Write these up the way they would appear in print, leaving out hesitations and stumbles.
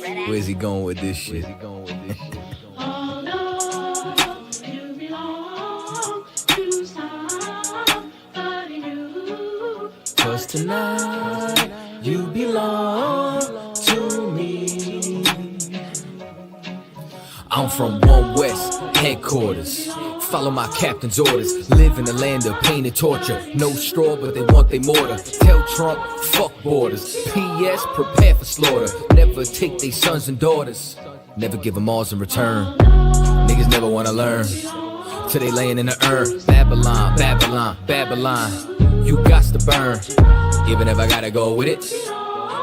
Where's he going with this shit? Oh no, you belong to somebody new. 'Cause tonight you belong to me. I'm from One West headquarters. Follow my captain's orders. Live in the land of pain and torture. No straw, but they want they mortar. Tell Trump, fuck borders. P.S. prepare for slaughter. Never take they sons and daughters. Never give them alls in return. Niggas never wanna learn till they laying in the urn. Babylon, Babylon, Babylon. You gots to burn, even if I gotta go with it.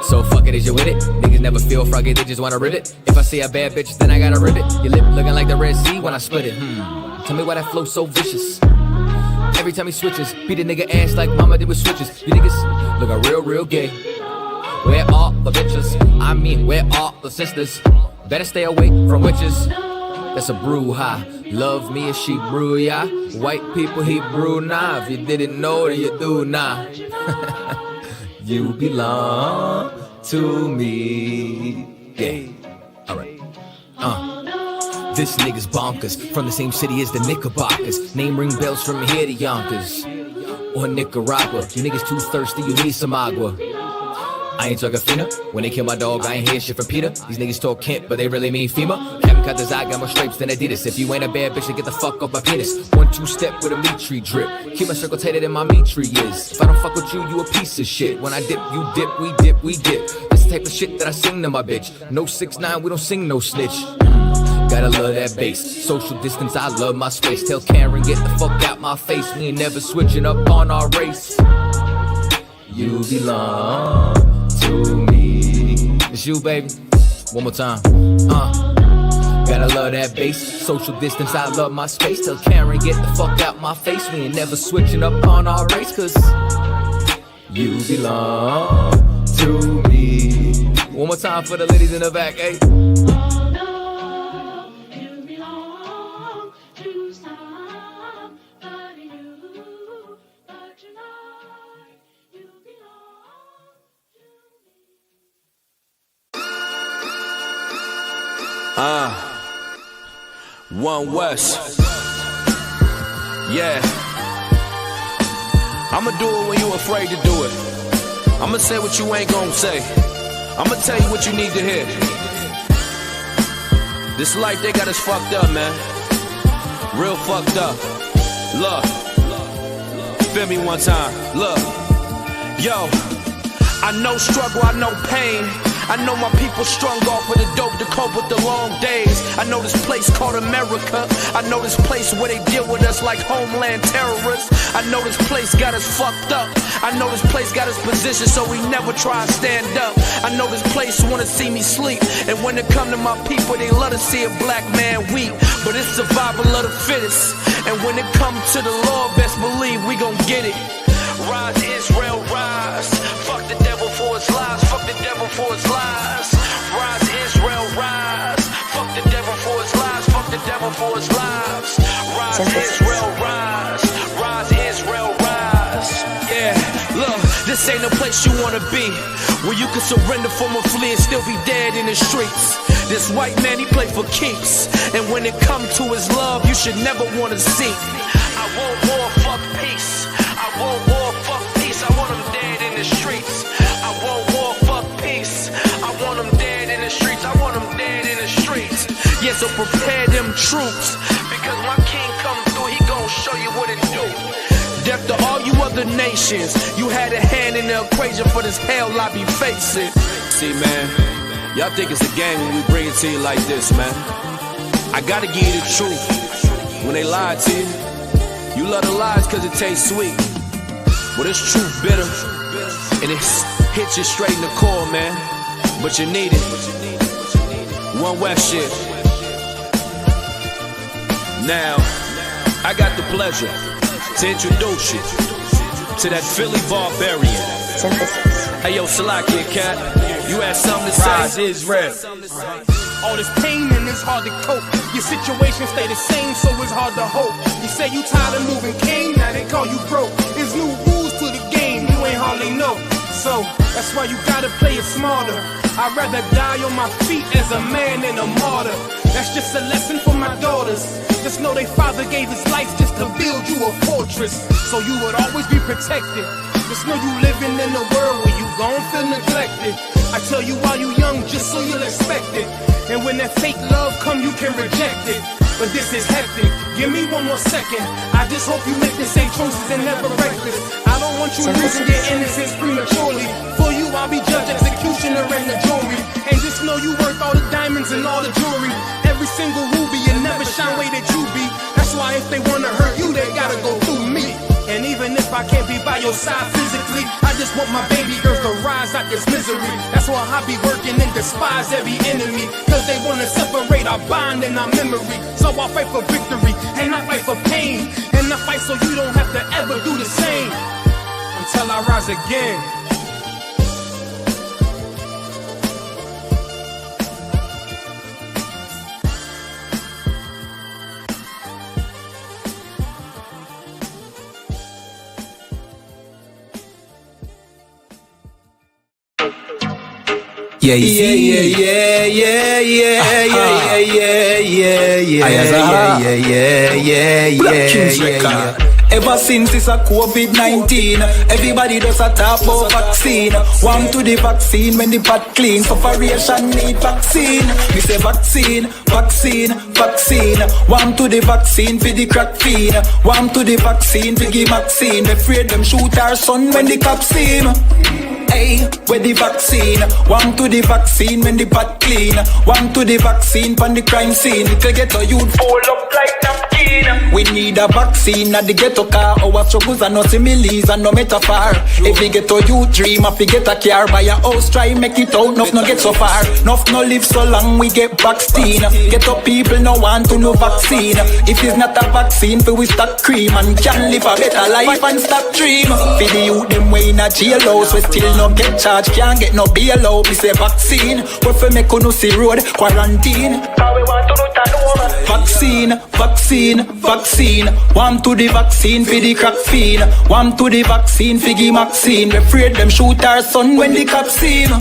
So fuck it, is you with it? Niggas never feel froggy, they just wanna rip it. If I see a bad bitch, then I gotta rip it. Your lip looking like the Red Sea when I split it. Tell me why that flow so vicious. Every time he switches, beat a nigga ass like mama did with switches. You niggas looking real, real gay. Where are the bitches? I mean, where are the sisters? Better stay away from witches. That's a brouhaha. Love me if she brew ya. White people he brew now. If you didn't know, then you do now. You belong to me. Yeah. Alright. This nigga's bonkers. From the same city as the Knickerbockers. Name ring bells from here to Yonkers or Nicaragua. You niggas too thirsty, you need some agua. I ain't talking Fina. When they kill my dog, I ain't hear shit from Peter. These niggas talk Kent, but they really mean FEMA. Haven't cut his eye, got more stripes than Adidas. If you ain't a bad bitch, then get the fuck off my penis. 1-2 step with a meat tree drip. Keep my circle tighter than my meat tree is. If I don't fuck with you, you a piece of shit. When I dip, you dip, we dip, we dip. This the type of shit that I sing to my bitch. No 6ix9ine, we don't sing no snitch. Gotta love that bass. Social distance, I love my space. Tell Karen, get the fuck out my face. We ain't never switching up on our race. You belong to me. It's you, baby. One more time. Gotta love that bass. Social distance, I love my space. Tell Karen, get the fuck out my face. We ain't never switching up on our race. 'Cause you belong to me. One more time for the ladies in the back, hey. One West. Yeah. I'ma do it when you afraid to do it. I'ma say what you ain't gon' say. I'ma tell you what you need to hear. This life, they got us fucked up, man. Real fucked up. Look. Feel me one time. Look. Yo. I know struggle, I know pain. I know my people strung off with the dope to cope with the long days. I know this place called America. I know this place where they deal with us like homeland terrorists. I know this place got us fucked up. I know this place got us positioned so we never try to stand up. I know this place wanna see me sleep. And when it come to my people, they love to see a black man weep. But it's survival of the fittest. And when it come to the law, best believe we gon' get it. Rise Israel, rise. Fuck the devil for his lies. Fuck the devil for his lies. Rise Israel, rise. Fuck the devil for his lies. Fuck the devil for his lives. Rise Israel, rise. Rise Israel, rise. Yeah, look, this ain't no place you wanna be, where you can surrender from a flea and still be dead in the streets. This white man, he play for keeps. And when it come to his love, you should never wanna see. I want war, fuck peace. I want war, fuck peace. I want them dead in the streets. I want war, fuck peace. I want them dead in the streets. I want them dead in the streets. Yeah, so prepare them troops, because my king come through, he gon' show you what it do. Death to all you other nations, you had a hand in the equation for this hell I be facing. See, man, y'all think it's a game when we bring it to you like this, man. I gotta give you the truth. When they lie to you, you love the lies cause it tastes sweet. But it's truth bitter, and it hits you straight in the core, man. But you need it. One West shit. Now, I got the pleasure to introduce you to that Philly barbarian. Hey yo, Salakia Cat, you had something to say? Rise Israel. All this pain and it's hard to cope. Your situation stay the same, so it's hard to hope. You say you tired of moving cane, now they call you broke. There's new rules to the game, you ain't hardly know. So that's why you gotta play it smarter. I'd rather die on my feet as a man than a martyr. That's just a lesson for my daughters. Just know they father gave his life just to build you a fortress, so you would always be protected. Just know you living in a world where you gon' feel neglected. I tell you while you young, just so you'll expect it. And when that fake love come, you can reject it. But this is hectic, give me one more second. I just hope you make the same choices and never reckless. I don't want you losing your innocence prematurely. For you, I'll be judge, executioner, and the jury. And just know you worth all the diamonds and all the jewelry. Every single ruby, and never shine way that you be. That's why if they wanna hurt you, they gotta go through me. And even if I can't be by your side physically, I just want my baby girls to rise out this misery. That's why I be working and despise every enemy, cause they wanna separate our bond and our memory. So I fight for victory, and I fight for pain, and I fight so you don't have to ever do the same. Until I rise again. Yeah, yeah, yeah, yeah, yeah, yeah, yeah, yeah, yeah, yeah. Ever since it's a COVID-19, everybody does a talk about vaccine. One to the vaccine when the pot clean. Sufferation need vaccine. We say vaccine, vaccine, vaccine. One to the vaccine for the crack fiend. One to the vaccine for the vaccine. Afraid them shoot our son when the cops see him. Hey, where the vaccine? One to the vaccine when the pot clean. One to the vaccine from the crime scene. Little ghetto youth fold up like napkin. We need a vaccine at the ghetto car. Our struggles are no similes and no metaphor. If we ghetto youth dream if we get a car, buy a house, try make it out. Nuff no get so far. Nuff no live so long we get vaccine. Ghetto people no want to no vaccine. If it's not a vaccine, for we stop cream and can live a better life and stop dream. For the youth them way in a jailhouse, we still no get charged, can't get no bail out. We say vaccine, what for make no see road quarantine. How we want to do that over. Vaccine, vaccine, vaccine. One to the vaccine for the crack fiend. One to the vaccine for the vaccine. We afraid them shoot our son when the cops see him.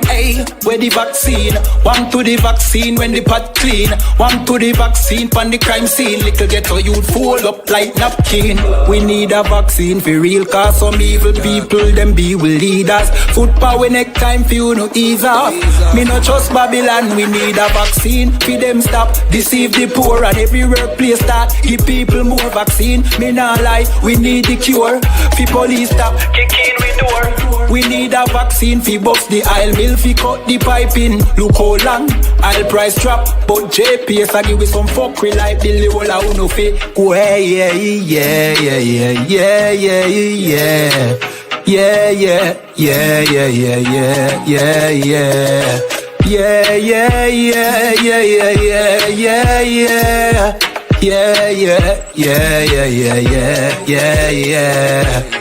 Hey, where the vaccine? One to the vaccine when the pot clean. One to the vaccine from the crime scene. Little ghetto youth fold up like napkin. We need a vaccine for real, cause some evil people them be will lead us. Food power next time for you no ease off. Me no trust Babylon, we need a vaccine. For them stop deceive the poor and every workplace start give people more vaccine. Me nah lie, we need the cure. For police stop kick in we door. We need a vaccine for bust the aisle mill. Fi cut the pipe in, look how long I'll price trap, but JPS I give we some fuckery like Billy Walla who no fit. Go hey, yeah, yeah, yeah, yeah, yeah, yeah, yeah. Yeah, yeah, yeah, yeah, yeah, yeah, yeah, yeah. Yeah, yeah, yeah, yeah, yeah, yeah, yeah, yeah. Yeah, yeah, yeah, yeah, yeah, yeah, yeah, yeah.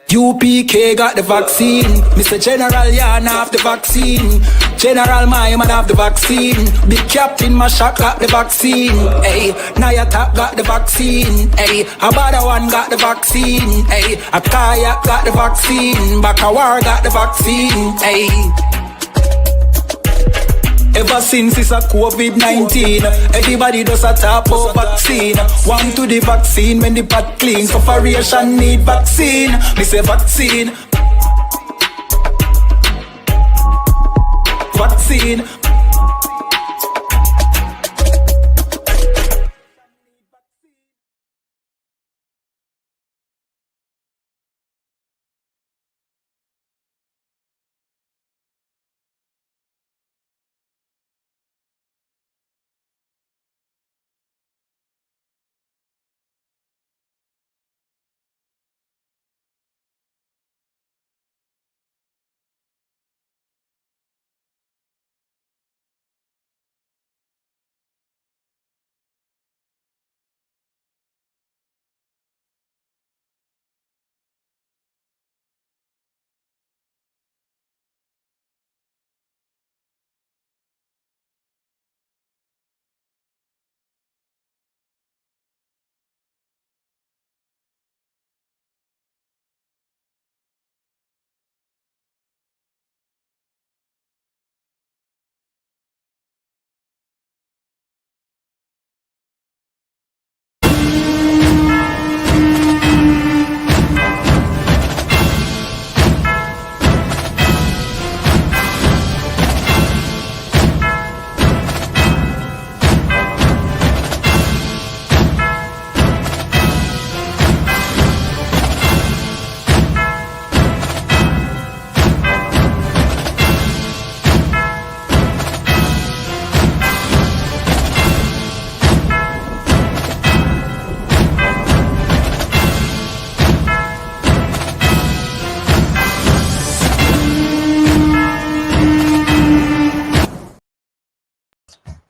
UPK got the vaccine. Mr. General Yahanna have the vaccine. General Myman have the vaccine. Big Captain Mashak got the vaccine. Hey, Nayatap got the vaccine. Hey, Abada one got the vaccine. Hey, Akaya got the vaccine. Bakawar got the vaccine. Hey. Ever since it's a COVID-19, everybody does a talk about vaccine. One to the vaccine when the pot clean. Sufferation need vaccine. Me say vaccine. Vaccine.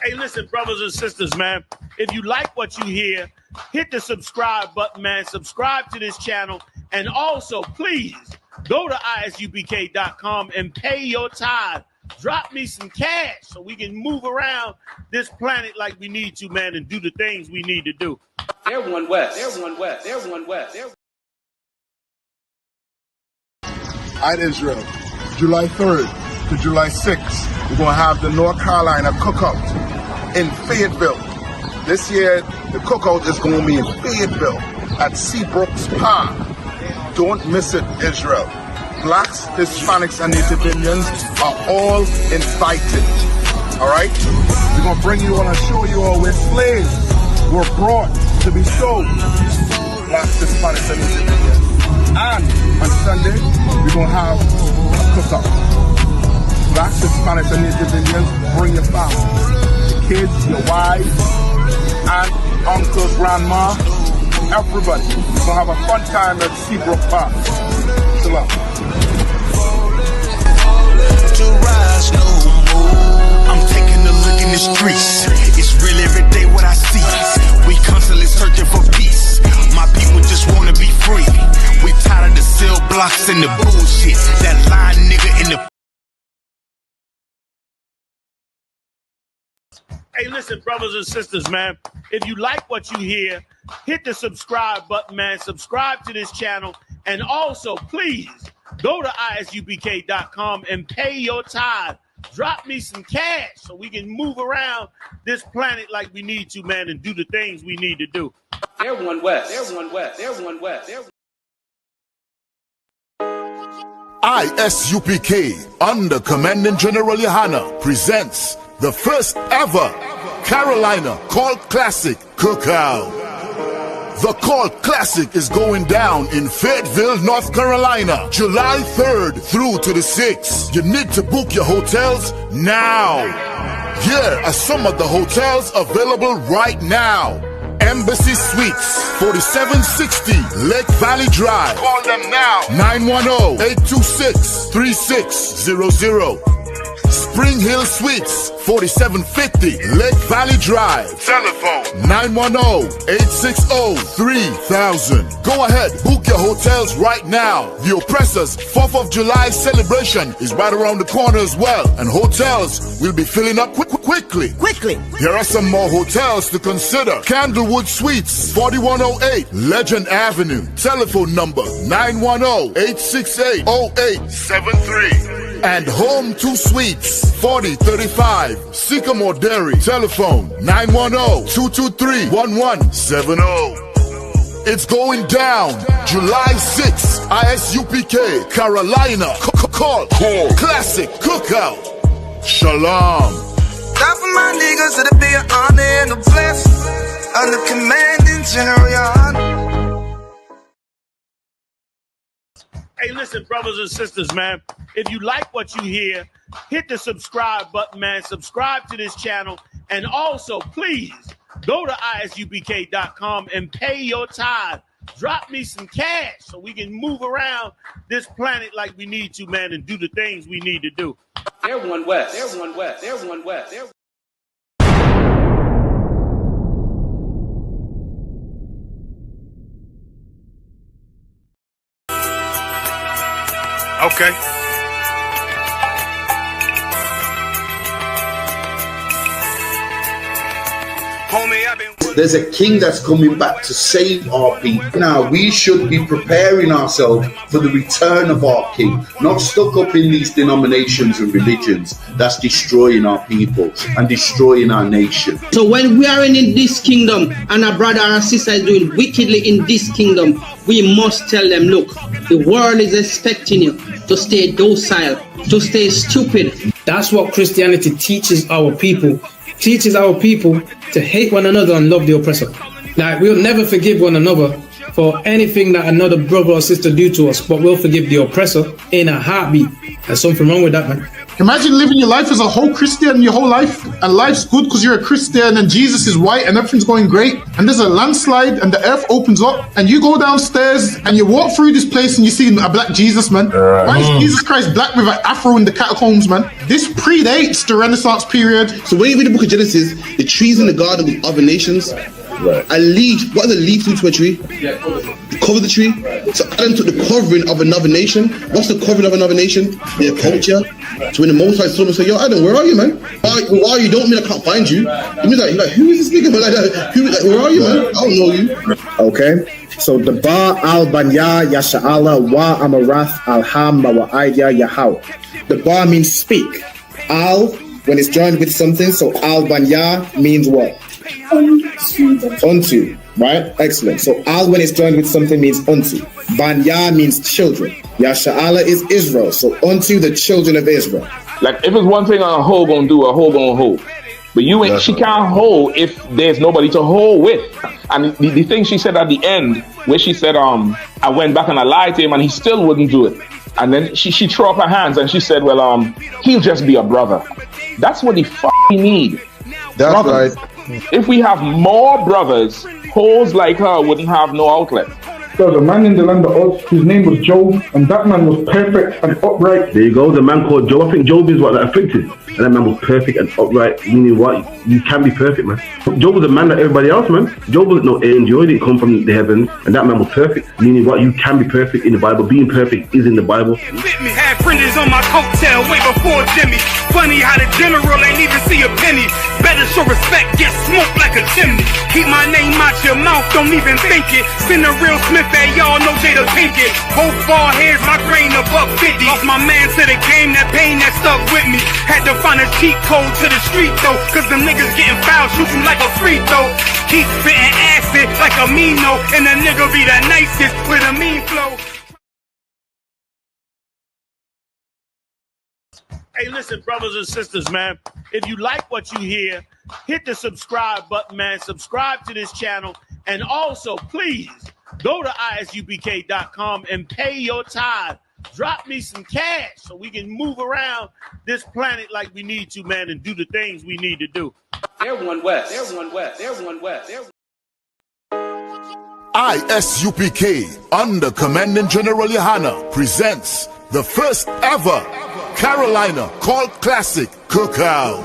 Hey, listen, brothers and sisters, man. If you like what you hear, hit the subscribe button, man. Subscribe to this channel. And also, please, go to isupk.com and pay your tithe. Drop me some cash so we can move around this planet like we need to, man, and do the things we need to do. Everyone west. Everyone west. Everyone west. At Israel, July 3rd to July 6th, we're going to have the North Carolina Cookout in Fayetteville. This year, the cookout is going to be in Fayetteville at Seabrooks Park. Don't miss it, Israel. Blacks, Hispanics, and Native Indians are all invited. All right? We're going to bring you on and show you all where slaves were brought to be sold. Blacks, Hispanics, and Native Indians. And on Sunday, we're going to have a cookout. Blacks, Hispanics, and Native Indians, bring your family. Your kids, your wives, and uncles, grandma, everybody. We're going to have a fun time at Seabrook Park. Shalom. To rise no more. I'm taking a look in the streets. It's real every day what I see. We constantly searching for peace. My people just wanna be free. We tired of the cell blocks and the bullshit. That lying nigga in the. Hey, listen, brothers and sisters, man. If you like what you hear, hit the subscribe button, man. Subscribe to this channel. And also, please, go to isupk.com and pay your tithe. Drop me some cash so we can move around this planet like we need to, man, and do the things we need to do. Everyone west. Everyone west. Everyone west. ISUPK under Commanding General Yahanna presents the first ever Carolina Cult Classic Cookout. The Cult Classic is going down in Fayetteville, North Carolina, July 3rd through to the 6th. You need to book your hotels now. Here are some of the hotels available right now. Embassy Suites, 4760 Lake Valley Drive. Call them now. 910-826-3600. Spring Hill Suites, 4750 Lake Valley Drive. Telephone 910-860-3000. Go ahead, book your hotels right now. The Oppressors 4th of July celebration is right around the corner as well, and hotels will be filling up quickly. Here are some more hotels to consider. Candlewood Suites, 4108 Legend Avenue. Telephone number 910-868-0873. And Home 2 Suites, 4035 Sycamore Dairy. Telephone 910-223-1170. It's going down July 6th. ISUPK Carolina Call Classic Cookout. Shalom. Top of my niggas, it'll be an honor and a blessing. Under Commanding General Yahanna. Hey, listen, brothers and sisters, man. If you like what you hear, hit the subscribe button, man. Subscribe to this channel. And also, please, go to isupk.com and pay your tithe. Drop me some cash so we can move around this planet like we need to, man, and do the things we need to do. Everyone west. Everyone west. Everyone west. Okay. There's a king that's coming back to save our people. Now we should be preparing ourselves for the return of our king, not stuck up in these denominations and religions that's destroying our people and destroying our nation. So when we are in this kingdom and our brother and sister is doing wickedly in this kingdom, we must tell them, look, the world is expecting you to stay docile, to stay stupid. That's what Christianity teaches our people. Teaches our people to hate one another and love the oppressor. Like, we'll never forgive one another for anything that another brother or sister do to us, but we'll forgive the oppressor in a heartbeat. There's something wrong with that, man. Imagine living your life as a whole Christian your whole life, and life's good because you're a Christian and Jesus is white and everything's going great, and there's a landslide and the earth opens up and you go downstairs and you walk through this place and you see a black Jesus, man. Why is Jesus Christ black with an afro in the catacombs, man? This predates the Renaissance period. So when you read the book of Genesis, the trees in the garden with other nations, a leaf, what are the leaves to a tree? Cover the tree. So Adam took the covering of another nation. What's the covering of another nation? Their culture. So when the Most High saw him and said, yo, Adam, where are you, man? Why are you? Don't mean I can't find you. He was like, who is this nigga? Where are you, man? I don't know you. Okay. So the Ba al Banya Yasha'ala wa Amarath Alham wa Idea Yahau. The Ba means speak. Al, when it's joined with something, so Al Banya means what? Unto, right? Excellent. So Al, when it's joined with something, means unto. Banya means children. Yasha'ala is Israel. So unto the children of Israel. Like if it's one thing a hoe gonna do, a hoe gonna hold. But you ain't. She can't hold if there's nobody to hold with. And the thing she said at the end, where she said, I went back and I lied to him, and he still wouldn't do it. And then she threw up her hands and she said, well, he'll just be a brother. That's what he need. That's brothers. Right. If we have more brothers, hoes like her wouldn't have no outlet. There was a man in the land of Oz, his name was Job, and that man was perfect and upright. There you go, the man called Job. I think Job is what, like, afflicted. And that man was perfect and upright, meaning what? You can be perfect, man. Job was a man like everybody else, man. Job wasn't no angel, he didn't come from the heavens, and that man was perfect, meaning what? You can be perfect in the Bible. Being perfect is in the Bible. Had fringes on my coattail way before Jimmy. Funny how the general ain't even see a penny. Better show respect, get smoked like a chimney. Keep my name out your mouth, don't even think it. Send a real Smith at y'all, no Jada Pinkett. Both ball heads, my grain above 50. Lost my man to the game, that pain that stuck with me. Had to find a cheat code to the street though, cause them niggas getting foul, shoot you like a free throw. Keep spitting acid like a Mino, and the nigga be the nicest with a mean flow. Hey, listen, brothers and sisters, man. If you like what you hear, hit the subscribe button, man. Subscribe to this channel. And also, please, go to isupk.com and pay your tithe. Drop me some cash so we can move around this planet like we need to, man, and do the things we need to do. They're one west. They're one west. They're one west. They're ISUPK, under Commanding General Yahanna, presents the first ever Carolina Cult Classic Cookout.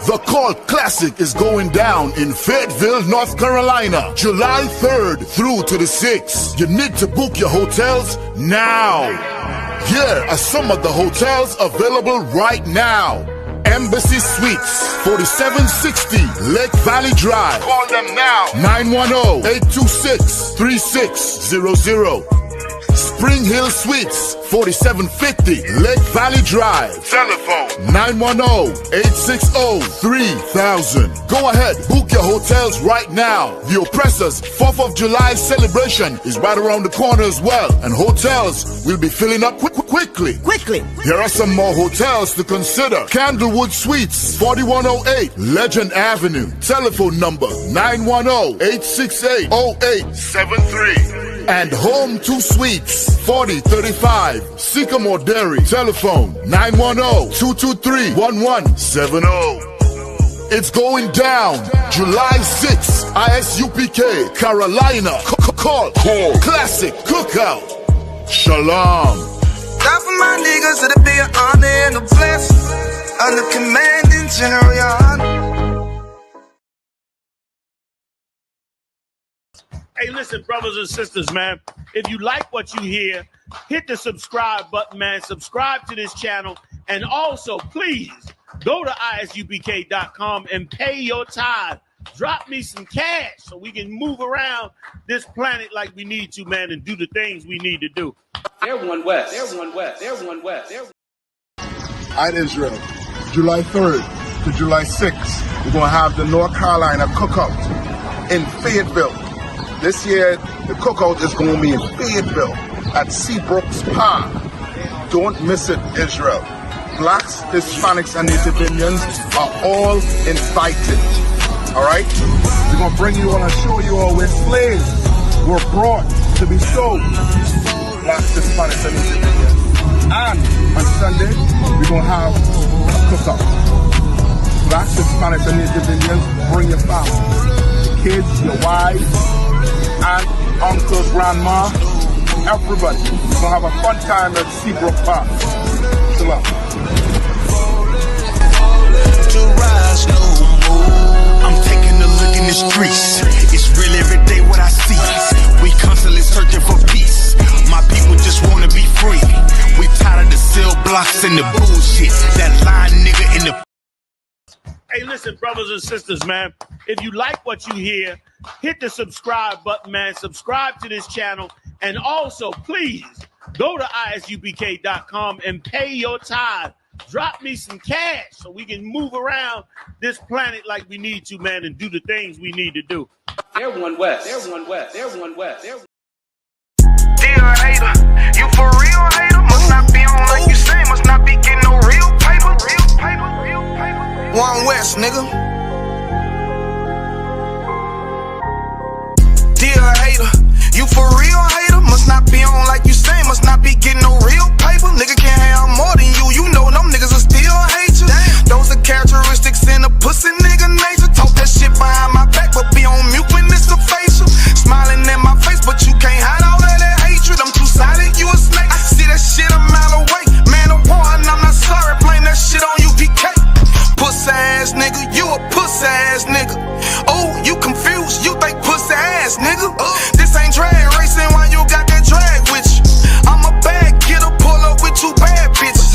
The Cult Classic is going down in Fayetteville, North Carolina, July 3rd through to the 6th. You need to book your hotels now. Here are some of the hotels available right now. Embassy Suites, 4760 Lake Valley Drive. Call them now. 910-826-3600. Spring Hill Suites, 4750 Lake Valley Drive. Telephone 910-860-3000. Go ahead, book your hotels right now. The Oppressors 4th of July celebration is right around the corner as well, and hotels will be filling up quickly. Here are some more hotels to consider. Candlewood Suites, 4108 Legend Avenue. Telephone number 910-868-0873. And Home 2 Suites, 4035 Sycamore Dairy. Telephone 910-223-1170. It's going down July 6th, ISUPK, Carolina. Call Classic Cookout. Shalom. Top of my niggas, it'll be an honor and a blessing. Under Commanding General Yahanna. Hey, listen, brothers and sisters, man. If you like what you hear, hit the subscribe button, man. Subscribe to this channel. And also, please, go to isupk.com and pay your tithe. Drop me some cash so we can move around this planet like we need to, man, and do the things we need to do. They're one west. They're one west. They're one west. They're Israel, July 3rd to July 6th, we're going to have the North Carolina Cookout in Fayetteville. This year, the cookout is going to be in Fayetteville at Seabrooks Park. Don't miss it, Israel. Blacks, Hispanics, and Native Indians are all invited. All right? We're going to bring you on and show you all where slaves were brought to be sold. Blacks, Hispanics, and Native Indians. And on Sunday, we're going to have a cookout. Blacks, Hispanics, and Native Indians, bring your family. Your kids, your wives, aunt, uncle, grandma, everybody. We're going to have a fun time at Seabrook Park. Chill out. To rise no more. I'm taking a look in the streets. It's real every day what I see. We constantly searching for peace. My people just wanna be free. We tired of the cell blocks and the bullshit. That lying nigga in the. Hey, listen, brothers and sisters, man. If you like what you hear, hit the subscribe button, man. Subscribe to this channel. And also, please, go to isubk.com and pay your tithe. Drop me some cash so we can move around this planet like we need to, man, and do the things we need to do. They're one West. They're one West. They're one West. They're... Dear hater, you for real hater? Must not be on like you say, must not be getting no real paper. Real paper, real paper. One West, nigga. Dear hater, you for real hater? Must not be on like you say, must not be getting no real paper. Nigga can't have more than you, you know them niggas will still hate you. Damn. Those are characteristics in a pussy nigga nature. Talk that shit behind my back, but be on mute when it's a facial. Smiling in my face, but you can't hide all of that hatred. I'm too silent, you a snake. I see that shit a mile away. Man of war, and I'm not sorry, blame that shit on you, PK. Pussy ass nigga, you a pussy ass nigga. Oh, you confused, you think pussy ass nigga. This ain't drag racing, why you got that drag with you? I'm a bad getter, pull up with two bad bitches.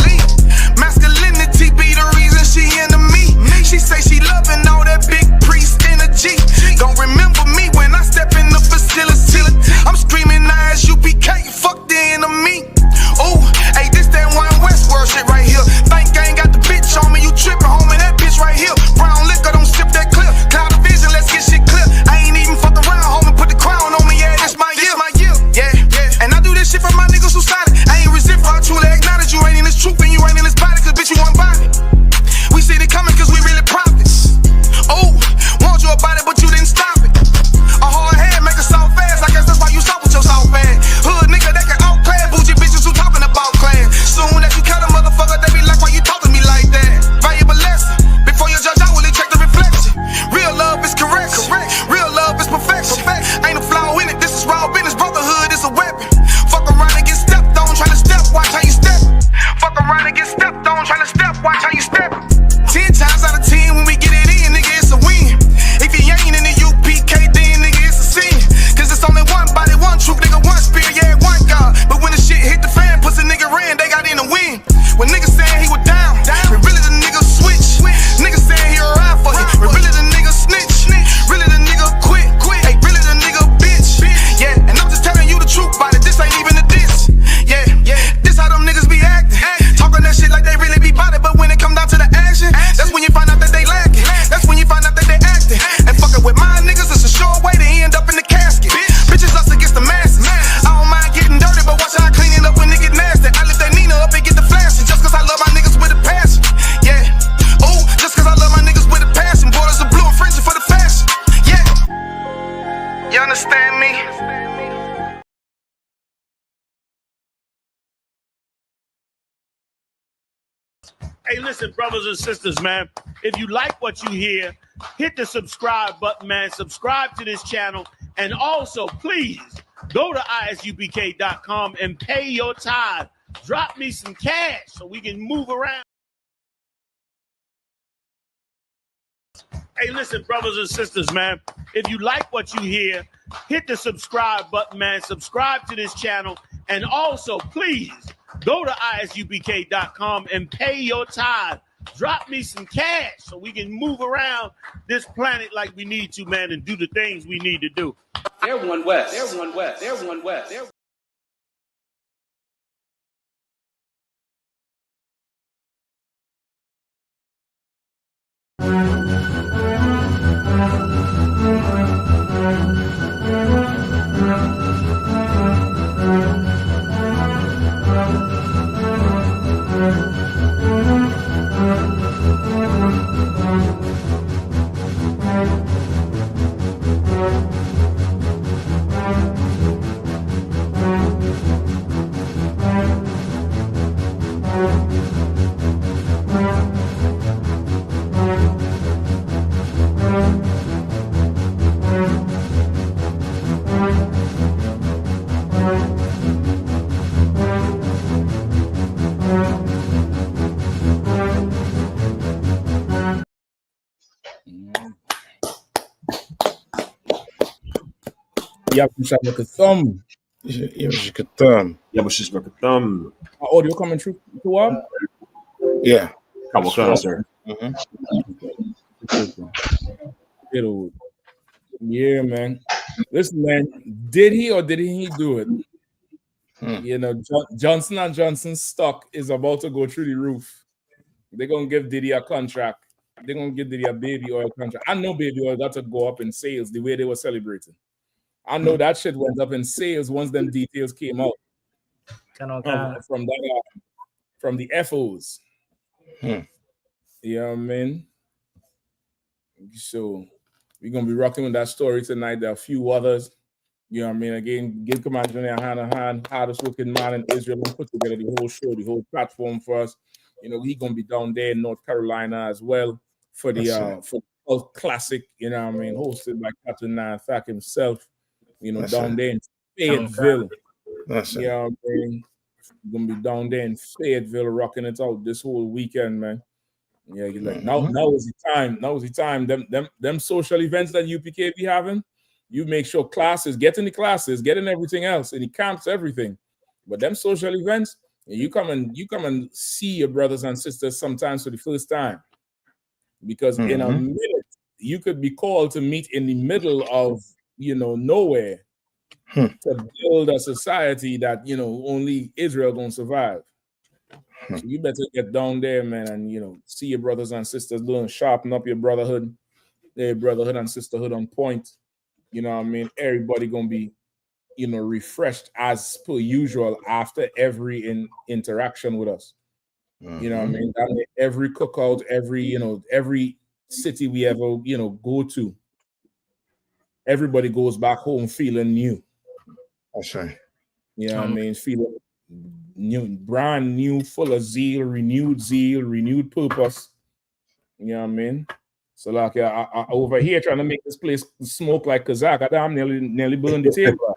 Masculinity be the reason she into me. She say she loving all that big priest energy. Don't remember me when I step in the facility. I'm screaming ISUPK, fuck the enemy. Oh, hey, this that one West world shit right here. Think I ain't got the bitch on me, you tripping, homie, that bitch right here. Brown liquor, don't sip that clear. Cloud of vision, let's get shit clear. I ain't even fuck around, homie, put the crown on me, yeah, this my year. Yeah, yeah, and I do this shit for my niggas who solid. I ain't resent for I truly acknowledge you ain't in this truth and you ain't in this body, cause bitch you want body. We see it coming cause we really prophets. Oh, want you about it, but you didn't stop it. A hard head make a soft fast, I guess that's why you stop with your soft ass. Hood nigga that can outclass, bougie bitches who talking about class. Soon as you cut a motherfucker, they be like, why you talking to me like that? Valuable lesson, before you judge, I will check the reflection. Real love is correction, real love is perfection. Ain't a flaw in it, this is raw business, brotherhood is a weapon. Fuck around and get stepped on, tryna step, watch how you step. Fuck around and get stepped on, tryna step, watch how you step. 10 times out of 10 when we get it in, nigga, it's a win. If you ain't in the UPK, then nigga, it's a sin. Cause it's only one body, one truth, nigga, one spirit, yeah, one God. But when the shit hit the fan, pussy nigga ran, they got in the win. When niggas saying he was down, when really the nigga switch. Niggas saying he a ride for him, when really the nigga snitch. Really the nigga quit, hey, really the nigga bitch. Yeah, and I'm just telling you the truth about it, this ain't even a diss. Yeah, this how them niggas be acting. Talking that shit like they really be about it, but when it come down to the action, that's when you find out that they lacking. That's when you find out that they acting. And fucking with my niggas, it's a sure way to end up in the casket. Bitches us against the masses. I don't mind getting dirty, but watch how I clean it up when it get nasty. I lift that Nina up and get the flashes, just cause I love my niggas with a passion. Yeah, oh, just cause I love my niggas with a passion. Borders are blue and friendship for the fashion. Yeah, you understand me? Hey, listen, brothers and sisters, man. If you like what you hear, hit the subscribe button, man. Subscribe to this channel. And also, please, go to isubk.com and pay your tithe. Drop me some cash so we can move around. Hey, listen, brothers and sisters, man. If you like what you hear, hit the subscribe button, man. Subscribe to this channel. And also, please, go to isubk.com and pay your tithe. Drop me some cash so we can move around this planet like we need to, man, and do the things we need to do. They're one West. They're one West. They're one West. They're... Thumb. Thumb. Audio coming through. Yeah. Couple concert. Yeah, man. Listen, man. Did he or didn't he do it? You know, Johnson and Johnson's stock is about to go through the roof. They're gonna give Diddy a contract. They're gonna give Diddy a baby oil contract. I know baby oil got to go up in sales the way they were celebrating. I know that shit went up in sales once them details came out from the FOs. You know what I mean? So we're gonna be rocking with that story tonight. There are a few others. You know what I mean? Again, give Commander General Yahanna, hardest working man in Israel, and put together the whole show, the whole platform for us. You know, he's gonna be down there in North Carolina as well for the for classic, you know what I mean, hosted by Captain Nanthak himself, you know, down there in Fayetteville. You know what I mean? We're gonna be down there in Fayetteville rocking it out this whole weekend, man. Yeah, you're like now is the time. Now is the time. Them social events that UPK be having, you make sure classes, get in the classes, get in everything else, in the camps, everything. But them social events, you come and see your brothers and sisters sometimes for the first time. Because in a minute, you could be called to meet in the middle of, you know, nowhere to build a society that, you know, only Israel gonna survive. So you better get down there, man, and, you know, see your brothers and sisters doing, sharpen up your brotherhood and sisterhood on point. You know what I mean? Everybody gonna be, you know, refreshed as per usual after every interaction with us. You know what I mean? That mean every cookout, every city we ever, you know, go to, everybody goes back home feeling new. That's right. You know what I mean? Feeling new, brand new, full of zeal, renewed purpose. You know what I mean? So like I over here trying to make this place smoke like Kazakh. I damn nearly burned the table.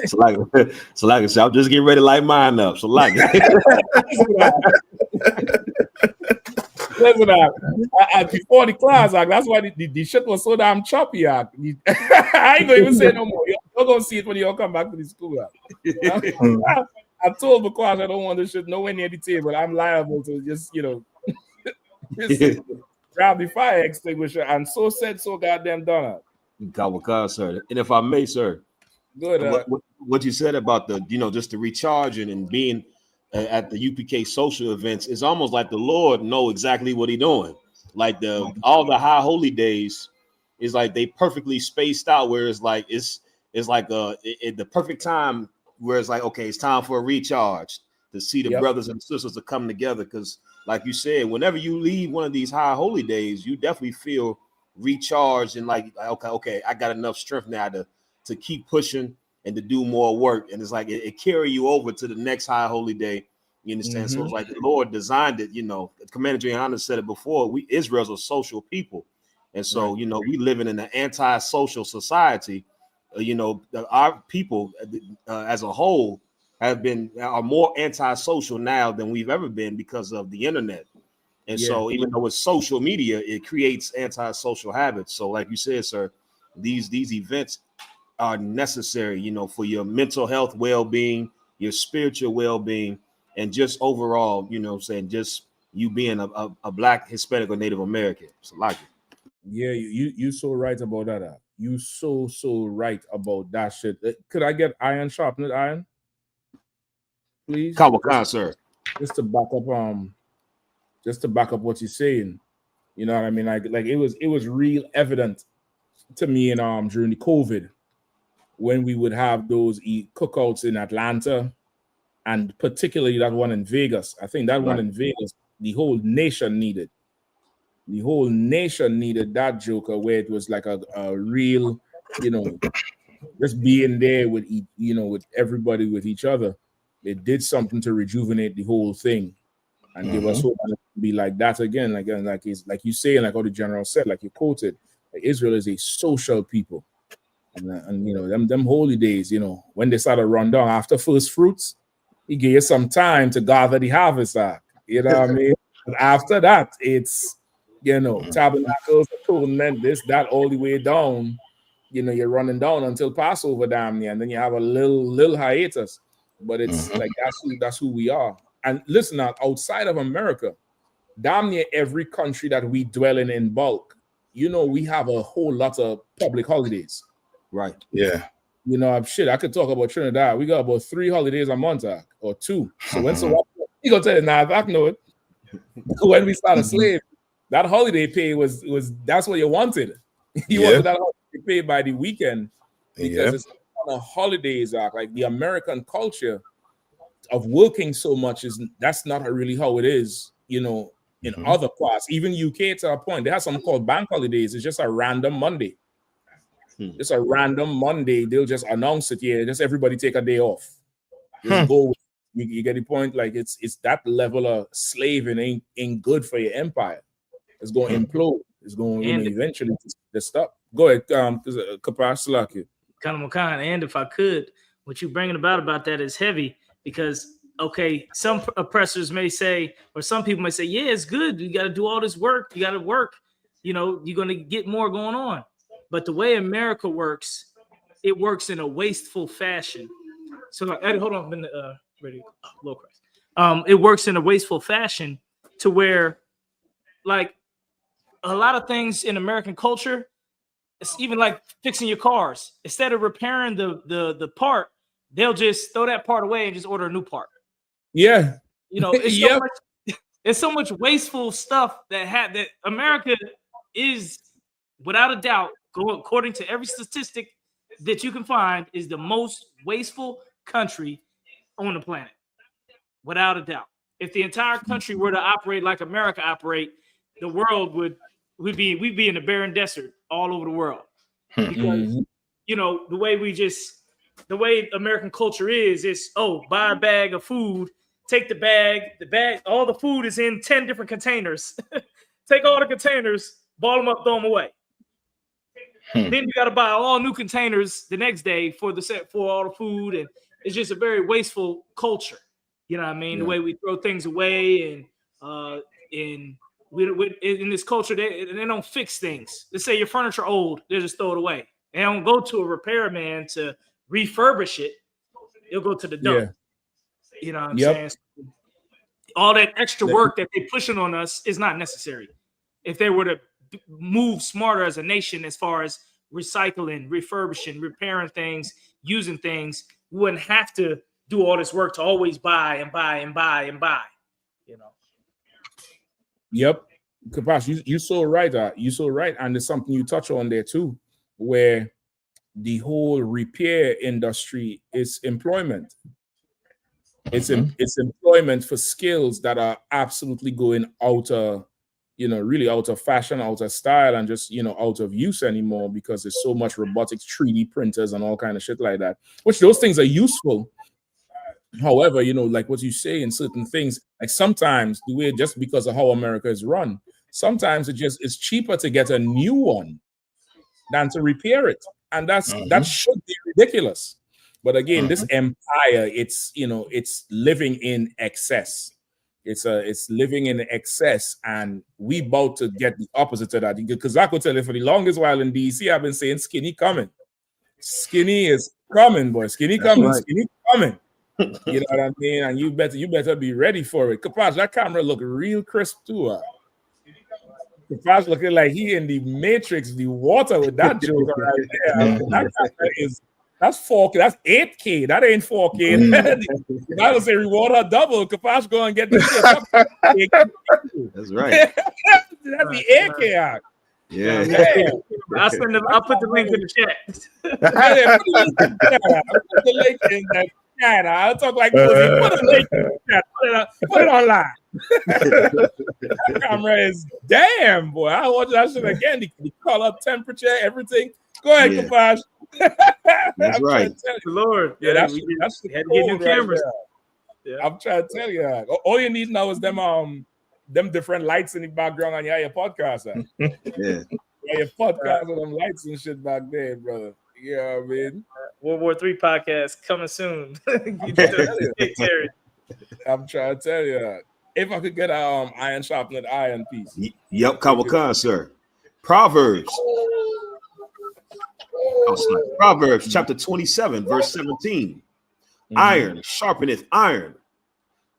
so like I said, I'm just getting ready to light mine up. So like listen, before the class, that's why the shit was so damn choppy. I ain't gonna even say no more. You're gonna see it when you all come back to the school. I told because I don't want this shit nowhere near the table. I'm liable to just, you know, just grab the fire extinguisher, and so said, so goddamn done. Sir. And if I may, sir, good. What you said about the, you know, just the recharging and being at the UPK social events is almost like the Lord know exactly what He's doing. Like all the high holy days is like they perfectly spaced out, where it's like it's like the perfect time where it's like, okay, it's time for a recharge to see the brothers and sisters to come together. Because like you said, whenever you leave one of these high holy days, you definitely feel recharged and like, okay, I got enough strength now to keep pushing and to do more work. And it's like it carry you over to the next high holy day. You understand? So it's like the Lord designed it. You know, Commander Yahanna said it before. Israel's a social people, and so you know we living in an anti-social society. You know, our people as a whole are more antisocial now than we've ever been because of the internet. And so even though it's social media, it creates antisocial habits. So like you said, sir, these events are necessary, you know, for your mental health well-being, your spiritual well-being, and just overall, you know, saying just you being a Black, Hispanic, or Native American. So like it. Yeah, you so right about that. You so right about that shit. Could I get iron sharpened iron, please? Sir. Just to back up what you're saying. You know what I mean? Like it was real evident to me in during the COVID when we would have those cookouts in Atlanta, and particularly that one in Vegas. I think that one in Vegas, the whole nation needed. The whole nation needed that joker where it was like a real, you know, just being there with, you know, with everybody, with each other. It did something to rejuvenate the whole thing and give us hope to be like that again. Like you say, and like how the general said, like you quoted, like Israel is a social people. And you know, them holy days, you know, when they started run down after first fruits, He gave you some time to gather the harvest. You know what I mean? But after that, it's You know, tabernacles, atonement, this, that, all the way down. You know, you're running down until Passover, damn near, and then you have a little hiatus. But it's like that's who we are. And listen, now, outside of America, damn near every country that we dwell in bulk, you know, we have a whole lot of public holidays. Right. Yeah. You know, I could talk about Trinidad. We got about 3 holidays a month, or 2. So when you gonna tell you now, I know it. When we started slave, that holiday pay was that's what you wanted. You wanted that holiday pay by the weekend because it's on the holidays, like the American culture of working so much that's not really how it is, you know, in other parts, even UK to a point. They have something called bank holidays. It's just a random Monday. It's a random Monday. They'll just announce it. Yeah, just everybody take a day off. Just go. You get the point. Like it's that level of slaving ain't good for your empire. It's going to implode. It's going to eventually to stop. Go ahead, because Kapash Salaki. Kanamokan, and if I could, what you're bringing about that is heavy because okay, some oppressors may say, or some people may say, yeah, it's good. You got to do all this work. You got to work. You know, you're going to get more going on. But the way America works, it works in a wasteful fashion. So, like, Eddie, hold on, I've been ready. Low price. It works in a wasteful fashion to where, like, a lot of things in American culture, it's even like fixing your cars. Instead of repairing the part, they'll just throw that part away and just order a new part. Yeah, you know, it's so much, it's so much wasteful stuff that America is, without a doubt, according to every statistic that you can find, is the most wasteful country on the planet, without a doubt. If the entire country were to operate like America operate, the world we'd be in the barren desert all over the world. Because you know the way American culture is buy a bag of food, take the bag, all the food is in 10 different containers. Take all the containers, ball them up, throw them away. Then you got to buy all new containers the next day for all the food, and it's just a very wasteful culture. You know what I mean? The way we throw things away, and in this culture, they don't fix things. Let's say your furniture old, they just throw it away. They don't go to a repairman to refurbish it. They'll go to the dump. Yeah. You know what I'm saying? All that extra work that they're pushing on us is not necessary. If they were to move smarter as a nation as far as recycling, refurbishing, repairing things, using things, we wouldn't have to do all this work to always buy and buy and buy and buy. You know. Yep. Kapash, you so right. You so right. And there's something you touch on there too, where the whole repair industry is employment. It's employment for skills that are absolutely going out of, really out of fashion, out of style, and just, out of use anymore because there's so much robotics, 3D printers and all kind of shit like that, which those things are useful. However, like what you say in certain things, like sometimes the way, just because of how America is run, sometimes it's cheaper to get a new one than to repair it. And that should be ridiculous. But again, this empire, it's living in excess. It's living in excess, and we about to get the opposite of that. Because I could tell you for the longest while in DC, I've been saying skinny coming. Skinny is coming, boy. Skinny coming. Right. Skinny coming. You know what I mean? And you better be ready for it. Kapash, that camera look real crisp too. Kapash looking like he in the Matrix, the water with that joke right there. That camera that's 4K. That's 8K. That ain't 4K. I would say reward her double. Kapash go and get this shit up. That's right. That's the 8K out. Yeah. I'll put the link in the chat. Put the link in the chat. I'll talk like pussy. Put the link in the chat. Put it online. That camera is damn, boy. I watch that shit again. The color, temperature, everything. Go ahead, Kapash. That's right. Lord. Yeah, that's had to get new cameras. I'm trying to tell you. All you need now is them different lights in the background on your podcast. Yeah. Your podcast with them lights and shit back there, brother. You know what I mean? World War III podcast coming soon. I'm trying to tell you that. If I could get iron sharpened iron piece. Yep, Kawakan, sir. Proverbs. Proverbs chapter 27, verse 17. Iron sharpeneth iron,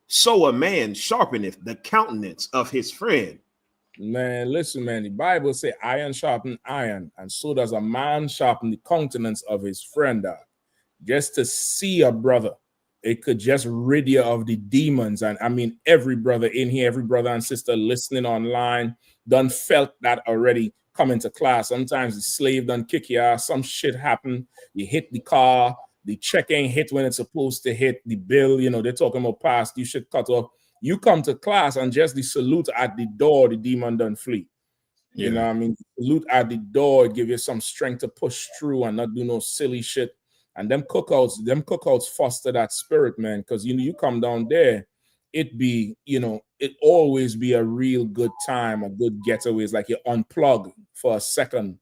so a man sharpeneth the countenance of his friend. Man, listen, man. The Bible say iron sharpen iron, and so does a man sharpen the countenance of his friend. Just to see a brother, it could just rid you of the demons. And I mean, every brother in here, every brother and sister listening online, done felt that already. Coming to class, sometimes the slave done kick you out, some shit happen, you hit the car, the check ain't hit when it's supposed to hit, the bill, you know, they're talking about past, you should cut off. You come to class and just the salute at the door, the demon done flee. You know what I mean? The salute at the door give you some strength to push through and not do no silly shit. And them cookouts foster that spirit, man, because you know you come down there, it be, you know, it always be a real good time, a good getaway. It's like you unplug for a second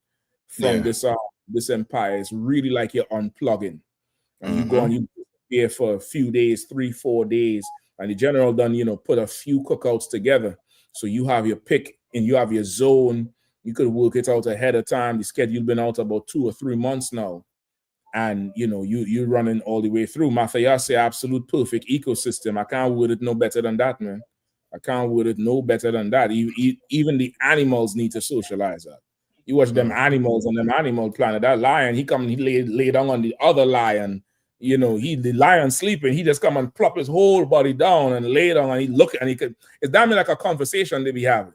from this empire. It's really like you're unplugging. And you go and you here for a few days, 3-4 days, and the general done, you know, put a few cookouts together. So you have your pick and you have your zone. You could work it out ahead of time. The schedule been out about 2 or 3 months now. And you know, you running all the way through. Matthias say absolute perfect ecosystem. I can't word it no better than that, man. I can't word it no better than that. Even the animals need to socialize that. You watch them animals on them Animal Planet. That lion, he come and he lay down on the other lion. You know, the lion sleeping, he just come and plop his whole body down and lay down and he look and he could. It's damn near like a conversation they be having.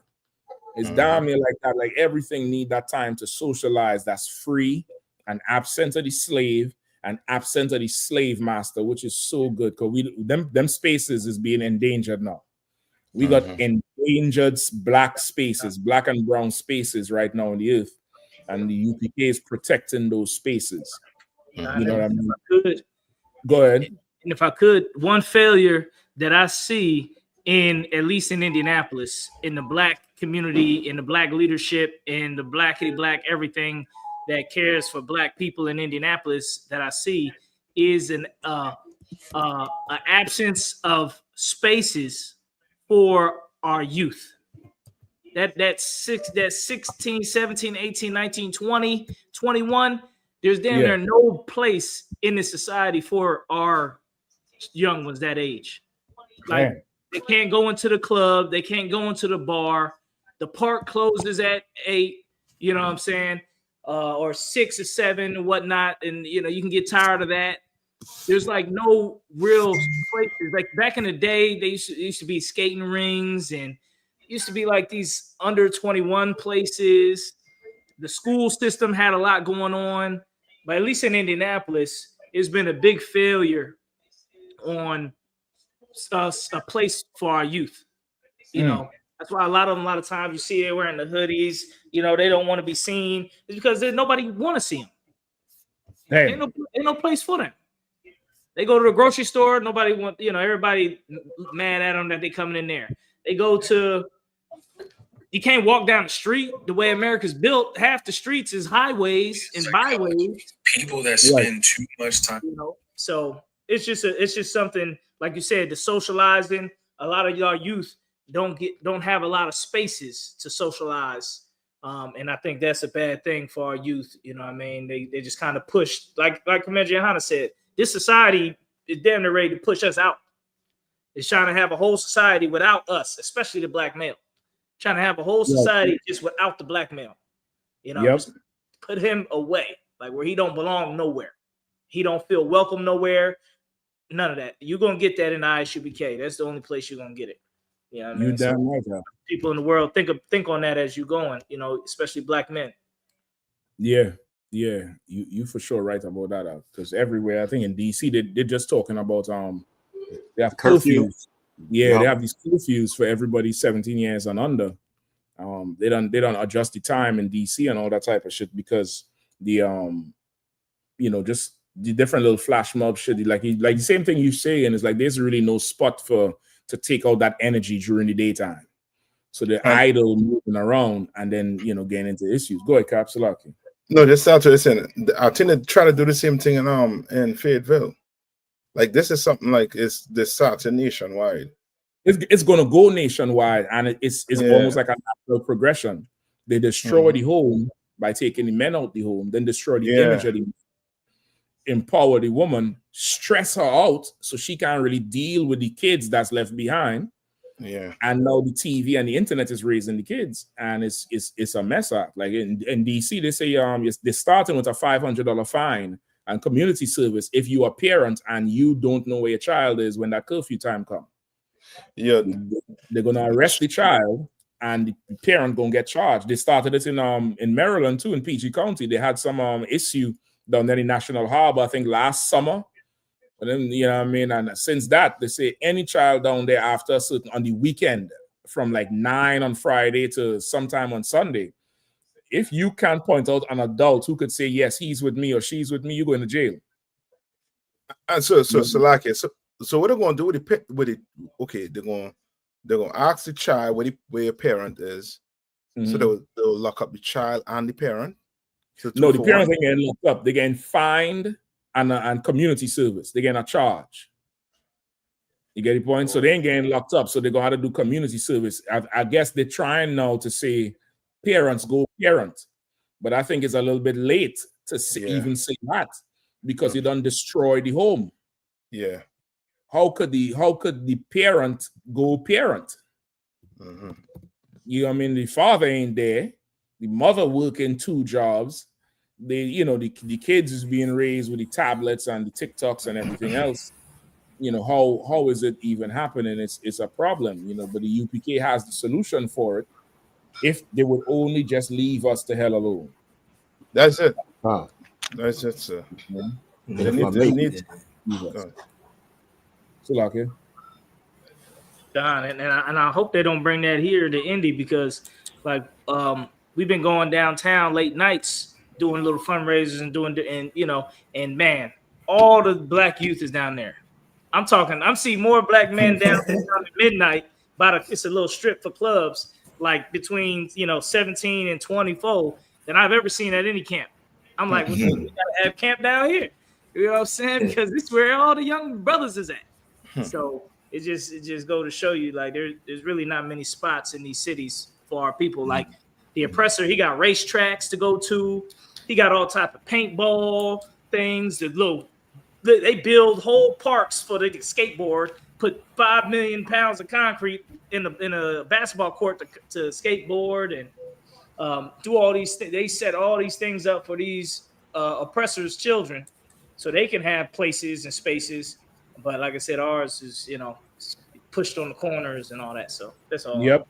It's damn near like that. Like everything need that time to socialize. That's free. And absent of the slave and absent of the slave master, which is so good because them spaces is being endangered now. We got endangered black spaces, black and brown spaces right now on the earth, and the UPK is protecting those spaces. You know what I mean? Go ahead. And if I could, one failure that I see in at least in Indianapolis, in the black community, in the black leadership, in the black everything that cares for black people in Indianapolis that I see is an absence of spaces for our youth. That 16, 17, 18, 19, 20, 21, there's damn near no place in this society for our young ones that age. Like they can't go into the club, they can't go into the bar, the park closes at 8, you know what I'm saying? Or 6 or 7 and whatnot, and you know you can get tired of that. There's like no real places. Like back in the day, they used to be skating rings and used to be like these under 21 places. The school system had a lot going on, but at least in Indianapolis, it's been a big failure on a place for our youth. You know. That's why a lot of times you see it wearing the hoodies. You know, they don't want to be seen. It's because there's nobody want to see them. Ain't no place for them. They go to the grocery store. Nobody want, you know, everybody mad at them that they coming in there. They go to, you can't walk down the street the way America's built. Half the streets is highways and byways. People that spend too much time. You know, so it's just something like you said. The socializing. A lot of y'all youth don't have a lot of spaces to socialize, and I think that's a bad thing for our youth. You know what I mean? They just kind of push, like Commander Yahanna said, this society is damn near ready to push us out. It's trying to have a whole society without us, especially the black male. Trying to have a whole society just without the black male. You know, just put him away, like where he don't belong nowhere. He don't feel welcome nowhere. None of that. You're gonna get that in ISUBK. That's the only place you're gonna get it. You know what I mean? You damn right, bro. People in the world think on that as you going, you know, especially black men. Yeah, you for sure right about that. Because everywhere, I think in DC, they're just talking about they have curfews. Yeah, they have these curfews for everybody 17 years and under. They don't adjust the time in DC and all that type of shit because the you know, just the different little flash mob shit. Like the same thing you say, and it's like there's really no spot to take out that energy during the daytime. So they're idle, moving around, and then, you know, getting into issues. Go ahead, Capsulaki. No, just start to listen. I tend to try to do the same thing in Fayetteville. Like this is something like this starts nationwide. It's going to go nationwide, and it's almost like a natural progression. They destroy the home by taking the men out the home, then destroy the image of the empower the woman, stress her out so she can't really deal with the kids that's left behind. Yeah. And now the TV and the internet is raising the kids, and it's a mess up. Like in DC, they say they're starting with a $500 fine and community service if you are a parent and you don't know where your child is when that curfew time comes. Yeah, they're gonna arrest the child, and the parent gonna get charged. They started it in Maryland too, in PG County. They had some issue down there in National Harbor, I think last summer. And then, you know what I mean? And since that, they say any child down there after a certain on the weekend, from like 9 on Friday to sometime on Sunday, if you can't point out an adult who could say, yes, he's with me or she's with me, you go into jail. And so what they're gonna do with it? Okay, they're gonna ask the child where your parent is. So they'll lock up the child and the parent. So no, the parents ain't getting locked up. They're getting fined and community service. They're getting a charge. You get the point? So they ain't getting locked up. So they're gonna have to do community service. I guess they're trying now to say parents go parent, but I think it's a little bit late to even say that, because you done destroy the home. Yeah. How could the parent go parent? You know what I mean? The father ain't there. The mother working 2 jobs. The kids is being raised with the tablets and the TikToks and everything else. You know, how is it even happening? It's a problem, you know, but the UPK has the solution for it if they would only just leave us the hell alone. That's it. That's it, sir. They need Don, and I hope they don't bring that here to Indy, because like we've been going downtown late nights doing little fundraisers and man, all the black youth is down there. I'm seeing more black men down at midnight. It's a little strip for clubs, like between 17 and 24 than I've ever seen at any camp. I'm like, we gotta have camp down here. You know what I'm saying? Because it's where all the young brothers is at. So it just go to show you, like, there's really not many spots in these cities for our people. Like the oppressor, he got racetracks to go to. He got all type of paintball things. They build whole parks for the skateboard. Put 5 million pounds of concrete in a basketball court to skateboard and do all these things. They set all these things up for these oppressors' children, so they can have places and spaces. But like I said, ours is pushed on the corners and all that. So that's all. Yep.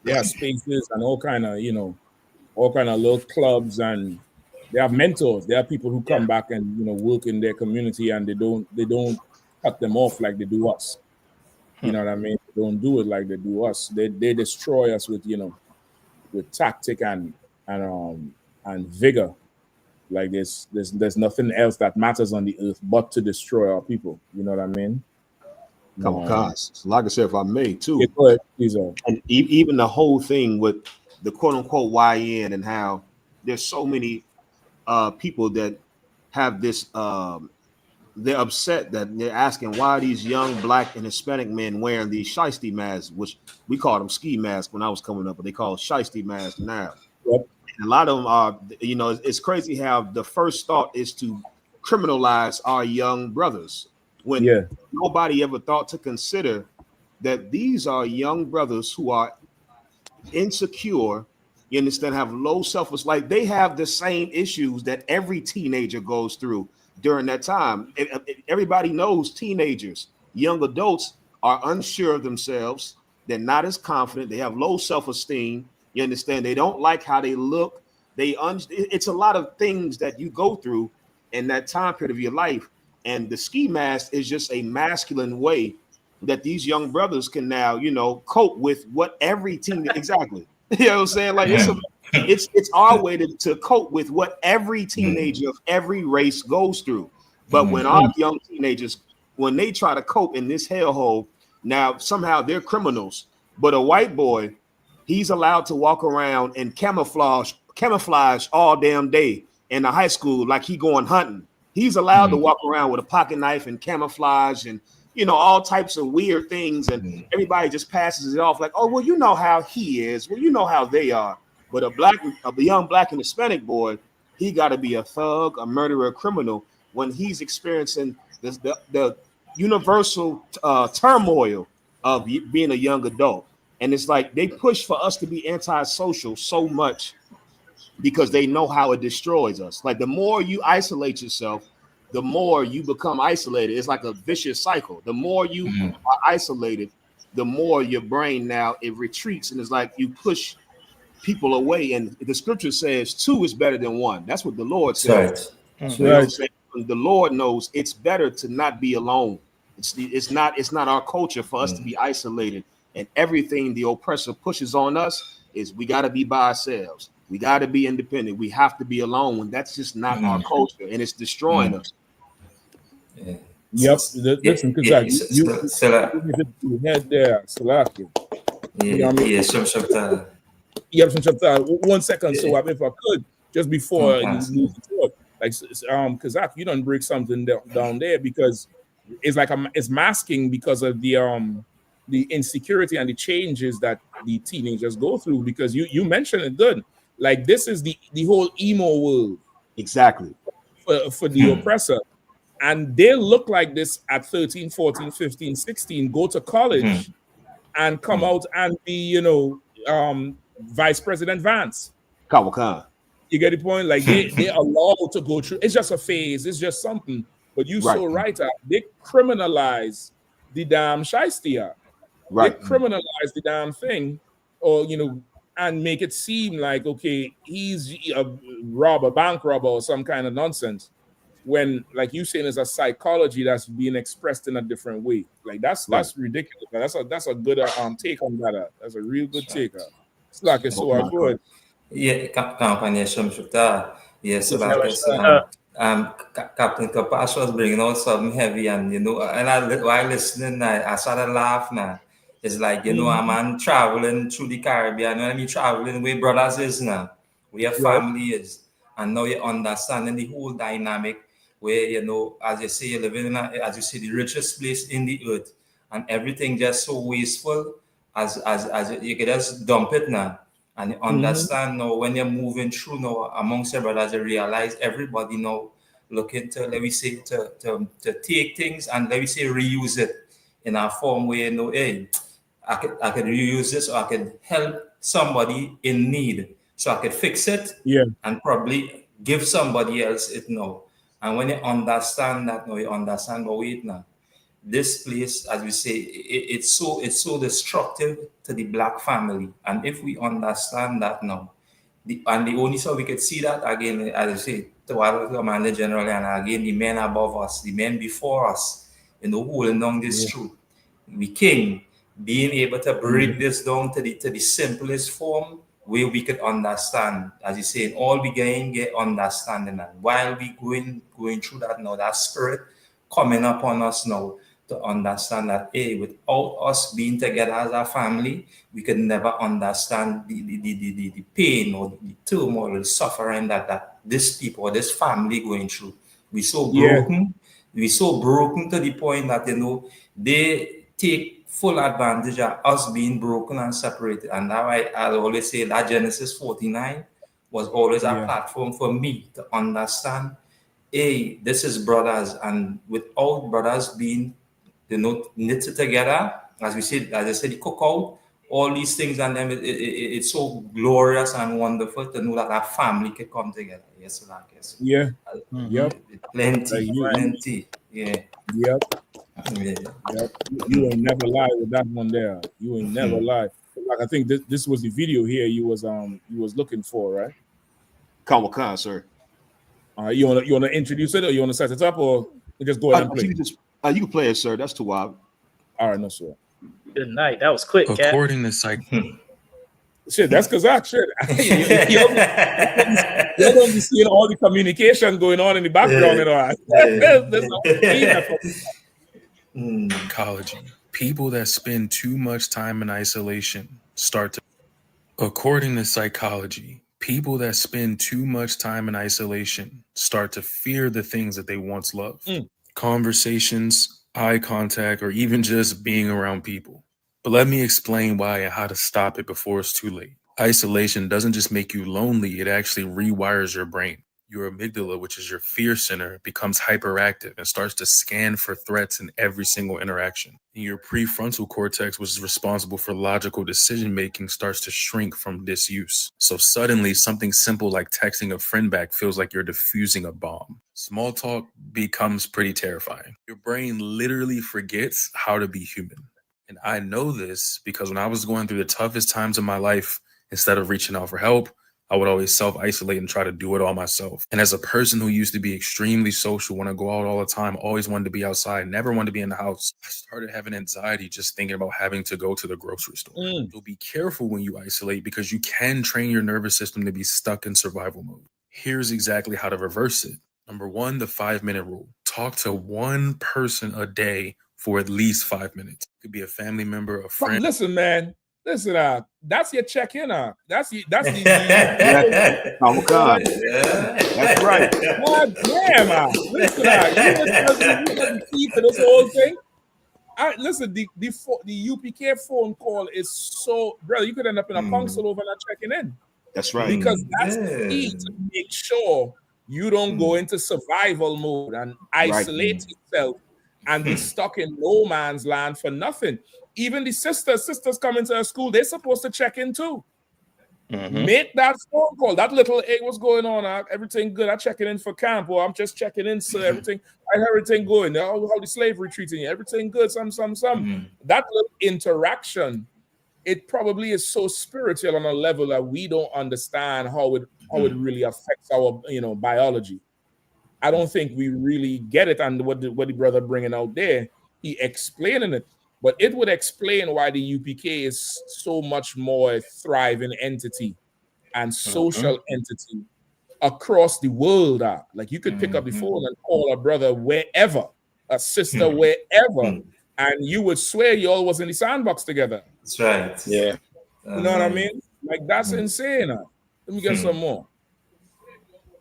They have spaces and all kind of little clubs, and they have mentors. They have people who come back and work in their community, and they don't cut them off like they do us. You know what I mean? They don't do it like they do us. They destroy us with tactic and vigor. Like there's nothing else that matters on the earth but to destroy our people. You know what I mean? Like I said, if I may too, go ahead, please. And even the whole thing with the quote unquote YN, and how there's so many people that have this they're upset that they're asking why these young black and Hispanic men wearing these shiesty masks, which we called them ski masks when I was coming up, but they call it shiesty masks now. Yep. And a lot of them are, it's crazy how the first thought is to criminalize our young brothers, when nobody ever thought to consider that these are young brothers who are insecure, you understand, have low self-esteem. Like they have the same issues that every teenager goes through during that time. Everybody knows teenagers, young adults are unsure of themselves. They're not as confident. They have low self-esteem. You understand? They don't like how they look. It's a lot of things that you go through in that time period of your life. And the ski mask is just a masculine way that these young brothers can now, cope with what every teen exactly. You know what I'm saying? Like it's our way to cope with what every teenager of every race goes through. But when our young teenagers, when they try to cope in this hellhole, now somehow they're criminals. But a white boy, he's allowed to walk around and camouflage all damn day in the high school like he going hunting. He's allowed to walk around with a pocket knife and camouflage and all types of weird things, and everybody just passes it off like, oh, well, you know how he is, well, you know how they are. But a young black and Hispanic boy, he got to be a thug, a murderer, a criminal when he's experiencing the universal turmoil of being a young adult. And it's like they push for us to be antisocial so much because they know how it destroys us. Like the more you isolate yourself, the more you become isolated. It's like a vicious cycle. The more you are isolated, the more your brain now it retreats, and it's like you push people away. And the scripture says 2 is better than 1. That's what the Lord says. Right. You know what I'm saying? The Lord knows it's better to not be alone. It's not our culture for us to be isolated. And everything the oppressor pushes on us is we got to be by ourselves. We got to be independent. We have to be alone. And that's just not our culture, and it's destroying us. Yep. Listen, because you had there, Salaki. One second. So if I could, just before you move forward, like Kazak, you don't break something down there because it's like it's masking because of the insecurity and the changes that the teenagers go through. Because you mentioned it good. Like this is the whole emo world. Exactly. For the oppressor. And they look like this at 13, 14, 15, 16, go to college and come out and be, Vice President Vance. Kawakan. You get the point? Like they allowed to go through. It's just a phase. It's just something. But you so right. They criminalize the damn shiestia. Right. They criminalize the damn thing, or and make it seem like okay, he's a bank robber, or some kind of nonsense. When, like you saying, is a psychology that's being expressed in a different way. Like that's ridiculous. That's a good take on that. That's a real good take. It's like it's so good. Yeah, company Shumshukta. Yes, so like Captain Kapash was bringing out something heavy, and and while listening, I started laughing. Now it's like a man traveling through the Caribbean. When I mean traveling, where brothers is now, where family is, and now you're understanding the whole dynamic. Where as you say, you're living in the richest place in the earth, and everything just so wasteful as you can just dump it now. And you understand now when you're moving through now amongst your brothers, you realize everybody now looking to, let me say, to take things and let me say reuse it in a form where hey, I could reuse this, or I could help somebody in need, so I could fix it, and probably give somebody else it now. And when you understand that now, you understand, but wait now, this place, as we say, it's so destructive to the black family. And if we understand that now, the only so we could see that again, as I say, to our commander general, and again the men above us, the men before us, holding down this truth. We king being able to break this down to the simplest form where we could understand, as you say, all we get understanding. And while we going through that now, that spirit coming upon us now, to understand that, hey, without us being together as a family, we could never understand the pain or the turmoil or the suffering that this people or this family going through. We're so broken. We're so broken to the point that, they take full advantage of us being broken and separated. And now I always say that Genesis 49 was always a platform for me to understand, hey, this is brothers, and without brothers being knitted together, as I said, the cookout, all these things, and then it's so glorious and wonderful to know that our family can come together. Yes, plenty. Yep. You ain't never lie with that one there. You ain't never lie. Like I think this was the video here you was looking for, right? Kawakan, sir. You wanna introduce it, or you wanna set it up, or you just go ahead and play? You can play it, sir. That's too wild. All right, no sir. Good night. That was quick. According to shit, that's Kazak shit. You're going to be seeing all the communication going on in the background and all. Psychology. People that spend too much time in isolation start to. According to psychology, people that spend too much time in isolation start to fear the things that they once loved. Conversations eye contact, or even just being around people. But let me explain why and how to stop it before it's too late. Isolation doesn't just make you lonely, it actually rewires your brain. Your amygdala, which is your fear center, becomes hyperactive and starts to scan for threats in every single interaction. And your prefrontal cortex, which is responsible for logical decision making, starts to shrink from disuse. So suddenly, something simple like texting a friend back feels like you're defusing a bomb. Small talk becomes pretty terrifying. Your brain literally forgets how to be human. And I know this because when I was going through the toughest times of my life, instead of reaching out for help, I would always self-isolate and try to do it all myself. And as a person who used to be extremely social, want to go out all the time, always wanted to be outside, never wanted to be in the house, I started having anxiety just thinking about having to go to the grocery store. So be careful when you isolate because you can train your nervous system to be stuck in survival mode. Here's exactly how to reverse it. Number 1, the 5-minute rule. Talk to one person a day for at least 5 minutes. It could be a family member, a friend. Listen, man. Listen, that's your check-in. That's the That's right. God damn, listen, you the key to this whole thing. Listen, the UPK phone call is so, brother, you could end up in a console over not checking in. That's right. Because that's the key to make sure you don't go into survival mode and isolate yourself and be stuck in no man's land for nothing. Even the sisters coming to a school, they're supposed to check in too. Make that phone call. That little, hey, what's going on? Everything good? I'm checking in for camp, or I'm just checking in, sir. Everything going. How the slavery treating you? Everything good? Some. That little interaction, it probably is so spiritual on a level that we don't understand how it really affects our biology. I don't think we really get it. And what the brother bringing out there, he explaining it. But it would explain why the UPK is so much more a thriving entity and social entity across the world. Like you could pick up the phone and call a brother wherever, a sister wherever, and you would swear you all was in the sandbox together. That's right. Yeah. You know what I mean? Like that's insane. Let me get some more.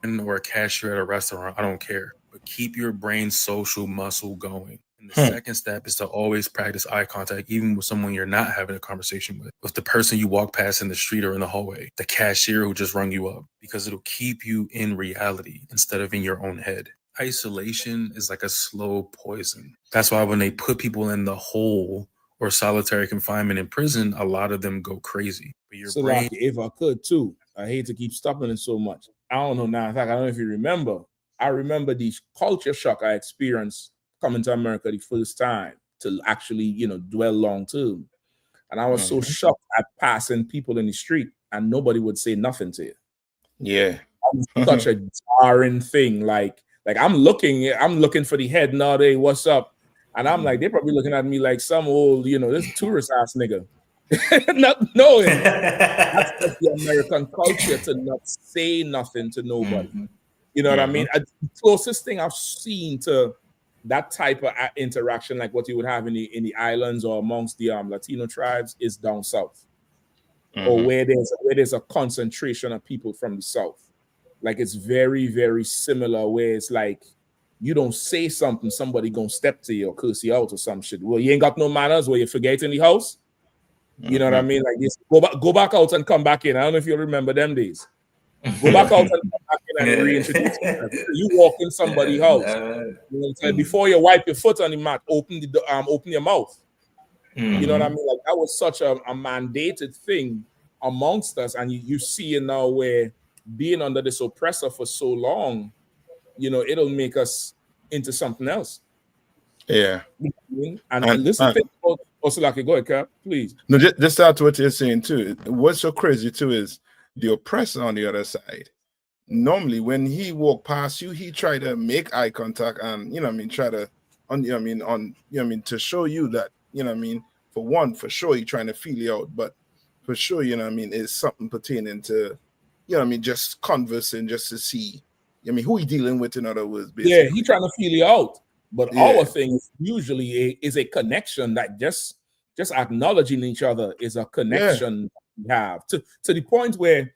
Or a cashier at a restaurant, I don't care. But keep your brain social muscle going. And the second step is to always practice eye contact, even with someone you're not having a conversation with the person you walk past in the street or in the hallway, the cashier who just rung you up, because it'll keep you in reality instead of in your own head. Isolation is like a slow poison. That's why when they put people in the hole or solitary confinement in prison, a lot of them go crazy. But your brain, like, if I could too, I hate to keep stopping it so much. I don't know now. In fact, I don't know if you remember. I remember the culture shock I experienced coming to America the first time to actually, dwell long term. And I was so shocked at passing people in the street and nobody would say nothing to you. Yeah. Such a jarring thing. Like I'm looking for the head nowadays. What's up? And I'm like, they're probably looking at me like some old, this tourist ass nigga. Not knowing that's just the American culture to not say nothing to nobody. You know what I mean? The closest thing I've seen to that type of interaction, like what you would have in the islands or amongst the Latino tribes, is down south, or where there's a concentration of people from the south. Like it's very, very similar. Where it's like you don't say something, somebody gonna step to you or curse you out or some shit. Well, you ain't got no manners. Where you forget in the house. You know what I mean? Like this, go back out and come back in. I don't know if you remember them days. Go back out and come back in and reintroduce yourself. You walk in somebody's house. Before you wipe your foot on the mat, open your mouth. You know what I mean? Like that was such a mandated thing amongst us, and you see it now where being under this oppressor for so long, it'll make us into something else. Yeah. And listen, also like go ahead, Cap, please. No, just out to what you're saying too. What's so crazy too is the oppressor on the other side. Normally, when he walk past you, he try to make eye contact and try to to show you that for sure he trying to feel you out, but for sure it's something pertaining to just conversing just to see who he dealing with, in other words. Basically. Yeah, he trying to feel you out. But our thing usually is a connection that just acknowledging each other is a connection we have to the point where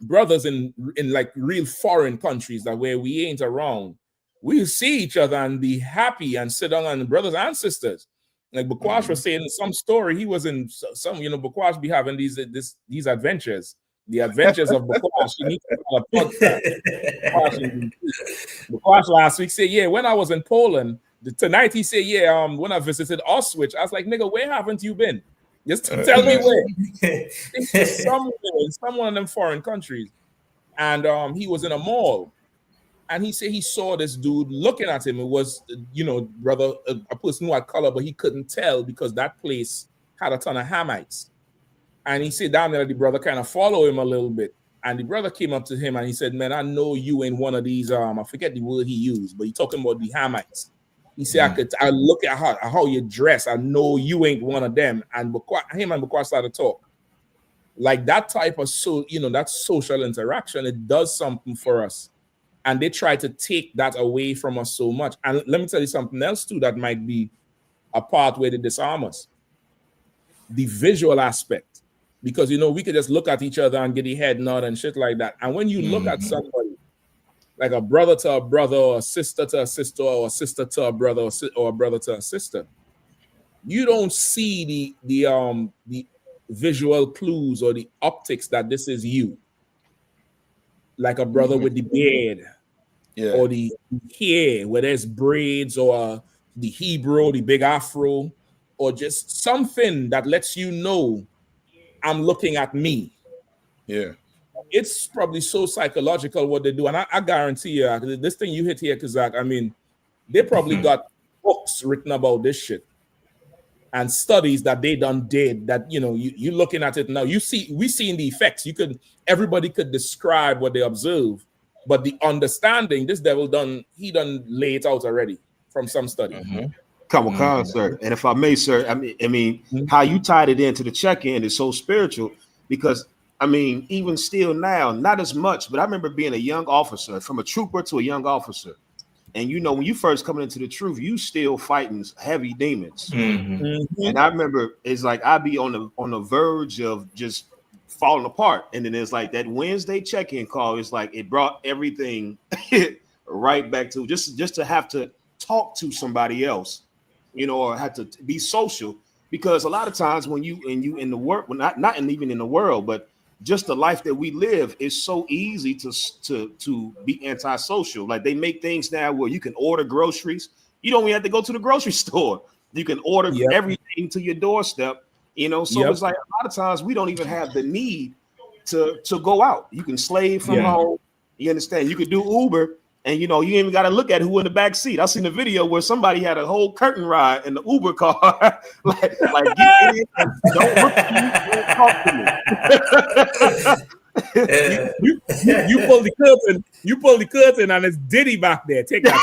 brothers in like real foreign countries that where we ain't around, we see each other and be happy and sit down and brothers and sisters. Like Bakwash was saying in some story, he was in some, Bakwash be having these adventures, the adventures of Bakwash. You need to have a podcast. Bakwash last week said, yeah, when I was in Poland, tonight he said, yeah, when I visited Auschwitz, I was like, nigga, where haven't you been? Just tell me where. Somewhere in some one of them foreign countries. And he was in a mall. And he said he saw this dude looking at him. It was, brother, a person who had color, but he couldn't tell because that place had a ton of Hamites. And he said down there, the brother kind of followed him a little bit. And the brother came up to him and he said, man, I know you in one of these, I forget the word he used, but he talking about the Hamites. He said, I look at how you dress. I know you ain't one of them. And him and Bakwa started to talk. Like that type of, that social interaction, it does something for us. And they try to take that away from us so much. And let me tell you something else too that might be a part where they disarm us. The visual aspect. Because, we could just look at each other and get the head nod and shit like that. And when you look at somebody, like a brother to a brother or a sister to a sister or a sister to a brother or a brother to a sister, you don't see the visual clues or the optics that this is you. Like a brother with the beard. Yeah. Or the hair, where there's braids, or the Hebrew, the big afro, or just something that lets you know I'm looking at me. Yeah. It's probably so psychological what they do. And I guarantee you, this thing you hit here, Kazak, I mean, they probably got books written about this shit and studies that they done did that, you looking at it now, we seeing the effects. Everybody could describe what they observe. But the understanding, this devil done lay it out already from some study. Come on, sir. And if I may, sir, I mean, how you tied it into the check-in is so spiritual because, even still now, not as much, but I remember being a young officer, from a trooper to a young officer. And when you first coming into the truth, you still fighting heavy demons. And I remember it's like I'd be on the verge of just falling apart. And then it's like that Wednesday check-in call is like it brought everything right back to just to have to talk to somebody else, or have to be social, because a lot of times when you in the work, well, not even in the world, but just the life that we live is so easy to be antisocial. Like they make things now where you can order groceries. You don't even have to go to the grocery store. You can order everything to your doorstep. So it's like a lot of times we don't even have the need to go out. You can slave from home. You understand? You could do Uber, and you ain't even got to look at who in the back seat. I seen a video where somebody had a whole curtain ride in the Uber car, like get in, don't look at me, don't talk to me. You pull the curtain, and it's Diddy back there. Take that.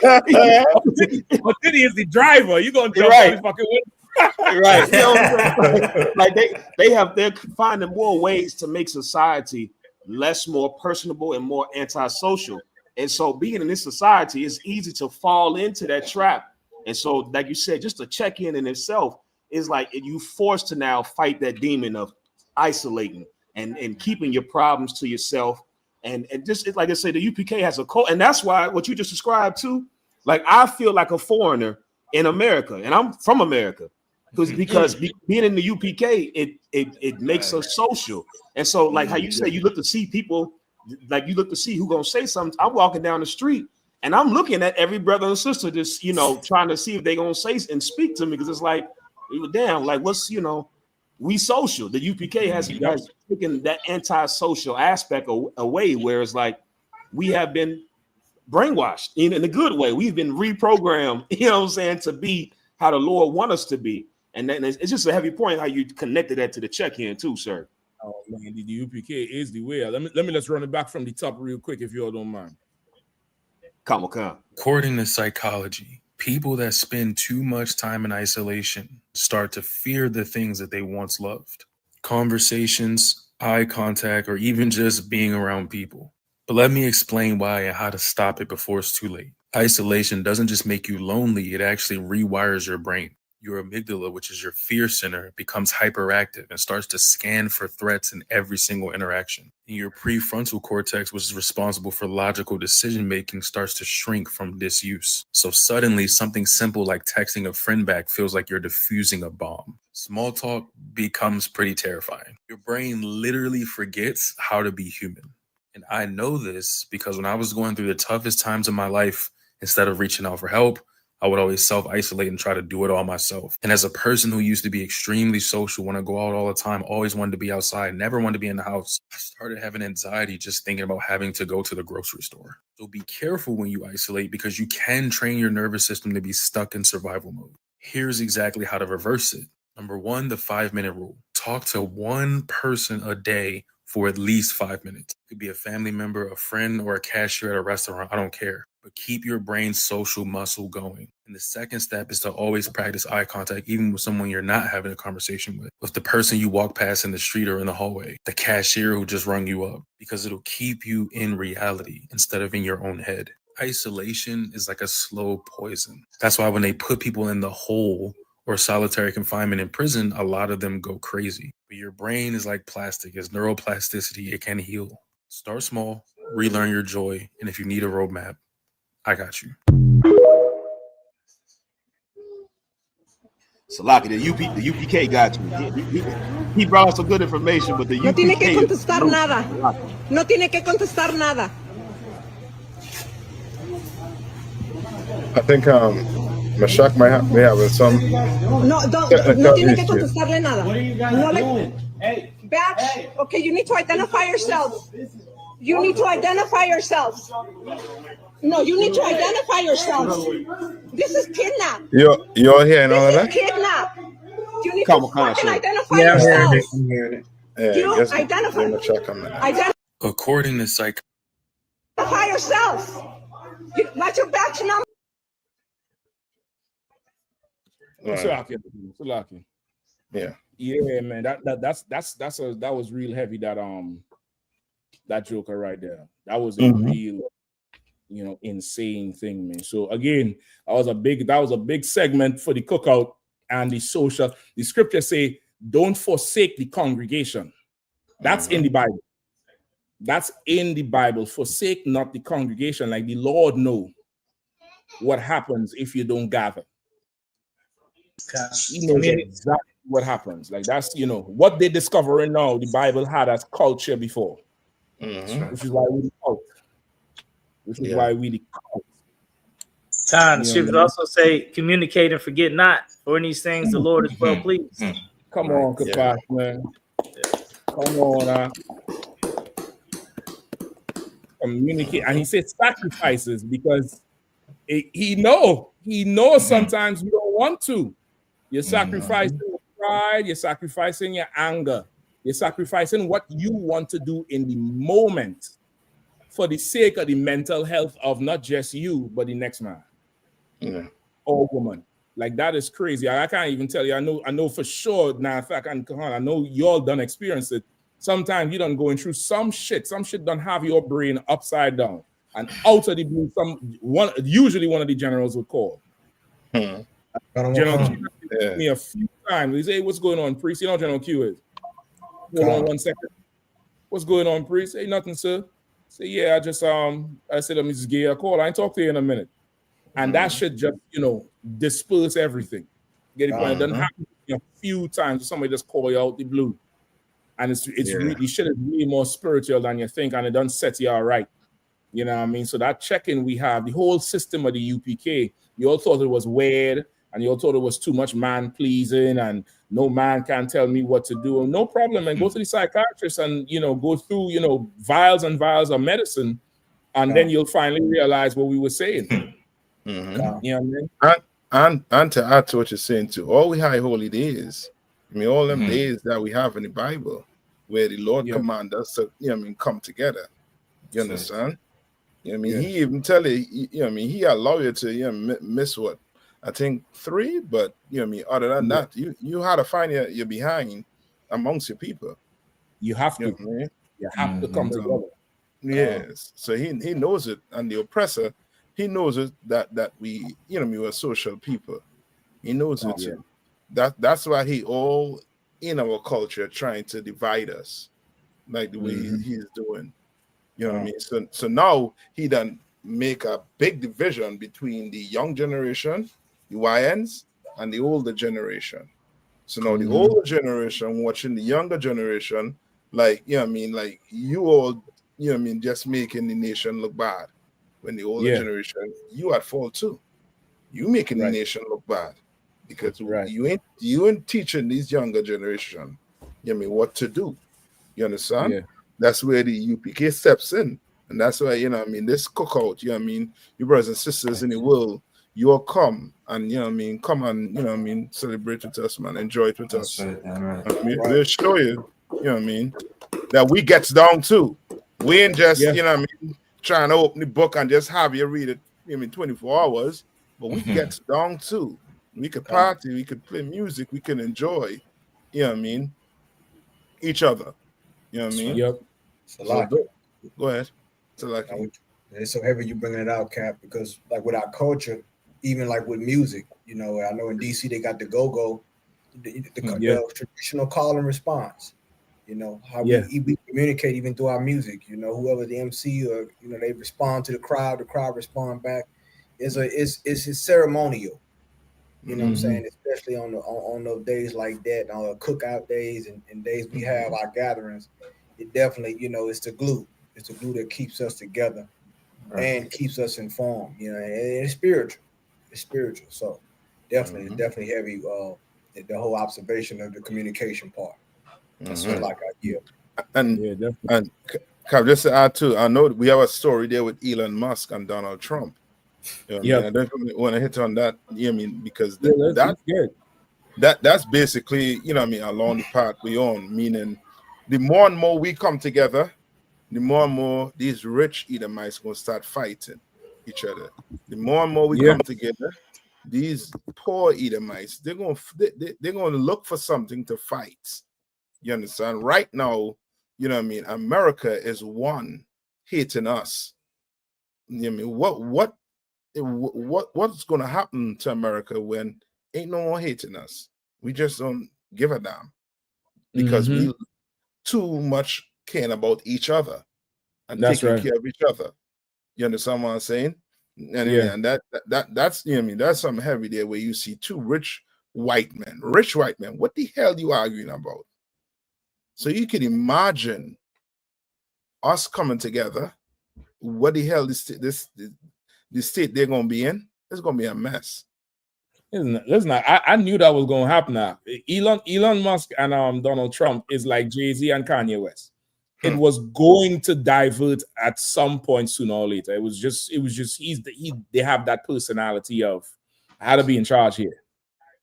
But Diddy is the driver. You gonna jump on his fucking window. Right. Like they're finding more ways to make society more personable and more antisocial. And so being in this society, it's easy to fall into that trap. And so, like you said, just to check in itself is like you forced to now fight that demon of isolating and keeping your problems to yourself. And just like I said, the UPK has a code, and that's why what you just described too. Like I feel like a foreigner in America, and I'm from America, because being in the UPK, it makes us social. And so, like how you say, you look to see people, like you look to see who gonna say something. I'm walking down the street and I'm looking at every brother and sister, just trying to see if they gonna say and speak to me, because it's like, damn, like what's we social. The UPK has taken that anti-social aspect away, where it's like we have been brainwashed in a good way. We've been reprogrammed, to be how the Lord wants us to be. And then it's just a heavy point how you connected that to the check-in too, sir. Oh man, the UPK is the way. Let me just run it back from the top real quick, if you all don't mind. Come on. According to psychology, people that spend too much time in isolation start to fear the things that they once loved. Conversations, eye contact, or even just being around people. But let me explain why and how to stop it before it's too late. Isolation doesn't just make you lonely, it actually rewires your brain. Your amygdala, which is your fear center, becomes hyperactive and starts to scan for threats in every single interaction. And your prefrontal cortex, which is responsible for logical decision making, starts to shrink from disuse. So suddenly, something simple like texting a friend back feels like you're defusing a bomb. Small talk becomes pretty terrifying. Your brain literally forgets how to be human. And I know this because when I was going through the toughest times of my life, instead of reaching out for help, I would always self-isolate and try to do it all myself. And as a person who used to be extremely social, want to go out all the time, always wanted to be outside, never wanted to be in the house, I started having anxiety just thinking about having to go to the grocery store. So be careful when you isolate because you can train your nervous system to be stuck in survival mode. Here's exactly how to reverse it. Number 1, the 5-minute rule. Talk to one person a day for at least 5 minutes. It could be a family member, a friend, or a cashier at a restaurant. I don't care. But keep your brain's social muscle going. And the second step is to always practice eye contact, even with someone you're not having a conversation with the person you walk past in the street or in the hallway, the cashier who just rung you up, because it'll keep you in reality instead of in your own head. Isolation is like a slow poison. That's why when they put people in the hole or solitary confinement in prison, a lot of them go crazy. But your brain is like plastic. It's neuroplasticity. It can heal. Start small, relearn your joy, and if you need a roadmap, I got you. Salaki, the UPK got you. He brought us some good information, but the UPK... No tiene que contestar nada. No tiene que contestar nada. I think Mashak may have some. No tiene que contestarle nada. No le... Hey, batch. Okay, you need to identify yourselves. You need to identify yourselves. No, you need to identify yourselves. This is kidnap. You're hearing all of that? This is kidnap. You need to fucking identify yourselves. I'm hearing it. You identify. According to Identify yourselves. What's your batch number? Salaki. Yeah, man. That was real heavy. That joker right there. That was a real, insane thing, man. So again, that was a big segment for the cookout and the social. The scriptures say, "Don't forsake the congregation." That's in the Bible. That's in the Bible. Forsake not the congregation. Like the Lord know what happens if you don't gather. He knows exactly what happens. Like that's what they're discovering now. The Bible had as culture before, which is why we the cult. Which is why we the cult. Time should also say, "Communicate and forget not. For in these things, the Lord is well pleased." Come on, Kapash, man. Come on, communicate, and he said sacrifices because he knows sometimes you don't want to. You're sacrificing your pride, you're sacrificing your anger, you're sacrificing what you want to do in the moment for the sake of the mental health of not just you, but the next man or woman. Like that is crazy. I can't even tell you. I know for sure. Now, in fact, I know you all done experience it. Sometimes you done going through some shit. Some shit done have your brain upside down and out of the blue. Usually one of the generals would call. General Q me a few times. He say, "Hey, what's going on, priest?" You know General Q is. Hold on 1 second. What's going on, priest? Hey, nothing, sir. Say, yeah, I said, let me just give you a call. I ain't talk to you in a minute. And that should just, disperse everything. Get it? It doesn't happen a few times. Somebody just call you out the blue. And it's really, shit is really more spiritual than you think. And it doesn't set you all right. You know what I mean? So that check-in we have, the whole system of the UPK, you all thought it was weird. And you all thought it was too much man-pleasing and no man can tell me what to do. No problem. And go to the psychiatrist and, go through, vials and vials of medicine. And then you'll finally realize what we were saying. You know what I mean? And to add to what you're saying too, all we high holy days, all them days that we have in the Bible where the Lord command us to, come together. You understand? He even tell you, he allow you to, miss what? I think 3, but other than that, you had to find your behind amongst your people. You have to. You have to come together. Yes. So he knows it, and the oppressor, he knows it that we we were social people. He knows it too. that's why he all in our culture trying to divide us, like the way he's doing. You know what I mean? So now he done make a big division between the young generation, the YNs, and the older generation. So now the older generation watching the younger generation, like, you know what I mean, like you all, you know what I mean, just making the nation look bad. When the older generation, you at fault too. You making the nation look bad because you ain't teaching these younger generation, you know what I mean, what to do. You understand? Yeah. That's where the UPK steps in. And that's why, you know what I mean, this cookout, you know what I mean, your brothers and sisters in the world, you all come and, you know what I mean, come and, you know what I mean, celebrate with us, man, enjoy it with us. Right, right. I mean, we'll show you, you know what I mean, that we gets down too. We ain't just, you know what I mean, trying to open the book and just have you read it, you know what I mean, 24 hours, but we gets down too. We could party, we could play music, we can enjoy, you know what I mean, each other. You know what I mean? Yep. So go ahead. It's so heavy you bringing it out, Cap, because like with our culture, even like with music, you know, I know in DC they got the go-go, the traditional call and response. You know, how we communicate even through our music. You know, whoever the MC or, you know, they respond to the crowd respond back. It's ceremonial. You know what I'm saying? Especially on those days like that, on the cookout days and days we have our gatherings, it definitely, you know, it's the glue. It's the glue that keeps us together and keeps us informed. You know, and it's spiritual. It's spiritual. So definitely, it's definitely heavy. The whole observation of the communication part. That's what I give. And just to add too, I know we have a story there with Elon Musk and Donald Trump. You know what I mean? I don't want to hit on that, you know what I mean, because that's basically, you know what I mean, along the path we on, meaning the more and more we come together, the more and more these rich Edomites going to start fighting each other. The more and more we come together, these poor Edomites, they're going to look for something to fight. You understand? Right now, you know what I mean, America is one hating us. You know what I mean? What's going to happen to America when ain't no more hating us? We just don't give a damn because we too much caring about each other and taking care of each other. You understand what I'm saying? And that's, you know what I mean, that's something heavy there where you see two rich white men. What the hell are you arguing about? So you can imagine us coming together. What the hell the state they're gonna be in? It's gonna be a mess. Listen, I knew that was gonna happen. Now, Elon Musk and Donald Trump is like Jay-Z and Kanye West. It was going to divert at some point sooner or later. It was just they have that personality of I had to be in charge here.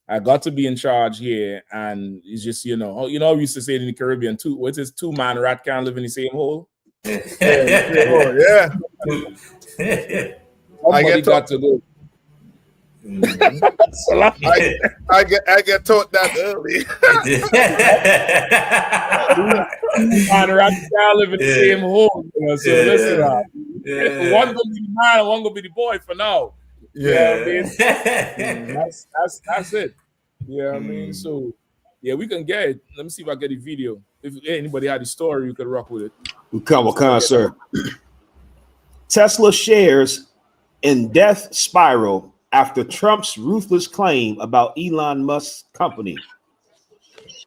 I got to be in charge here, and it's just we used to say it in the Caribbean too. What's this 2-man rat can't live in the same hole? Yeah. Somebody got to go. I get taught that early. Man, rat can't live in the same hole. So listen, one gonna be the man, and one gonna be the boy for now. Yeah, you know I mean? That's it. Yeah, I mean, so we can get it. Let me see if I get a video. If anybody had a story, you could rock with it. We come, sir. Tesla shares in death spiral after Trump's ruthless claim about Elon Musk's company.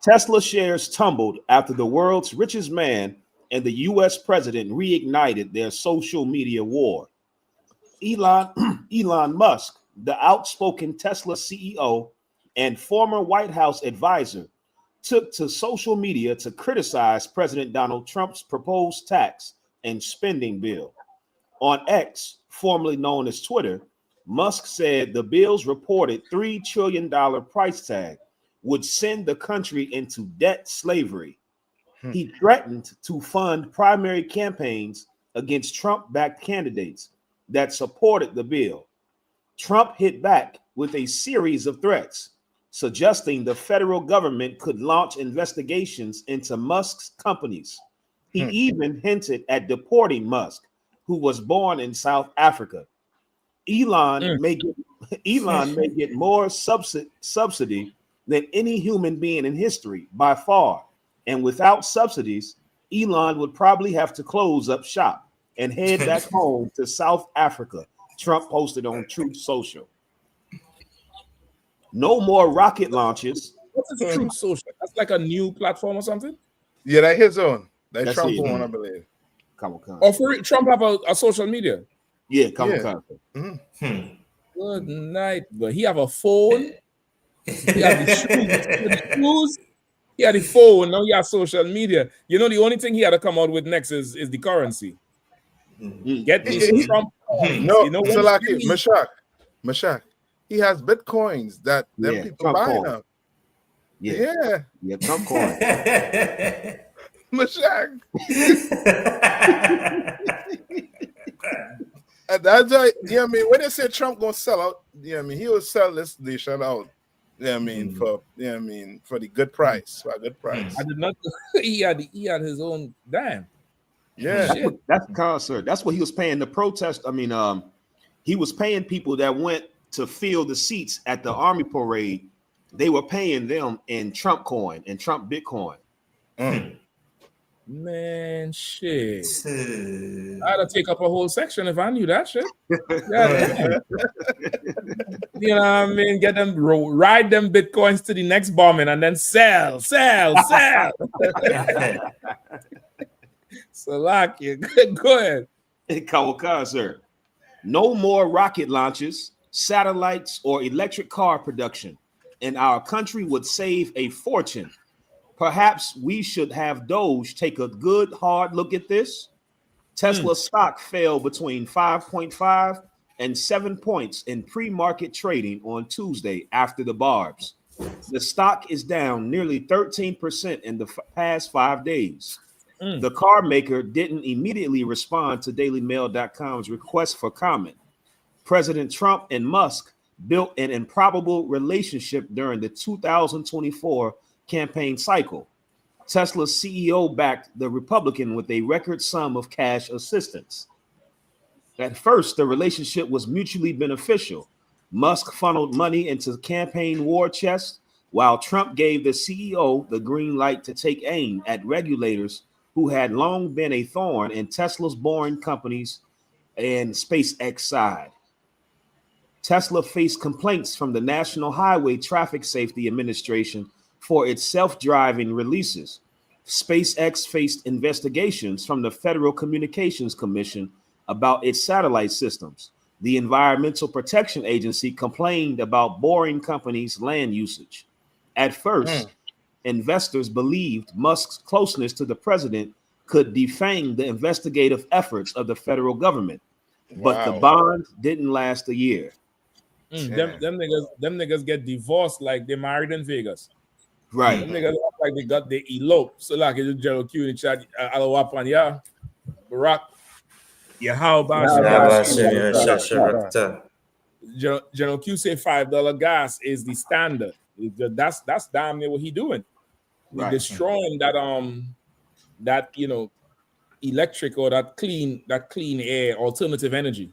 Tesla shares tumbled after the world's richest man and the U.S. president reignited their social media war. Elon Musk, the outspoken Tesla CEO and former White House advisor, took to social media to criticize President Donald Trump's proposed tax and spending bill. On X, formerly known as Twitter, Musk said the bill's reported $3 trillion price tag would send the country into debt slavery. He threatened to fund primary campaigns against Trump-backed candidates that supported the bill. Trump hit back with a series of threats, suggesting the federal government could launch investigations into Musk's companies. He even hinted at deporting Musk, who was born in South Africa. Elon may get more subsidy than any human being in history by far. And without subsidies, Elon would probably have to close up shop and head back home to South Africa, Trump posted on Truth Social. No more rocket launches. What is Truth Social? That's like a new platform or something? Yeah, that's his own. That's Trump one, I believe. Or for Trump have a social media? Yeah, Good night, but he have a phone. He have the shoes. He had the phone. Now he has social media. You know, the only thing he had to come out with next is the currency. Get these Trump coins. No, you know, so like Mashak, he has bitcoins that them people buy now. Yeah, Trump coin. Mashak. And that's why, I mean, when they say Trump gonna sell out, I mean, he will sell this nation out. I mean, for the good price, for a good price. I did not. He had his own damn. Yeah, that's concert. That's what he was paying the protest. I mean, he was paying people that went to fill the seats at the army parade. They were paying them in Trump coin and Trump Bitcoin. Man, shit. I'd have take up a whole section if I knew that shit. Yeah. You know what I mean? Get them, ride them Bitcoins to the next bombing and then sell. Salakia, go ahead. Sir. No more rocket launches, satellites, or electric car production, and our country would save a fortune. Perhaps we should have Doge take a good hard look at this. Tesla stock fell between 5.5 and 7 points in pre-market trading on Tuesday after the barbs. The stock is down nearly 13% in the past 5 days. The car maker didn't immediately respond to DailyMail.com's request for comment. President Trump and Musk built an improbable relationship during the 2024 campaign cycle. Tesla's CEO backed the Republican with a record sum of cash assistance. At first, the relationship was mutually beneficial. Musk funneled money into campaign war chests, while Trump gave the CEO the green light to take aim at regulators who had long been a thorn in Tesla's Boring Company's and SpaceX side. Tesla faced complaints from the National Highway Traffic Safety Administration for its self-driving releases. SpaceX faced investigations from the Federal Communications Commission about its satellite systems. The Environmental Protection Agency complained about Boring Company's land usage. At first, investors believed Musk's closeness to the president could defang the investigative efforts of the federal government, but the bond didn't last a year. Them niggas get divorced like they married in Vegas. Right. Them niggas look like they elope. So like it's General Q in the chat, Alawapan, yeah. Barack. Yeah, how about General Q say $5 gas is the standard. That's damn near what he doing. Right. Destroying that electric or that clean air alternative energy.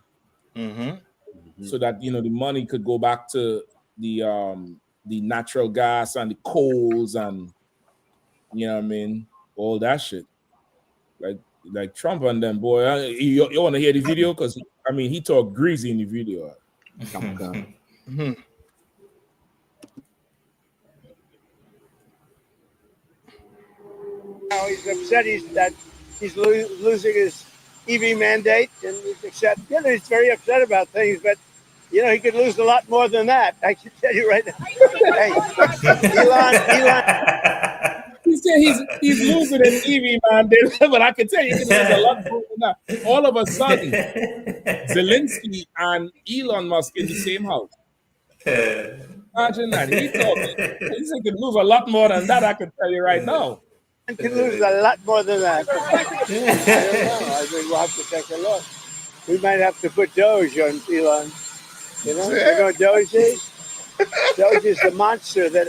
So that the money could go back to the natural gas and the coals and all that shit. Like Trump and them, boy. You want to hear the video? Because he talked greasy in the video. Now he's upset that he's losing his EV mandate, and he's very upset about things, but he could lose a lot more than that. I can tell you right now. Hey, Elon. He said he's losing his EV mandate, but I can tell you he can lose a lot more than that. All of a sudden, Zelensky and Elon Musk in the same house. Imagine that. He said he could lose a lot more than that. I can tell you right now. He can lose a lot more than that. I don't know. I think we'll have to take a look. We might have to put Doge on Elon. You know what Doge is? Doge is the monster that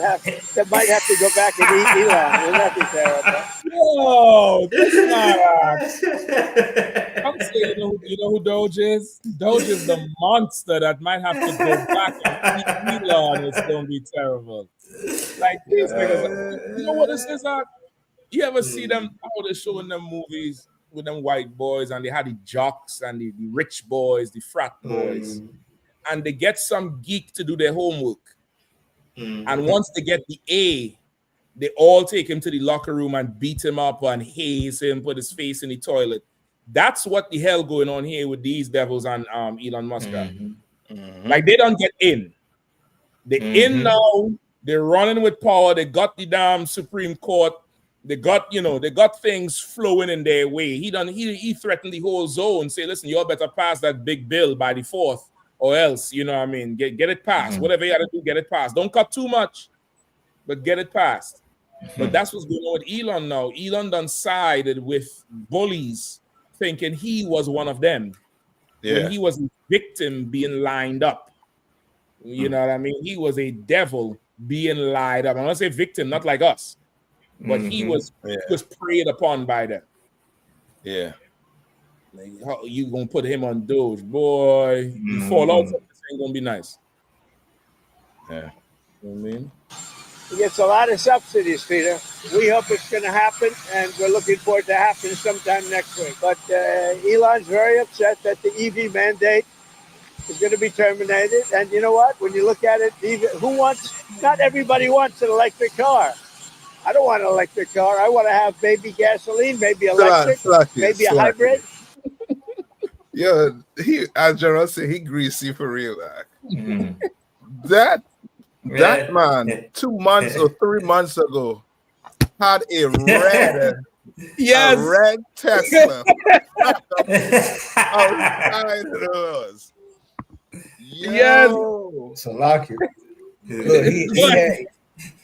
might have to go back and eat Elon. There's nothing there about that. No, that's not. I'm You know who Doge is? Doge is the monster that might have to go back and eat Elon. It's gonna be terrible. Like these niggas, you know what this is? You ever see them how they're showing them movies with them white boys and they had the jocks and the rich boys, the frat boys, and they get some geek to do their homework. And once they get the A, they all take him to the locker room and beat him up and haze him, put his face in the toilet. That's what the hell going on here with these devils and Elon Musk. Like they don't get in. They in now. They're running with power. They got the damn Supreme Court. They got, they got things flowing in their way. He threatened the whole zone. Say, listen, you all better pass that big bill by the 4th, or else, get it passed. Whatever you got to do, get it passed. Don't cut too much, but get it passed. But that's what's going on with Elon now. Elon done sided with bullies, thinking he was one of them. When he was a victim being lined up. You know what I mean? He was a devil being lined up. I'm not say victim, not like us. But he was preyed upon by them. Yeah. Like, how you gonna put him on Doge, boy? You fall out. This ain't gonna be nice. Yeah. You know what I mean? He gets a lot of subsidies, Peter. We hope it's going to happen, and we're looking forward to happening sometime next week. But Elon's very upset that the EV mandate is going to be terminated. And you know what? When you look at it, not everybody wants an electric car. I don't want an electric car. I want to have maybe gasoline, maybe electric, maybe a hybrid. Yeah, as General said, he greasy for real. That man 2 months or 3 months ago had a red Tesla outside of us. So lucky. Look,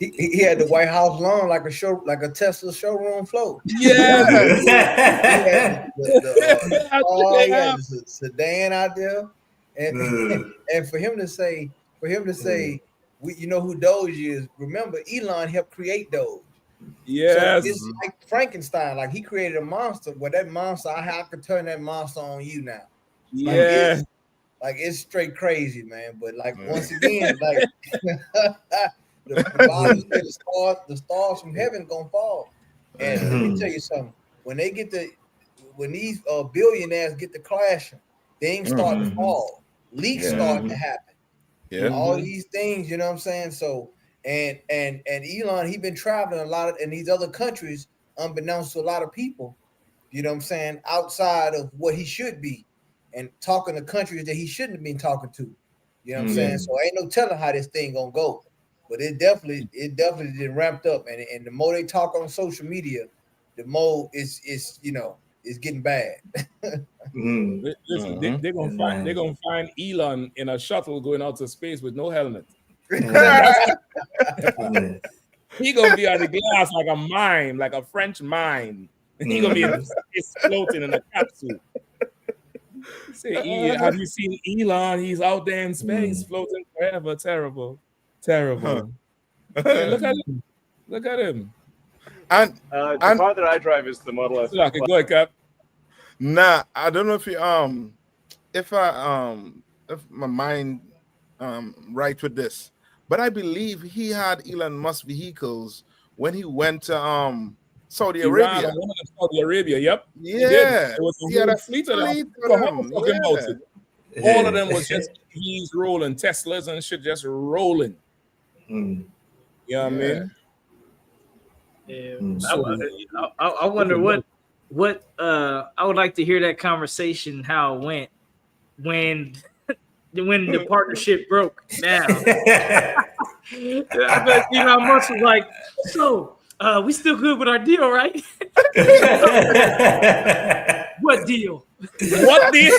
he had the White House lawn like a Tesla showroom float. Yeah. He had the sedan out there, and for him to say, you know who Doge is. Remember, Elon helped create Doge. Yes. So it's like Frankenstein. Like he created a monster. Well, that monster, I could turn that monster on you now. Yeah. Like it's straight crazy, man. But like once again, like the Bible says the stars from heaven gonna fall. And let me tell you something. When these billionaires get to clashing, things start to fall. Leaks start to happen. Yeah. All these things, you know what I'm saying? So and Elon, he been traveling a lot in these other countries, unbeknownst to a lot of people, you know what I'm saying, outside of what he should be, and talking to countries that he shouldn't have been talking to. You know what I'm saying? So ain't no telling how this thing gonna go. But it definitely did ramped up, and the more they talk on social media, the more it's getting bad. Listen, they're gonna find Elon in a shuttle going out to space with no helmet. He gonna be on the glass like a mime, like a French mime. He gonna be floating in a capsule. Say, have you seen Elon? He's out there in space, floating forever. Terrible. Yeah, look at him. And the car that I drive is the Model S. Okay, go ahead, Cap. Nah, I don't know if you if my mind right with this, but I believe he had Elon Musk vehicles when he went to Saudi Arabia. Saudi Arabia, yep. Yeah, he did. It was he had a fleet of them. Yeah. All of them was just he's rolling, Teslas and shit just rolling. You know what I mean? Yeah. I wonder what I would like to hear that conversation how it went when the partnership broke now. I bet Elon Musk was like, so we still good with our deal, right? What deal? What deal?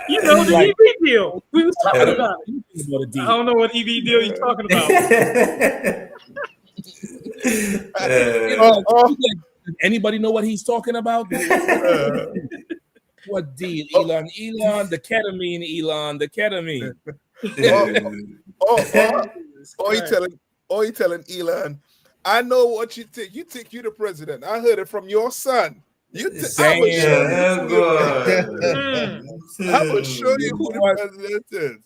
You know, the EV deal. We was talking about it. I don't know what EV deal you're talking about. Anybody know what he's talking about? What deal, Elon? Elon, the ketamine, Elon, the ketamine. you telling Elon, I know what you think. You think you're the president. I heard it from your son. I would show you who the president is.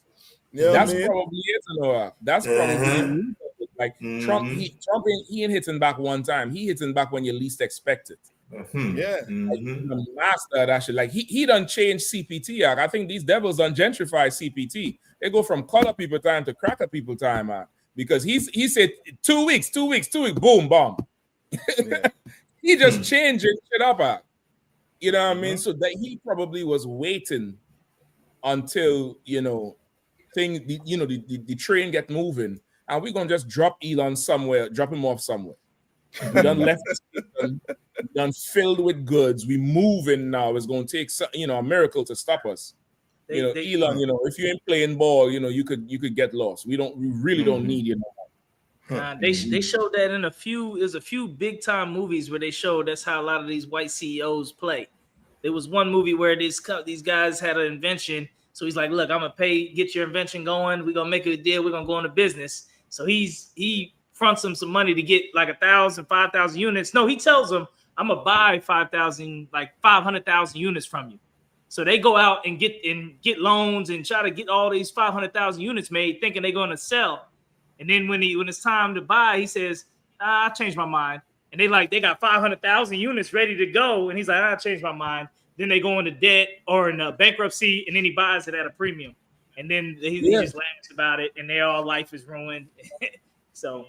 That's probably it, Noah. That's probably the root of it. Like Trump, he ain't hitting back one time. He hitting back when you least expect it. Yeah, like, the master of that shit. Like he done changed CPT. I think these devils done gentrify CPT. They go from color people time to cracker people time, because he said 2 weeks, boom, bomb. He just changing shit up, you know what I mean? So that he probably was waiting until the train get moving, and we're gonna just drop Elon somewhere, drop him off somewhere. We done left done filled with goods. We moving now. It's gonna take a miracle to stop us. Elon, if you ain't playing ball, you could get lost. We really don't need you. They showed that in a few big time movies where they showed that's how a lot of these white CEOs play. There was one movie where these guys had an invention. So he's like, look, I'm going to get your invention going. We're going to make a deal. We're going to go into business. So he fronts them some money to get like 1,000, 5,000 units. No, he tells them, I'm going to buy 500,000 units from you. So they go out and get loans and try to get all these 500,000 units made, thinking they're going to sell. And then when it's time to buy, he says, I changed my mind. And they got 500,000 units ready to go. And he's like, I changed my mind. Then they go into debt or in bankruptcy, and then he buys it at a premium. And then he just laughs about it, and their life is ruined. So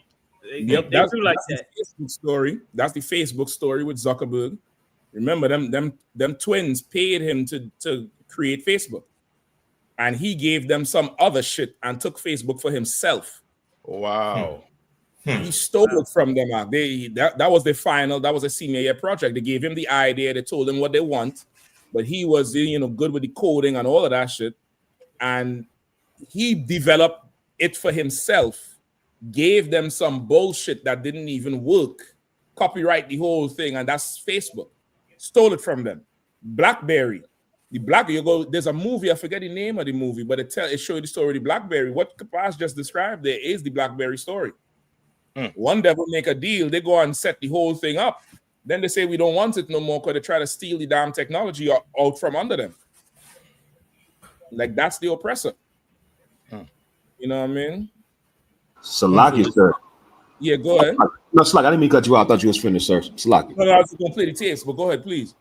they do like that. Facebook story. That's the Facebook story with Zuckerberg. Remember, them twins paid him to create Facebook. And he gave them some other shit and took Facebook for himself. Wow. He stole it from them. That was the final. That was a senior year project. They gave him the idea. They told him what they want, but he was good with the coding and all of that shit. And he developed it for himself. Gave them some bullshit that didn't even work. Copyright the whole thing, and that's Facebook. Stole it from them. BlackBerry. There's a movie, I forget the name of the movie, but it shows you the story of the BlackBerry. What Kapas just described there is the BlackBerry story. One devil make a deal, they go and set the whole thing up. Then they say we don't want it no more because they try to steal the damn technology out from under them. Like that's the oppressor. You know what I mean? Salaki, sir. Yeah, go ahead. No, Salaki, I didn't mean to cut you out. I thought you was finished, sir. Salaki. No, I was going to play the tapes, but go ahead, please.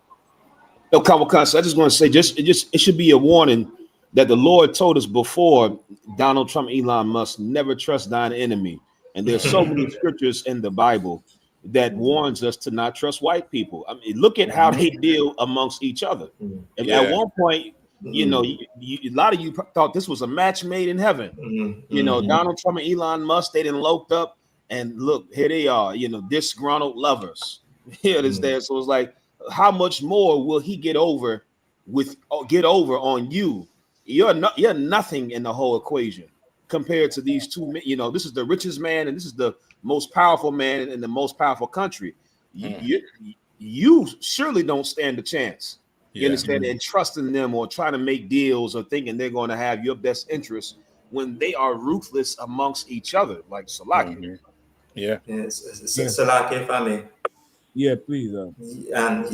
No, Kawakasa, I just want to say, it should be a warning that the Lord told us before Donald Trump, Elon Musk, never trust thine enemy. And there's so many scriptures in the Bible that warns us to not trust white people. I mean, look at how they deal amongst each other. And at one point, a lot of you thought this was a match made in heaven. Donald Trump and Elon Musk, they done eloped up, and look, here they are, disgruntled lovers. Here it is there. So it's like, how much more will he get over on you? You're nothing in the whole equation compared to these two. This is the richest man, and this is the most powerful man in the most powerful country. You surely don't stand a chance. You understand? And trusting them or trying to make deals or thinking they're going to have your best interest when they are ruthless amongst each other, like Salaki. Salaki, if I may. Yeah, please. And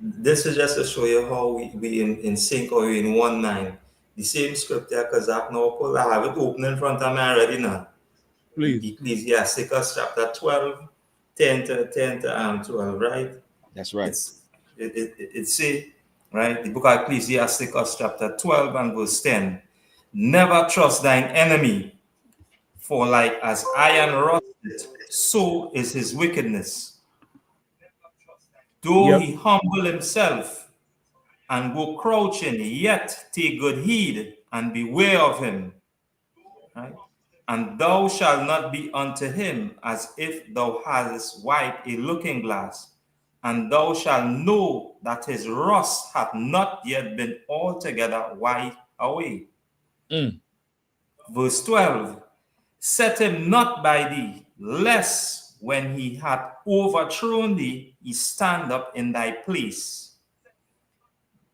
this is just to show you how we in sync or in one mind. The same scripture, because I have it open in front of me already now. Please. Ecclesiasticus chapter 12, 10 to 12, right? That's right. It say, right, the book of Ecclesiasticus chapter 12 and verse 10. Never trust thine enemy, for like as iron rusted, so is his wickedness. Though he humble himself and go crouching, yet take good heed and beware of him. Right? And thou shalt not be unto him as if thou hadst wiped a looking glass, and thou shalt know that his rust hath not yet been altogether wiped away. Verse 12, set him not by thee, lest when he hath overthrown thee, he stand up in thy place.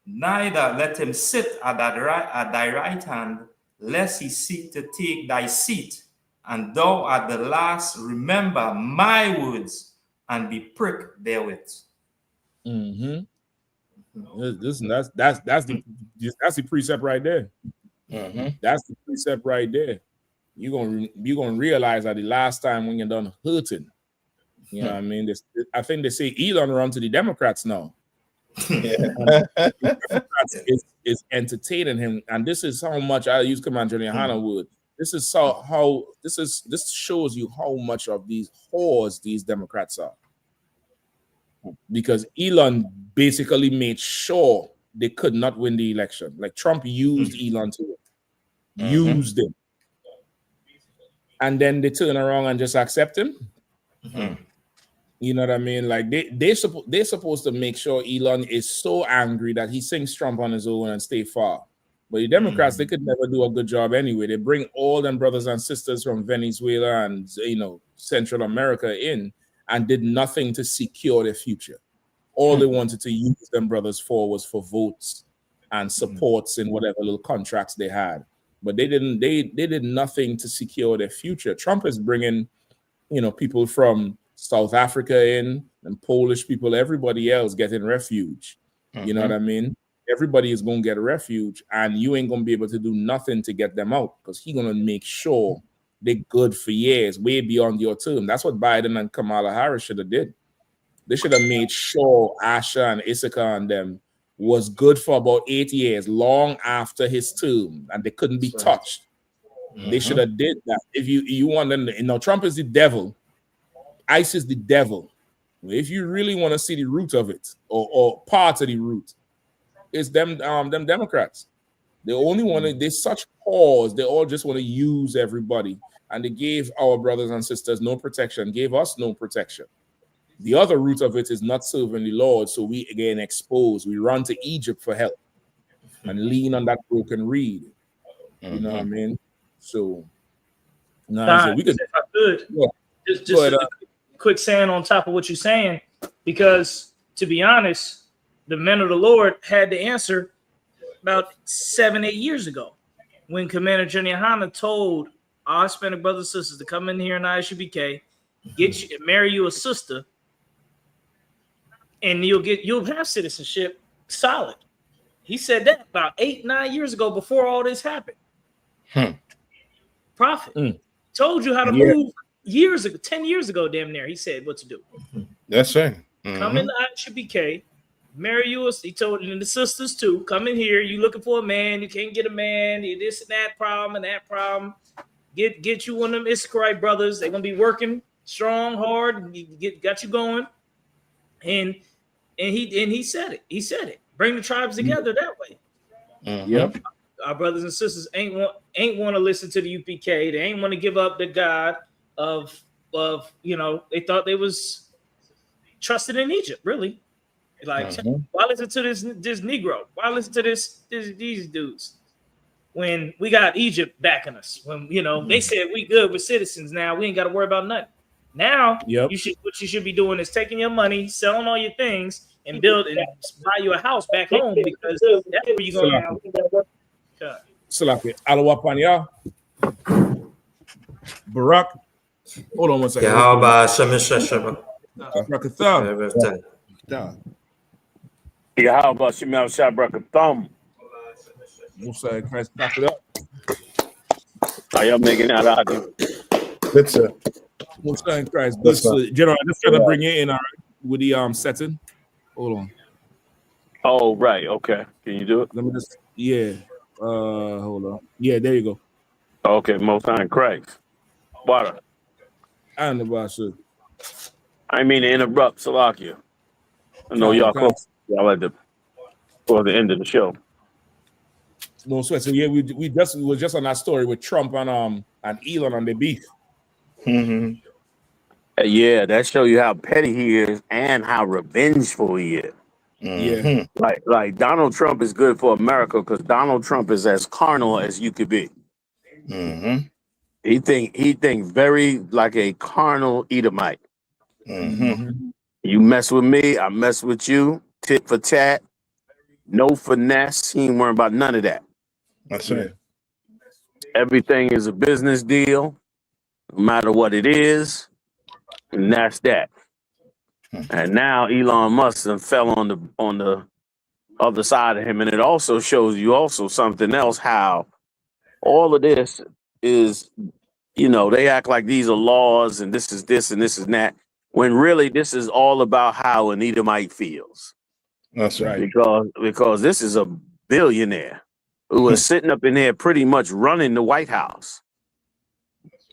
Neither let him sit at thy right hand, lest he seek to take thy seat. And thou at the last remember my words and be pricked therewith. Listen, that's the precept right there. That's the precept right there. You're gonna realize that the last time when you're done hurting, you know what I mean. I think they say Elon run to the Democrats now. The Democrats is entertaining him, and this is how much I use Commander Yahanna would. This is this shows you how much of these whores these Democrats are. Because Elon basically made sure they could not win the election. Like Trump used Elon to used him. And then they turn around and just accept him. You know what I mean? Like they're supposed to make sure Elon is so angry that he sinks Trump on his own and stay far. But the Democrats, they could never do a good job anyway. They bring all them brothers and sisters from Venezuela and Central America in and did nothing to secure their future. All they wanted to use them brothers for was for votes and supports in whatever little contracts they had. But they didn't. They did nothing to secure their future. Trump is bringing, people from South Africa in and Polish people. Everybody else getting refuge. You know what I mean? Everybody is going to get refuge, and you ain't going to be able to do nothing to get them out because he's going to make sure they're good for years, way beyond your term. That's what Biden and Kamala Harris should have did. They should have made sure Asha and Issachar and them was good for about 8 years, long after his term, and they couldn't be touched. They should have did that. If you want them, Trump is the devil, ICE is the devil. If you really want to see the root of it, or part of the root, it's them Democrats. They only want to. They such pause. They all just want to use everybody, and they gave our brothers and sisters no protection. Gave us no protection. The other root of it is not serving the Lord, so we again exposed. We run to Egypt for help and lean on that broken reed. You know what I mean? So, so we could. If I could, just a quick saying on top of what you're saying, because to be honest, the men of the Lord had the answer about 7-8 years ago when Commander General Yahanna told our Hispanic brothers and sisters to come in here in ISUBK, marry you a sister, and you'll have citizenship solid. He said that about 8-9 years ago before all this happened. Prophet told you how to move years ago, 10 years ago, damn near. He said what to do. That's right. Come in the ISUBK, marry you. He told the sisters too. Come in here. You looking for a man? You can't get a man. This and that problem and that problem. Get you one of them Issacharite brothers. They're gonna be working strong, hard. Got you going. And he said it. He said it. Bring the tribes together that way. Yep. Our brothers and sisters ain't want to listen to the UPK. They ain't want to give up the God of they thought they was trusted in Egypt, really. Like, why listen to this Negro? Why listen to these dudes when we got Egypt backing us? When they said we good with citizens now, we ain't got to worry about nothing. Now what you should be doing is taking your money, selling all your things, and buy you a house back home, because that's where you're going to have. Salaki, Alawapanya, Barak. Hold on one second. How about Shamisha? Yeah, how about Shemel Shabrakatham? Musa Christ, back it up. Are y'all making that out? Good, sir. Musa and Christ. General, I just trying to bring you in, all right, with the setting. Hold on. Oh, right. Okay. Can you do it? Let me just, hold on. Yeah, there you go. Okay, Most High in Christ. Water. I don't know about sir. I mean to interrupt, Salakia. I know y'all close. Y'all at the end of the show. No sweat. So we were just on that story with Trump and Elon on the beef. Yeah, that show you how petty he is and how revengeful he is. Yeah. Like Donald Trump is good for America because Donald Trump is as carnal as you could be. He think very like a carnal Edomite. You mess with me, I mess with you. Tit for tat. No finesse. He ain't worrying about none of that. That's right. Everything is a business deal, no matter what it is, and that's that. And now Elon Musk fell on the other side of him. And it also shows you also something else, how all of this is, you know, they act like these are laws and this is this and this is that, when really this is all about how an Edomite feels. That's right. Because this is a billionaire who was sitting up in there pretty much running the White House.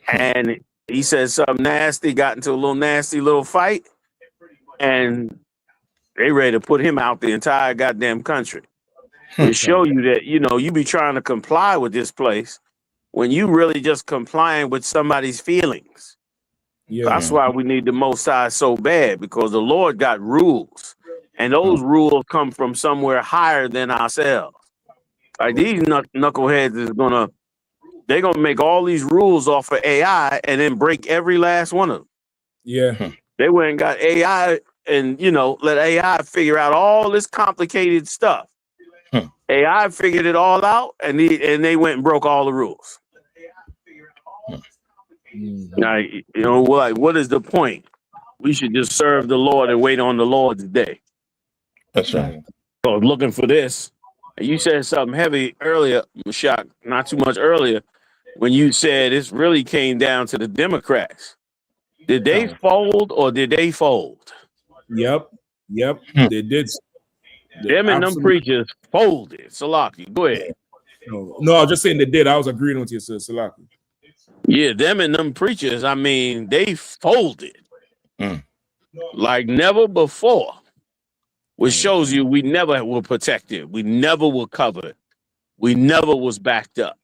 And he said something nasty, got into a little nasty little fight, and they ready to put him out the entire goddamn country. To show you that, you know, you be trying to comply with this place when you really just complying with somebody's feelings. Yeah. That's why we need the Most High so bad, because the Lord got rules, and those rules come from somewhere higher than ourselves. Like these knuckleheads is they're gonna make all these rules off of AI and then break every last one of them. Yeah. They went and got AI and, you know, let AI figure out all this complicated stuff. AI figured it all out, and they went and broke all the rules. Now, you know, like, what is the point? We should just serve the Lord and wait on the Lord's day. That's right. So I was looking for this. And you said something heavy earlier, Mashak, not too much earlier, when you said this really came down to the Democrats. Did they fold or did they fold? Yep. They did. Them and them preachers folded. Salaki, go ahead. No, I was just saying they did. I was agreeing with you, sir. Salaki. Yeah, them and them preachers, I mean, they folded like never before, which shows you we never were protected. We never were covered. We never was backed up.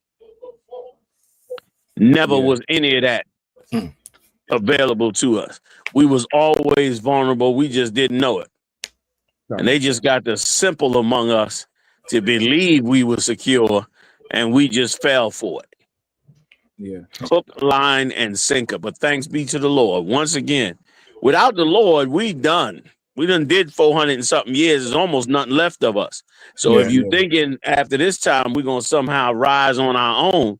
Never was any of that available to us. We was always vulnerable. We just didn't know it. And they just got the simple among us to believe we were secure, and we just fell for it. Yeah. Hook, line, and sinker. But thanks be to the Lord. Once again, without the Lord, we done. We done did 400 and something years. There's almost nothing left of us. So if you thinking after this time we're gonna somehow rise on our own,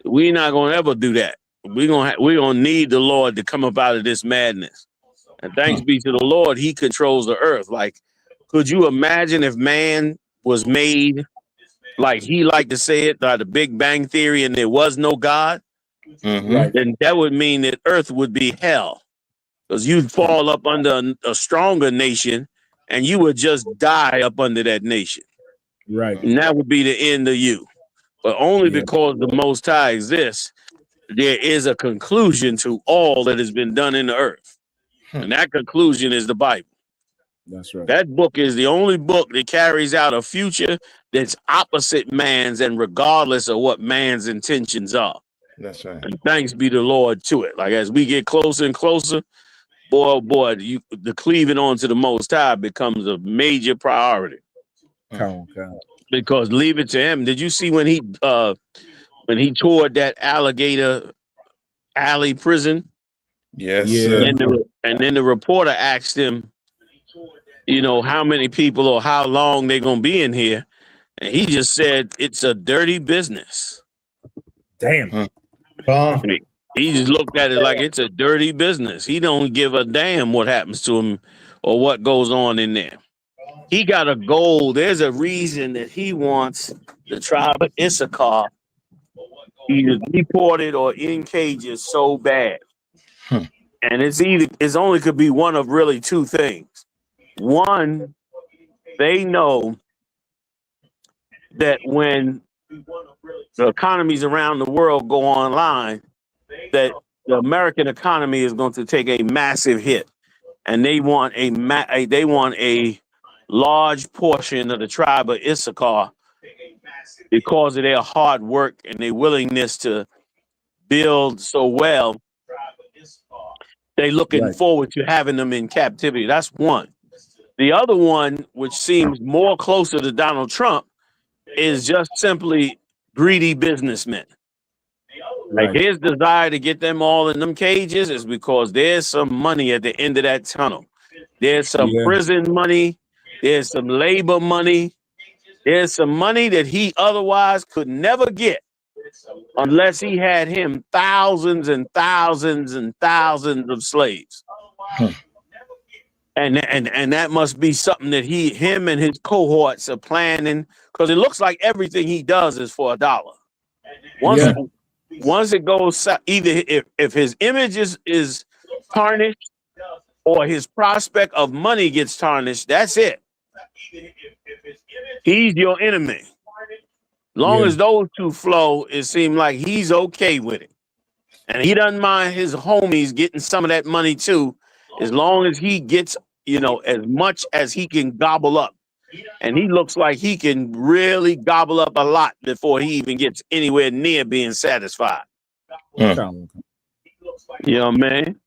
we're not gonna ever do that. We're gonna need the Lord to come up out of this madness. And thanks be to the Lord, He controls the earth. Like, could you imagine if man was made like he liked to say it, by the Big Bang Theory, and there was no God? Then that would mean that earth would be hell, because you'd fall up under a stronger nation and you would just die up under that nation. Right. And that would be the end of you. But only because the Most High exists, there is a conclusion to all that has been done in the earth. And that conclusion is the Bible. That's right. That book is the only book that carries out a future that's opposite man's and regardless of what man's intentions are. That's right. And thanks be the Lord to it. Like, as we get closer and closer, boy, the cleaving onto the Most High becomes a major priority. Because leave it to Him. Did you see when he toured that alligator alley prison? Yes. And then the reporter asked him, you know, how many people or how long they gonna be in here, and he just said it's a dirty business. Damn. He just looked at it like it's a dirty business. He don't give a damn what happens to him or what goes on in there. He got a goal. There's a reason that he wants the tribe of Issachar either deported or in cages so bad. And it's only could be one of really two things. One, they know that when the economies around the world go online, that the American economy is going to take a massive hit, and they want a large portion of the tribe of Issachar because of their hard work and their willingness to build so well. They looking forward to having them in captivity. That's one. The other one, which seems more closer to Donald Trump, is just simply greedy businessmen. Like, his desire to get them all in them cages is because there's some money at the end of that tunnel. There's some prison money. There's some labor money. There's some money that he otherwise could never get unless he had him thousands and thousands and thousands of slaves. And that must be something that him and his cohorts are planning, because it looks like everything he does is for $1. Once it goes, either if his image is tarnished or his prospect of money gets tarnished, that's it. He's your enemy. Long as those two flow, it seems like he's okay with it. And he doesn't mind his homies getting some of that money too, as long as he gets, as much as he can gobble up. And he looks like he can really gobble up a lot before he even gets anywhere near being satisfied. You know what I mean?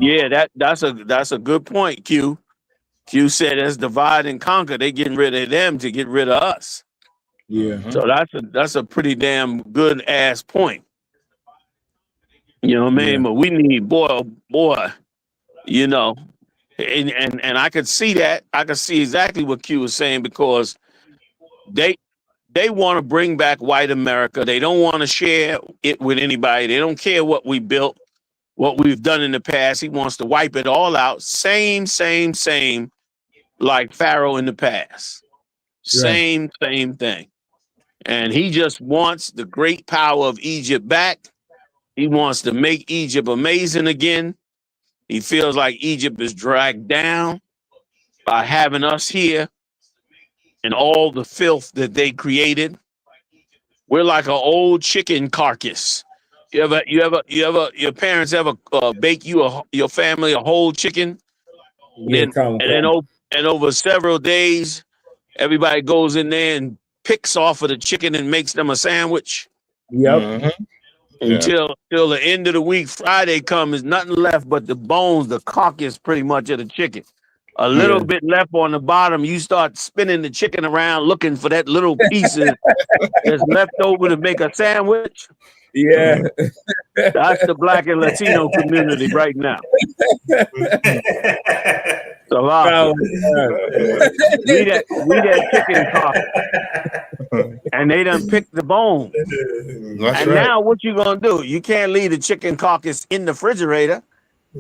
Yeah, that's a good point, Q. Q said as divide and conquer, they getting rid of them to get rid of us. Yeah. So that's a pretty damn good ass point. You know what I mean? But we need boy, and I could see that. I could see exactly what Q was saying, because they want to bring back white America. They don't want to share it with anybody. They don't care what we built, what we've done in the past. He wants to wipe it all out. Same, like Pharaoh in the past. Same thing. And he just wants the great power of Egypt back. He wants to make Egypt amazing again. He feels like Egypt is dragged down by having us here and all the filth that they created. We're like an old chicken carcass. Your parents ever bake your family a whole chicken? And over several days, everybody goes in there and picks off of the chicken and makes them a sandwich. Until the end of the week, Friday comes, nothing left but the bones, the carcass pretty much of the chicken. A little bit left on the bottom. You start spinning the chicken around looking for that little pieces that's left over to make a sandwich. Yeah. That's the Black and Latino community right now. So we that chicken carcass. And they done picked the bone. Now what you gonna do? You can't leave the chicken carcass in the refrigerator.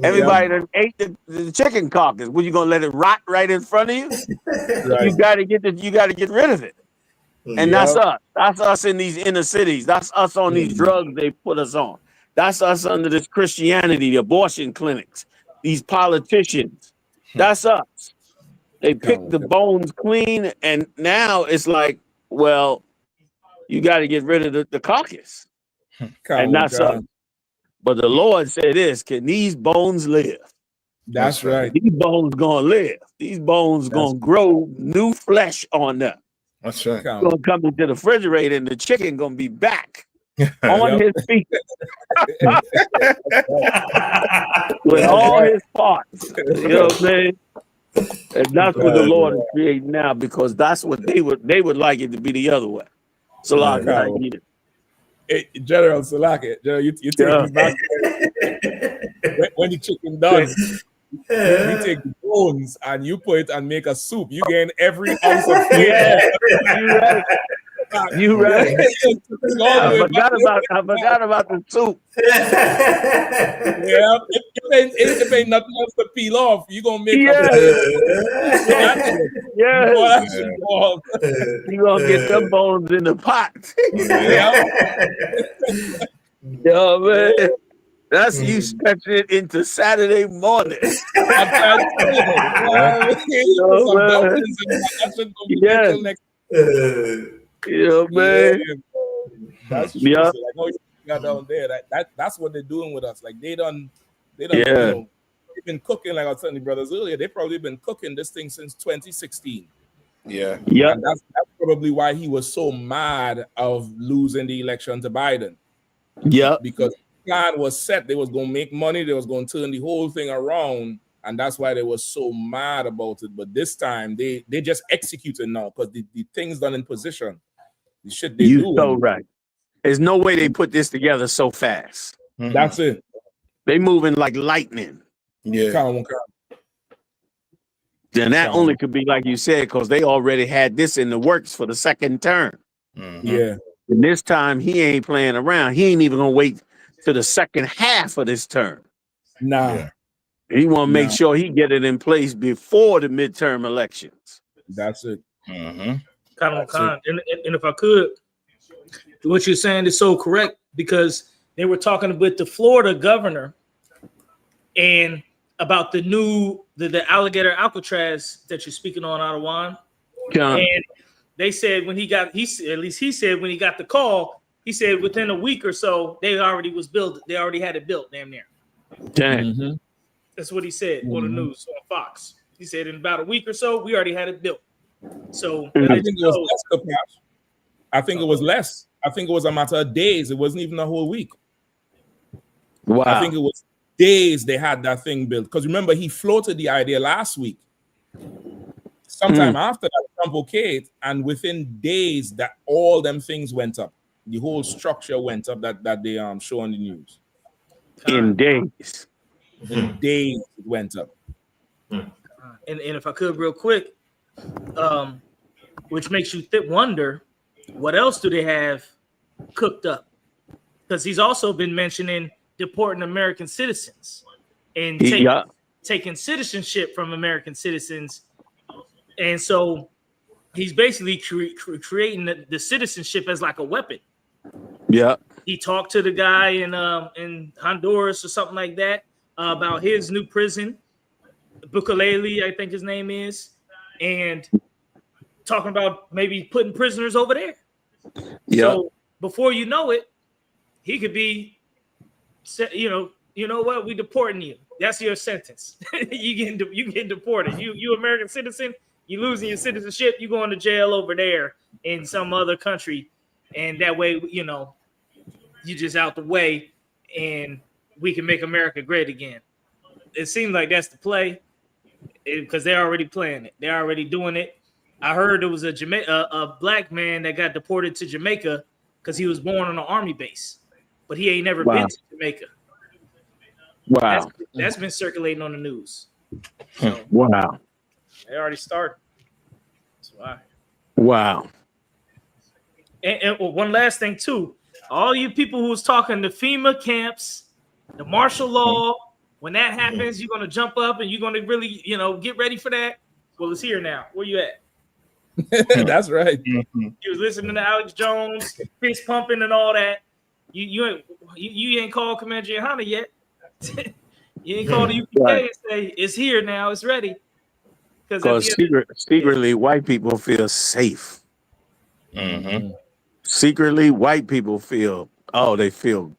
Everybody done ate the chicken carcass. What, you gonna let it rot right in front of you? You gotta get rid of it. And that's us. That's us in these inner cities. That's us on these drugs they put us on. That's us under this Christianity, the abortion clinics, these politicians. That's us. They pick the bones clean, and now it's like, well, you got to get rid of the carcass. And that's us. But the Lord said this, can these bones live? That's right. These bones gonna live. These bones gonna grow new flesh on them. That's right. Gonna come into the refrigerator and the chicken gonna be back on his feet with all his parts. You know what I'm saying? And that's what the Lord is creating now, because that's what they would like it to be the other way. Salaki, hey, General Salaki, you take me back when the chicken done. You take the bones and you put it and make a soup. You gain every ounce of flavor. You right. I forgot about the soup. If ain't nothing else to peel off, you gonna make you gonna get them bones in the pot. Yo, man. That's you stretching it into Saturday morning. Man. That's true. So like, oh, you got down there. That's what they're doing with us. Like they done they've been cooking, like I was telling you brothers earlier, they've probably been cooking this thing since 2016. Yeah. And that's probably why he was so mad of losing the election to Biden. Yeah. Because the plan was set. They was going to make money. They was going to turn the whole thing around. And that's why they were so mad about it. But this time, they just executed now, because the thing's done in position. The shit they do. So right. There's no way they put this together so fast. Mm-hmm. That's it. They moving like lightning. Yeah. Then that only could be like you said, because they already had this in the works for the second term. Mm-hmm. Yeah. And this time he ain't playing around. He ain't even gonna wait to the second half of this term. Nah. He want to make sure he get it in place before the midterm elections. That's it. And if I could, what you're saying is so correct, because they were talking with the Florida governor and about the new the alligator Alcatraz that you're speaking on, Adawan. And they said when he got he said when he got the call, he said within a week or so they already had it built damn near. Dang. That's what he said on the news on Fox. He said in about a week or so we already had it built. So I think it was less. I think it was less. I think it was a matter of days. It wasn't even a whole week. Wow. I think it was days they had that thing built. Because remember, he floated the idea last week. Sometime after that, Trump okayed, and within days, that all them things went up. The whole structure went up that they show on the news. In days. In days it went up. And if I could real quick, which makes you wonder, what else do they have cooked up? Because he's also been mentioning deporting American citizens and taking citizenship from American citizens. And so he's basically creating the citizenship as like a weapon. Yeah. He talked to the guy in Honduras or something like that about his new prison, Bukalele, I think his name is, and talking about maybe putting prisoners over there. Yeah. So before you know it, he could be, you know what? We deporting you. That's your sentence. you getting deported. You American citizen. You losing your citizenship. You going to jail over there in some other country, and that way, you just out the way, and we can make America great again. It seems like that's the play, because they're already playing it. They're already doing it. I heard there was a black man that got deported to Jamaica because he was born on an army base, but he ain't never been to Jamaica. Wow. That's been circulating on the news. So, wow. They already started. That's why. Wow. And one last thing too, all you people who was talking the FEMA camps, the martial law, when that happens, you're gonna jump up and you're gonna really, get ready for that. Well, it's here now. Where you at? That's right. You was listening to Alex Jones, fist pumping and all that. You ain't called Commander Yahanna yet. You ain't called the UPA and say it's here now, it's ready. Because secretly, white people feel safe. Secretly, white people feel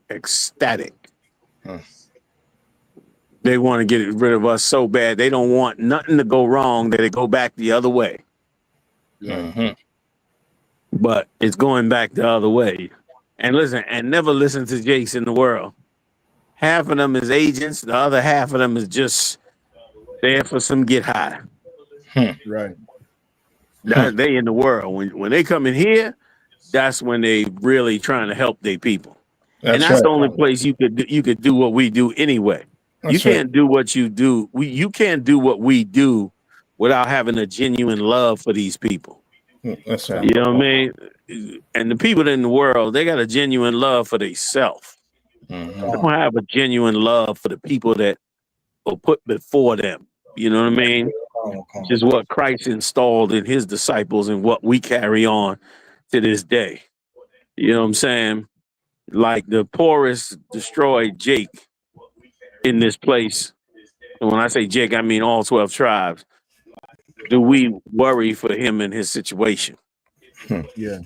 ecstatic. They want to get rid of us so bad. They don't want nothing to go wrong that it go back the other way. But it's going back the other way. And listen, and never listen to Jakes in the world. Half of them is agents. The other half of them is just there for some get high. Right. They in the world. When they come in here, that's when they really trying to help their people. That's the only place you could do what we do anyway. You can't do what you do. You can't do what we do without having a genuine love for these people. That's right. You know what I mean? And the people in the world, they got a genuine love for themselves. They don't have a genuine love for the people that were put before them. You know what I mean? Which is what Christ installed in his disciples and what we carry on to this day. You know what I'm saying? Like the poorest destroyed Jake in this place. And when I say Jake, I mean all 12 tribes. Do we worry for him and his situation? Yeah.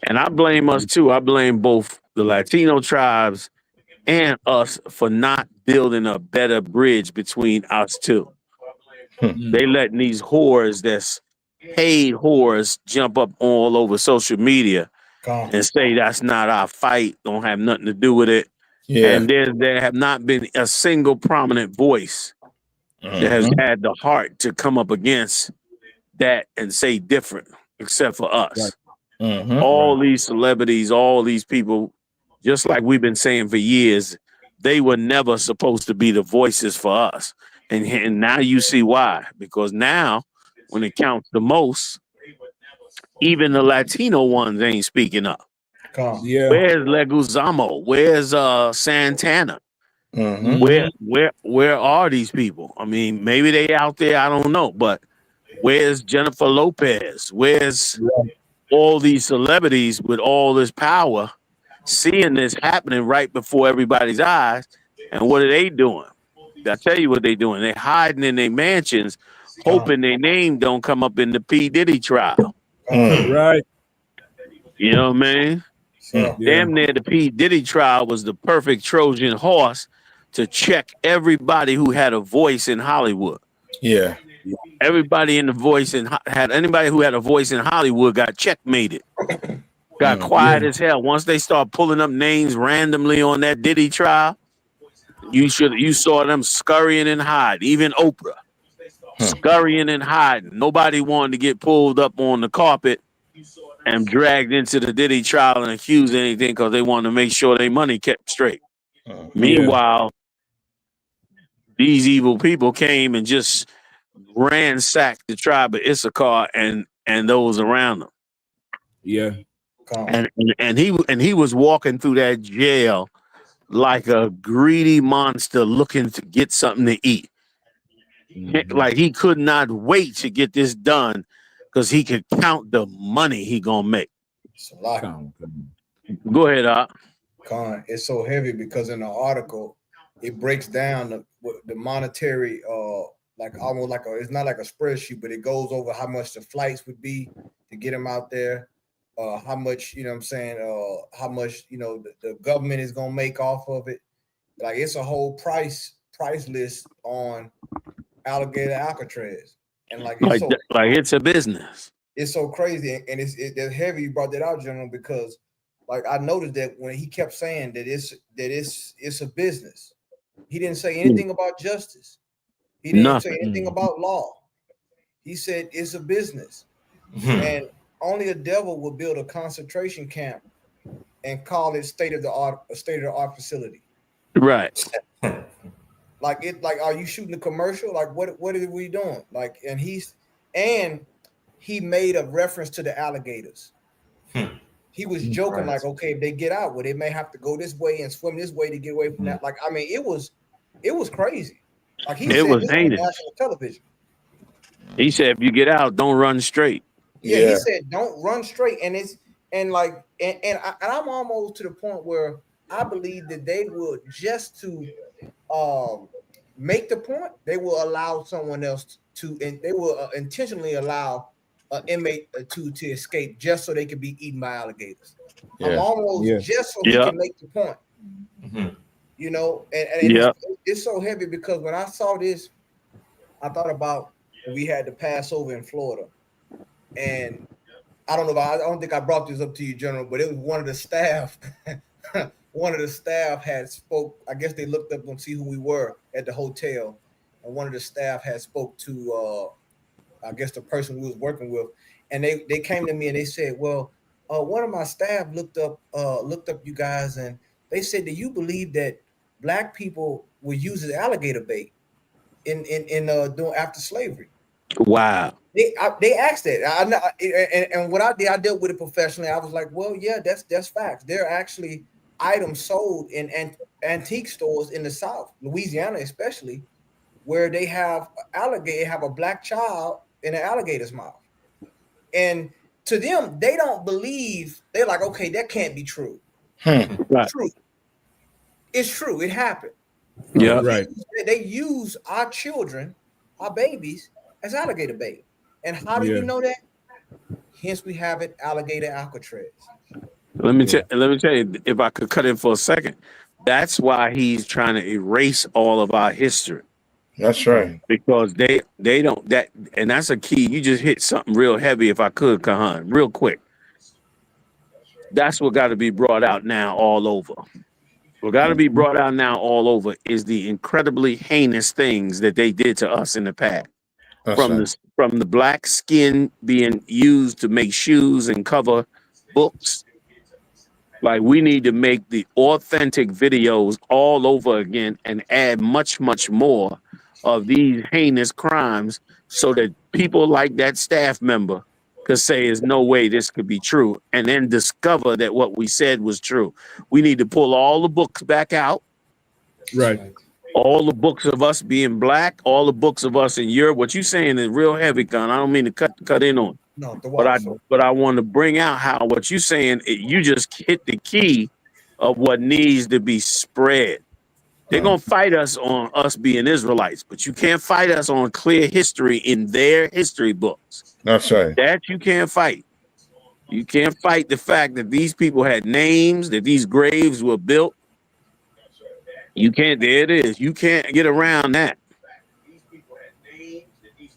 And I blame us too. I blame both the Latino tribes and us for not building a better bridge between us two. They letting these whores that's paid whores jump up all over social media and say that's not our fight, don't have nothing to do with it. And there have not been a single prominent voice that has had the heart to come up against that and say different, except for us. All these celebrities, all these people, just like we've been saying for years, they were never supposed to be the voices for us. And now you see why. Because now, when it counts the most, even the Latino ones ain't speaking up. Where's Leguizamo? Where's Santana? Where are these people? I mean, maybe they out there, I don't know, but where's Jennifer Lopez? Where's all these celebrities with all this power seeing this happening right before everybody's eyes? And what are they doing? I tell you what they're doing. They're hiding in their mansions, hoping their name don't come up in the P. Diddy trial. Right. You know what I mean? Damn near the P. Diddy trial was the perfect Trojan horse to check everybody who had a voice in Hollywood. Yeah. Everybody in the voice and had anybody who had a voice in Hollywood got checkmated. Got quiet as hell. Once they start pulling up names randomly on that Diddy trial, you saw them scurrying and hiding. Even Oprah scurrying and hiding. Nobody wanted to get pulled up on the carpet and dragged into the Diddy trial and accused of anything because they wanted to make sure their money kept straight. Meanwhile, these evil people came and just ransacked the tribe of Issachar and those around them. Yeah. And he was walking through that jail like a greedy monster looking to get something to eat. Like he could not wait to get this done because he could count the money he gonna make. It's a lot. Go ahead, Con, it's so heavy because in the article it breaks down the monetary like almost like it's not like a spreadsheet, but it goes over how much the flights would be to get him out there, how much, you know what I'm saying, how much, you know, the government is gonna make off of it. Like it's a whole price list on Alligator Alcatraz. And like it's a business. It's so crazy, and it's heavy you brought that out, General, because like I noticed that when he kept saying that it's a business, he didn't say anything about justice. He didn't say anything about law. He said it's a business, and only a devil would build a concentration camp and call it state of the art facility. Right. Like are you shooting a commercial? Like what are we doing? Like, and he made a reference to the alligators. He was joking, like, okay, if they get out, well, they may have to go this way and swim this way to get away from that. Like, I mean, it was crazy. Like he said, was this on heinous. national television. He said, if you get out, don't run straight. Yeah, he said, don't run straight. And I'm almost to the point where I believe that they will, just to make the point, they will allow someone else to, and they will intentionally allow an inmate to escape just so they can be eaten by alligators. I'm almost just so he can make the point. You know, and it's so heavy because when I saw this, I thought about when we had the Passover in Florida. And I don't think I brought this up to you, General, but it was one of the staff. One of the staff had spoke. I guess they looked up and see who we were at the hotel, and one of the staff had spoke to, I guess, the person we was working with, and they came to me and they said, "Well, one of my staff looked up you guys, and they said, do you believe that Black people were using alligator bait in doing after slavery?" Wow. They asked that, and what I did, I dealt with it professionally. I was like, well, yeah, that's facts. There are actually items sold in antique stores in the South, Louisiana especially, where they have a Black child in an alligator's mouth. And to them, they don't believe. They're like, okay, that can't be true. Right. True. It's true. It happened. Yeah, right. They use our children, our babies, as alligator bait. And how do you know that? Hence, we have it, Alligator Alcatraz. Let me tell you, if I could cut in for a second, that's why he's trying to erase all of our history. That's right. Because they don't, that, and that's a key. You just hit something real heavy, if I could, Kahan, real quick. That's what got to be brought out now all over. What got to be brought out now all over is the incredibly heinous things that they did to us in the past. From the black skin being used to make shoes and cover books. Like, we need to make the authentic videos all over again and add much, much more of these heinous crimes so that people like that staff member could say there's no way this could be true, and then discover that what we said was true. We need to pull all the books back out Right. All the books of us being black, all the books of us in Europe. What you saying is real heavy, Con. I don't mean to cut in on. No, the But water. I want to bring out how what you saying. You just hit the key of what needs to be spread. They're gonna fight us on us being Israelites, but you can't fight us on clear history in their history books. That's right. That you can't fight. You can't fight the fact that these people had names, that these graves were built. You can't. There it is. You can't get around that. You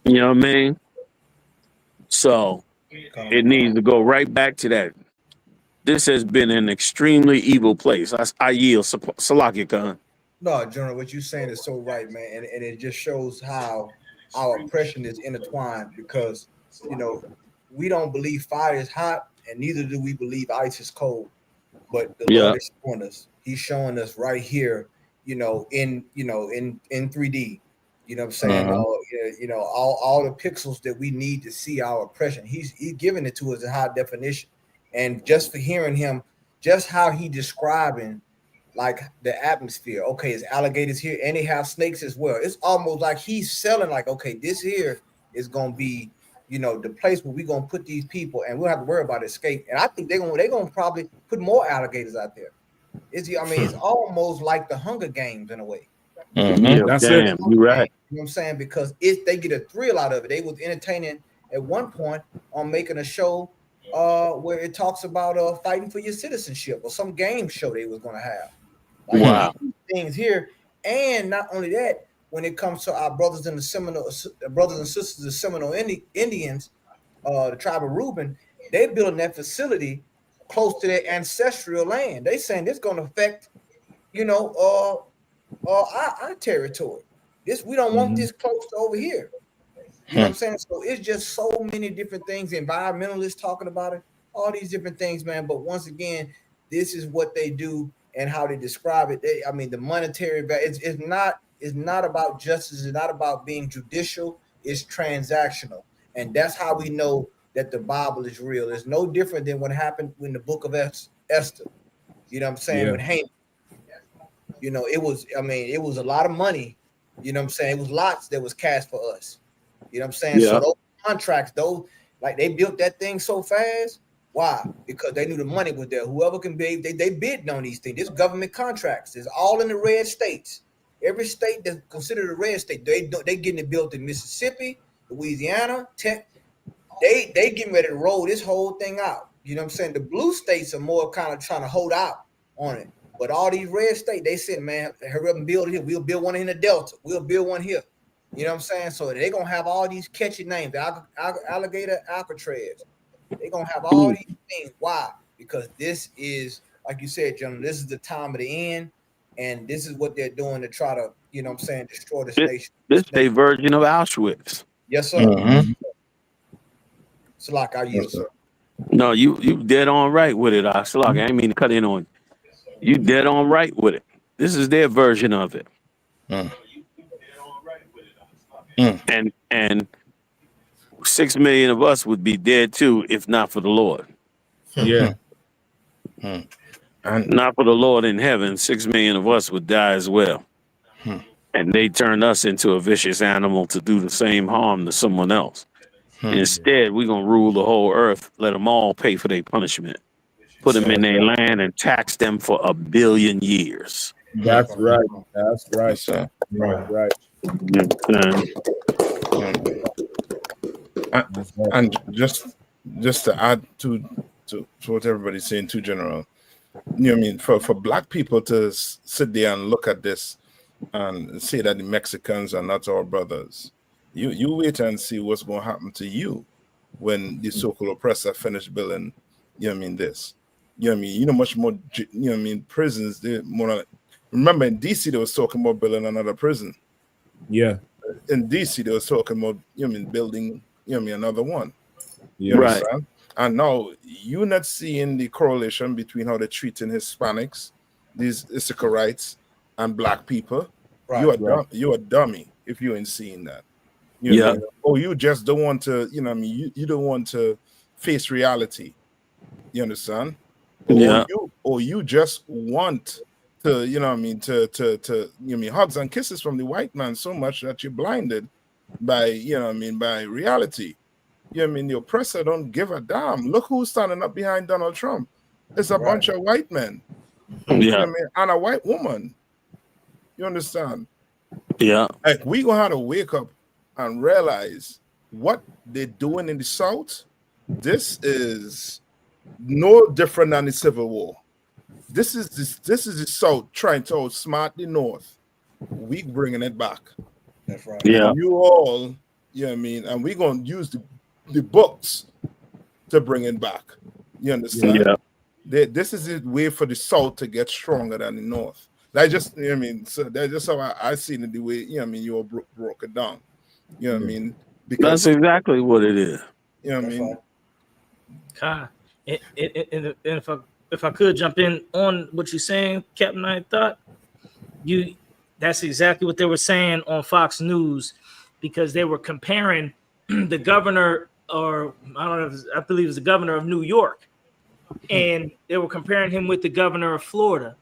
know what I mean? So it needs to go right back to that. This has been an extremely evil place. I yield. Salakia Khan. No, General, what you're saying is so right, man, and it just shows how our oppression is intertwined because we don't believe fire is hot, and neither do we believe ice is cold. But the Lord is showing us. He's showing us right here, in 3D. You know what I'm saying? All the pixels that we need to see our oppression. He's giving it to us in high definition. And just for hearing him, just how he describing like the atmosphere. Okay, it's alligators here, and they have snakes as well. It's almost like he's selling like, okay, this here is gonna be, the place where we're gonna put these people, and we'll have to worry about escape. And I think they're gonna probably put more alligators out there. It's almost like the Hunger Games in a way. Yeah, that's it. You're right. You know what I'm saying? Because if they get a thrill out of it, they was entertaining at one point on making a show where it talks about fighting for your citizenship or some game show they was gonna have. Like, wow. Things here, and not only that, when it comes to our brothers and sisters, the Seminole Indians, the tribe of Reuben, they building that facility close to their ancestral land. They saying this going to affect, our territory. We don't want this close to over here. You know what I'm saying? So it's just so many different things. Environmentalists talking about it, all these different things, man. But once again, this is what they do and how they describe it. The monetary value. It's not about justice. It's not about being judicial. It's transactional, and that's how we know that the Bible is real. It's no different than what happened in the book of Esther. You know what I'm saying? With Haman. It was a lot of money. You know what I'm saying? It was lots that was cast for us. You know what I'm saying? Yeah. So those contracts, they built that thing so fast. Why? Because they knew the money was there. Whoever can bid, they bid on these things. This government contracts. It's all in the red states. Every state that's considered a red state, they getting it built in Mississippi, Louisiana, Texas. They getting ready to roll this whole thing out. You know what I'm saying? The blue states are more kind of trying to hold out on it. But all these red states, they said, man, hurry up and build here. We'll build one in the Delta. We'll build one here. You know what I'm saying? So they're going to have all these catchy names. Alligator Alcatraz. They're going to have all these things. Why? Because this is, like you said, gentlemen, this is the time of the end. And this is what they're doing to try to, destroy this nation. This is a version of Auschwitz. Yes, sir. So like I yield, sir. No, you dead on right with it, Salak. I ain't mean to cut in on you. Dead on right with it. This is their version of it. And 6 million of us would be dead too if not for the Lord. Yeah. And not for the Lord in heaven, 6 million of us would die as well. And they turned us into a vicious animal to do the same harm to someone else. Instead, we're going to rule the whole earth, let them all pay for their punishment, put them in their land and tax them for 1 billion years. That's right. That's right, sir. Right. And just to add to what everybody's saying too, General, for black people to sit there and look at this and say that the Mexicans are not our brothers, you wait and see what's going to happen to you when the so-called oppressor finish building, this. Much more, prisons, they more. Remember in DC, they was talking about building another prison. Yeah. In DC, they was talking about, building, another one. Yeah. Right. And now you're not seeing the correlation between how they're treating Hispanics, these Issacharites, and black people. Right. You're a dummy if you ain't seeing that. You just don't want to, you don't want to face reality. You understand? Or you just want to you know what I mean to you know, I mean hugs and kisses from the white man so much that you're blinded by you know what I mean by reality. You know what I mean the oppressor don't give a damn. Look who's standing up behind Donald Trump. It's a bunch of white men. Yeah. You know what I mean? And a white woman. You understand? Yeah. Like we gonna have to wake up and realize what they're doing in the South. This is no different than the Civil War. This is the South trying to outsmart the North. We bringing it back. That's right. Yeah. And you all, you know what I mean? And we're gonna use the books to bring it back. You understand? Yeah. This is the way for the South to get stronger than the North. That just, you know what I mean, so that's just how I seen it the way, you know what I mean, you all broke it down. You know what I mean? That's exactly what it is. You know what I mean? And if I could jump in on what you're saying, Captain, I thought that's exactly what they were saying on Fox News, because they were comparing the governor, or I don't know, I believe it was the governor of New York, and they were comparing him with the governor of Florida.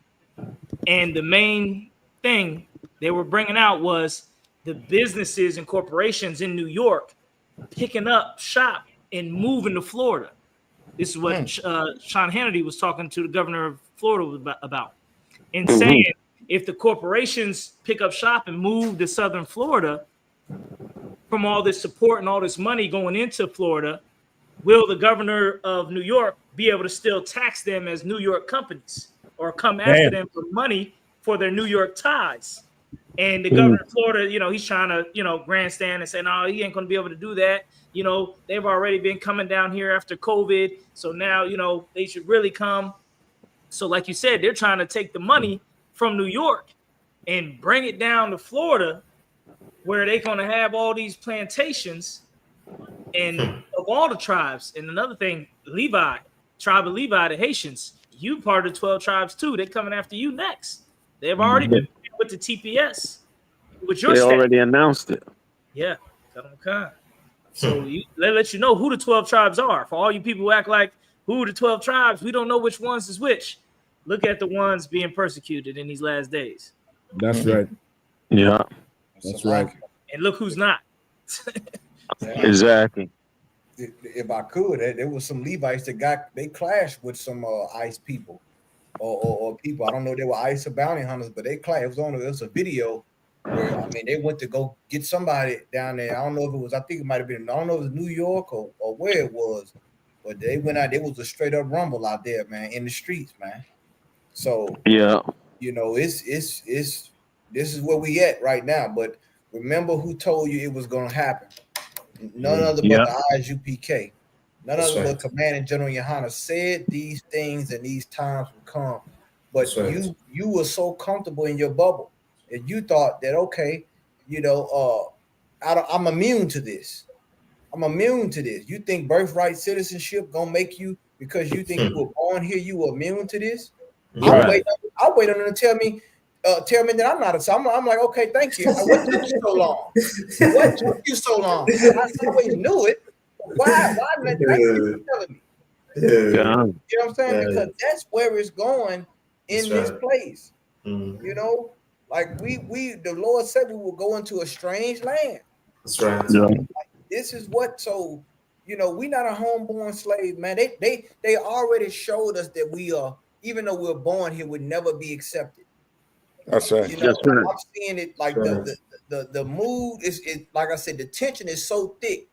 And the main thing they were bringing out was the businesses and corporations in New York picking up shop and moving to Florida. This is what Sean Hannity was talking to the governor of Florida about, and saying if the corporations pick up shop and move to Southern Florida from all this support and all this money going into Florida, will the governor of New York be able to still tax them as New York companies or come after them for money for their New York ties? And the governor of Florida, you know, he's trying to, you know, grandstand and say, no, he ain't going to be able to do that. You know, they've already been coming down here after COVID. So now, you know, they should really come. So like you said, they're trying to take the money from New York and bring it down to Florida, where they're going to have all these plantations and of all the tribes. And another thing, Levi, tribe of Levi, the Haitians, you part of the 12 tribes too. They're coming after you next. They've already been with the TPS. With your they state. already announced it. Yeah. So they let you know who the 12 tribes are. For all you people who act like, who are the 12 tribes? We don't know which ones is which. Look at the ones being persecuted in these last days. That's right. Yeah. That's right. And look who's not. Exactly. If I could, there was some Levites that they clashed with some ICE people or people. I don't know if they were ICE or bounty hunters, but they clashed. It was a video where, I mean, they went to go get somebody down there. I don't know if it was, I think it might have been, I don't know if it was New York or where it was, but they went out. There was a straight up rumble out there, man, in the streets, man. So yeah, you know, this is where we at right now. But remember who told you it was going to happen? None other but the ISUPK. None other but Commanding General Yahanna said these things and these times would come. But you were so comfortable in your bubble and you thought that, okay, you know, I'm immune to this. I'm immune to this. You think birthright citizenship gonna make you, because you think you were born here, you were immune to this? Right. I'll wait on them to tell me that I'm not a. I'm like, okay, thank you. What took you so long? What took you so long? I always knew it. Why? Thank you for telling me. You know what I'm saying? Because that's where it's going in this place. You know, like the Lord said we will go into a strange land. That's right. Like, this is what. So, you know, we're not a homeborn slave, man. They already showed us that we are, even though we're born here, would never be accepted. That's right. You know, I'm seeing it like the mood is like I said, the tension is so thick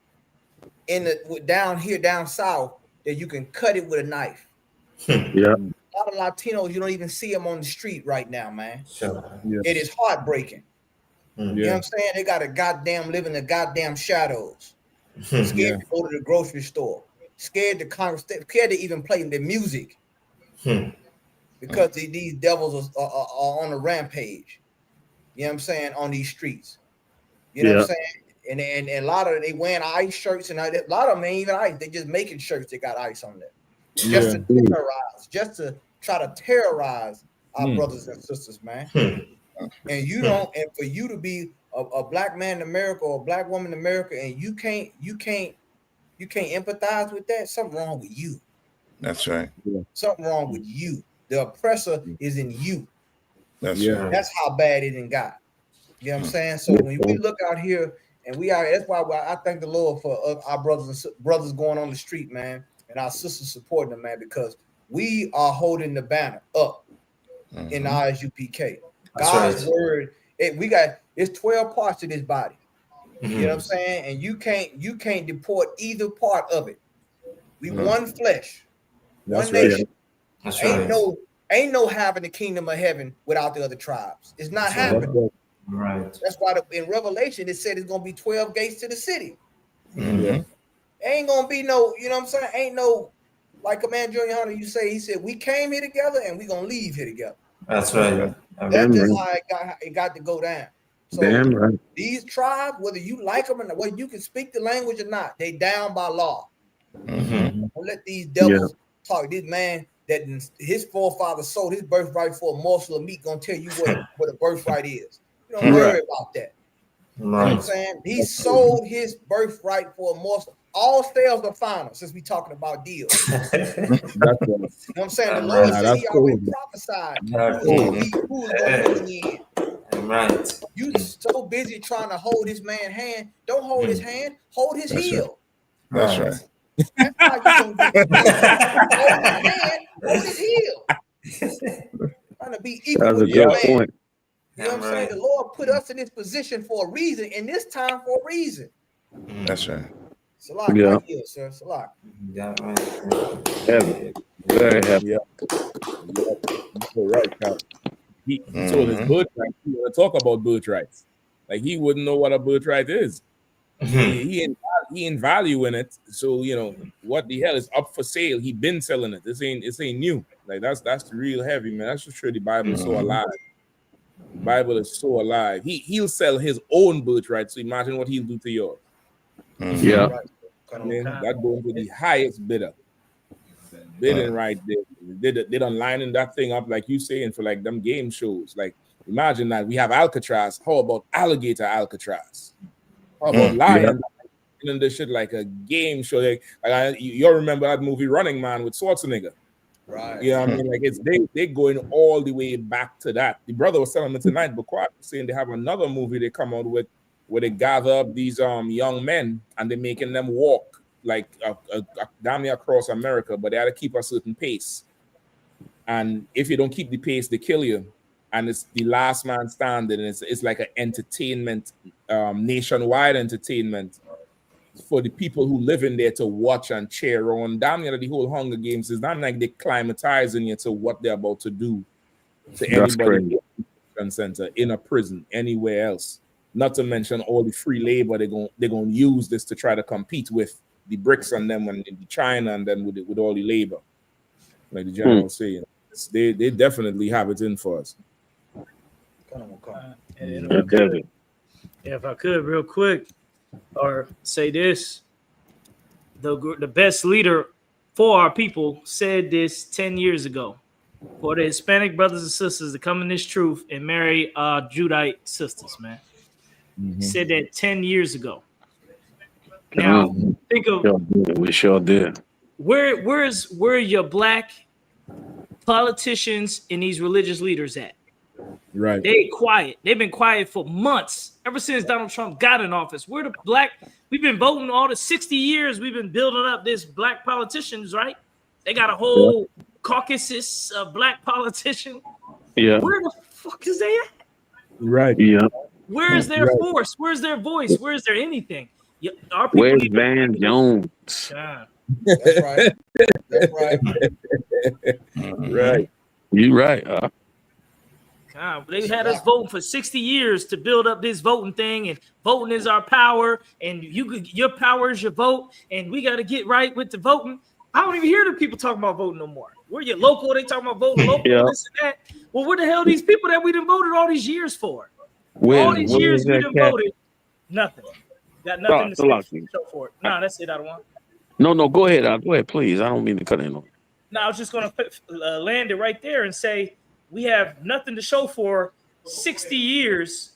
down here, down south, that you can cut it with a knife. Yeah. A lot of Latinos, you don't even see them on the street right now, man. Sure. Yes. It is heartbreaking. You know what I'm saying? They got to live in the goddamn shadows. Scared to go to the grocery store. Scared to Congress. Scared to even play the music. Because these devils are on a rampage. You know what I'm saying? On these streets. You know what I'm saying? And a lot of they wearing ICE shirts, and a lot of them ain't even ICE. They just making shirts that got ICE on there. Just to terrorize, just to try to terrorize our brothers and sisters, man. And you don't, and for you to be a black man in America or a black woman in America, and you can't empathize with that, something wrong with you. That's right. Something wrong with you. The oppressor is in you. That's how bad it done got. You know what I'm saying? So when we look out here and we are, that's why I thank the Lord for our brothers going on the street, man, and our sisters supporting them, man, because we are holding the banner up in the ISUPK. God's word. It's 12 parts to this body. You know what I'm saying? And you can't deport either part of it. We one flesh, one nation. That's Ain't no having the kingdom of heaven without the other tribes. It's not happening. Right. That's why in Revelation it said it's gonna be 12 gates to the city. Mm-hmm. Ain't gonna be no, you know what I'm saying? Ain't no, like Commander Yahanna, he said we came here together and we gonna leave here together. That's right. That's just how it got to go down. So right. These tribes, whether you like them or not, whether you can speak the language or not, they down by law. Don't let these devils talk. This man that his forefather sold his birthright for a morsel of meat gonna tell you what a birthright is. You don't worry about that. You know what I'm saying? He sold his birthright for a morsel. All sales are final since we talking about deals. You know what I'm saying? The Lord said he already prophesied who was going to win in the end. Right. You so busy trying to hold his man's hand. Don't hold his hand. Hold his heel. That's right. That's how you gonna get hold his hand. Hold his heel. Trying to be equal That's with a good your man. point. You know what I'm saying? The Lord put us in this position for a reason, in this time for a reason. That's right. Salak, right here, sir. Salak. Yeah, right. Heavy. Very heavy. You're right, Cal. He sold his birthright. He want to talk about birthrights. Like he wouldn't know what a birthright is. He ain't value in it. So you know what the hell is up for sale. He been selling it. This ain't new. Like that's real heavy, man. That's just sure the Bible is so alive. The Bible is so alive. He'll sell his own birthright. So imagine what he'll do to yours. Yeah. That goes to the highest bidder. Bidding right there. They done lining that thing up, like you saying, for like them game shows. Like imagine that we have Alcatraz. How about alligator Alcatraz? How about lion? And this shit like a game show. Like you remember that movie Running Man with Schwarzenegger. Right. You know what I mean? Like it's they going all the way back to that. The brother was telling me tonight, but quite saying they have another movie they come out with where they gather up these young men and they're making them walk like damn near across America, but they had to keep a certain pace. And if you don't keep the pace, they kill you. And it's the last man standing. And it's like an entertainment, nationwide entertainment for the people who live in there to watch and cheer on. Damn near the whole Hunger Games is not like they climatizing you to what they're about to do to anybody in a center, in a prison, anywhere else. Not to mention all the free labor they're gonna use this to try to compete with the BRICS and them and the China and then with all the labor. Like the general was saying, they definitely have it in for us. If I could, real quick, or say this, the best leader for our people said this 10 years ago. For the Hispanic brothers and sisters to come in this truth and marry our Judite sisters, man. He said that 10 years ago. Now, think of we sure did. where are your black politicians and these religious leaders at? Right. They quiet. They've been quiet for months, ever since Donald Trump got in office. We're the black. We've been voting all the 60 years. We've been building up this black politicians, right? They got a whole caucuses of black politicians. Yeah. Where the fuck is they at? Right. Yeah. Where is their force? Where's their voice? Where's their anything? Our people Where's need Van Jones? That's right. That's right. Right. You right. God, they had us voting for 60 years to build up this voting thing, and voting is our power, and your power is your vote, and we got to get right with the voting. I don't even hear the people talking about voting no more. Where you local? They talking about voting local, this and that. Well, where the hell are these people that we done voted all these years for? All these years we done voted, nothing. Got nothing to show for it. No, that's it. I don't want. No, go ahead. Go ahead, please. I don't mean to cut in on. No, I was just going to land it right there and say we have nothing to show for 60 years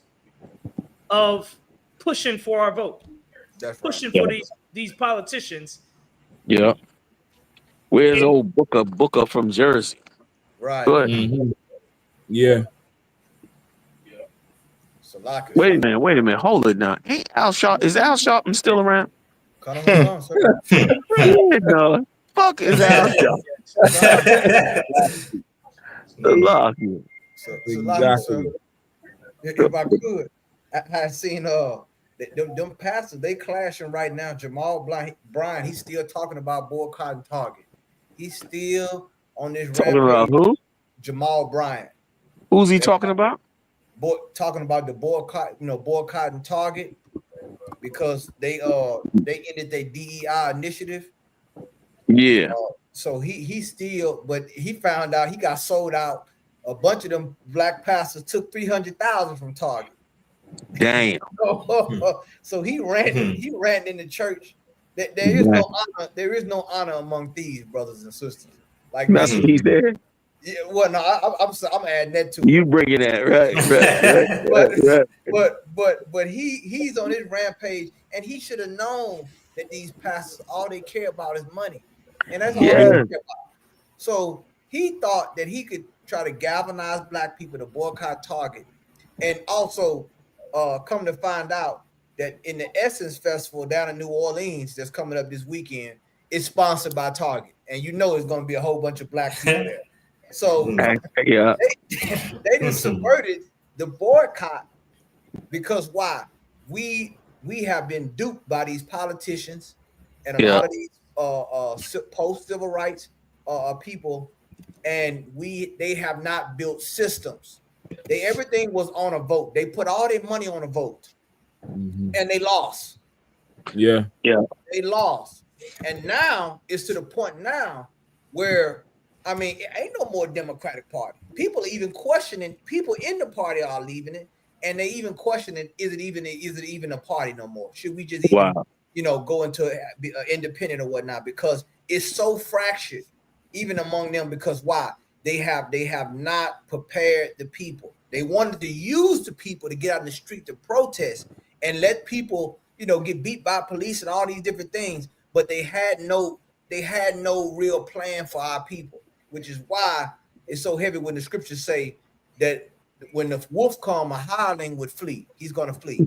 of pushing for our vote, pushing for these politicians. Yeah. Where's old Booker from Jersey? Right. Go ahead. Yeah. Wait a minute. Hold it now. Ain't Al Sharp? Is Al Sharpton still around? No. Fuck is Al Sharpton? Salaki. So, if I could, I seen them pastors, they clashing right now. Jamal Bryant, he's still talking about boycotting Target. He's still on this Talking rampage. about who? Jamal Bryant. Who's he talking about? Talking about the boycott, boycotting Target because they ended their DEI initiative. Yeah. So he still, but he found out he got sold out. A bunch of them black pastors took 300,000 from Target. Damn. So he ran in the church. There is no honor. There is no honor among thieves, brothers and sisters. Like that's what he said. Yeah, well, no, I'm adding that to you bringing that right. but he's on his rampage, and he should have known that these pastors all they care about is money, and that's all they care about. So he thought that he could try to galvanize black people to boycott Target, and also come to find out that in the Essence Festival down in New Orleans that's coming up this weekend, it's sponsored by Target, and it's going to be a whole bunch of black people there. So they just subverted the boycott because why? We have been duped by these politicians and a lot of these post-civil rights people, and they have not built systems. Everything was on a vote. They put all their money on a vote, and they lost. Yeah. They lost, and now it's to the point now where it ain't no more Democratic Party. People are even questioning. People in the party are leaving it, and they even questioning: is it even a party no more? Should we just even go into independent or whatnot? Because it's so fractured, even among them. Because why? They have not prepared the people. They wanted to use the people to get out in the street to protest and let people, get beat by police and all these different things. But they had no real plan for our people, which is why it's so heavy when the scriptures say that when the wolf come, a hireling would flee. He's going to flee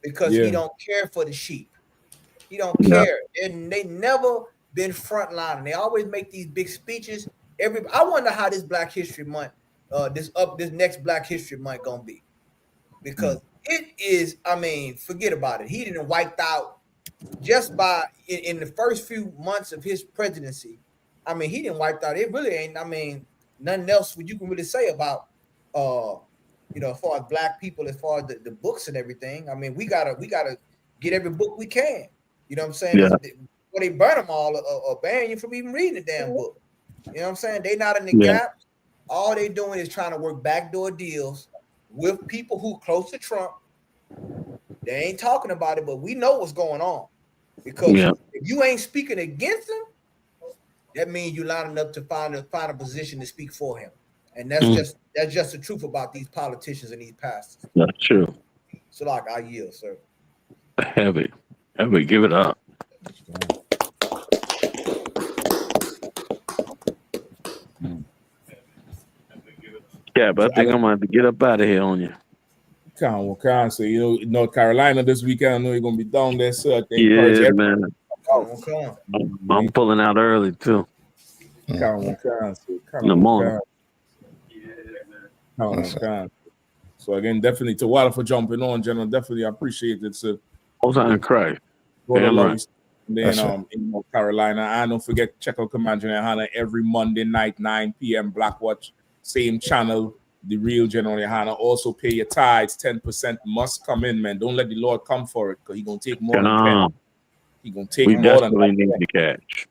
because he don't care for the sheep. He don't care, and they never been frontline. They always make these big speeches. I wonder how this Black History Month, this next Black History Month gonna be, because it is. Forget about it. He didn't wiped out just by in the first few months of his presidency. He didn't wiped out. It really ain't. Nothing else what you can really say about, as far as black people, as far as the books and everything. We gotta get every book we can. You know what I'm saying? Yeah. Before they burn them all or ban you from even reading the damn book. You know what I'm saying? They not in the gap. All they doing is trying to work backdoor deals with people who close to Trump. They ain't talking about it, but we know what's going on. Because if you ain't speaking against him, that means you're lining up to find a position to speak for him. And that's just the truth about these politicians and these pastors. That's true. So I yield, sir. Heavy. Give it up. Yeah, but I think I'm gonna have to get up out of here on you. Come. So North Carolina this weekend. I know you're gonna be down there, so I think man. I'm pulling out early too. Come. In the morning. So again, definitely to Water for jumping on, General. Definitely appreciate it. So I'm crying. Then in North Carolina. And don't forget, check out Commander Yahanna every Monday night, 9 p.m. Blackwatch, same channel, The Real General Yahanna. Also pay your tithes, 10% must come in, man. Don't let the Lord come for it, because he's gonna take more than 10. He's gonna take more than 10. We definitely need the cash.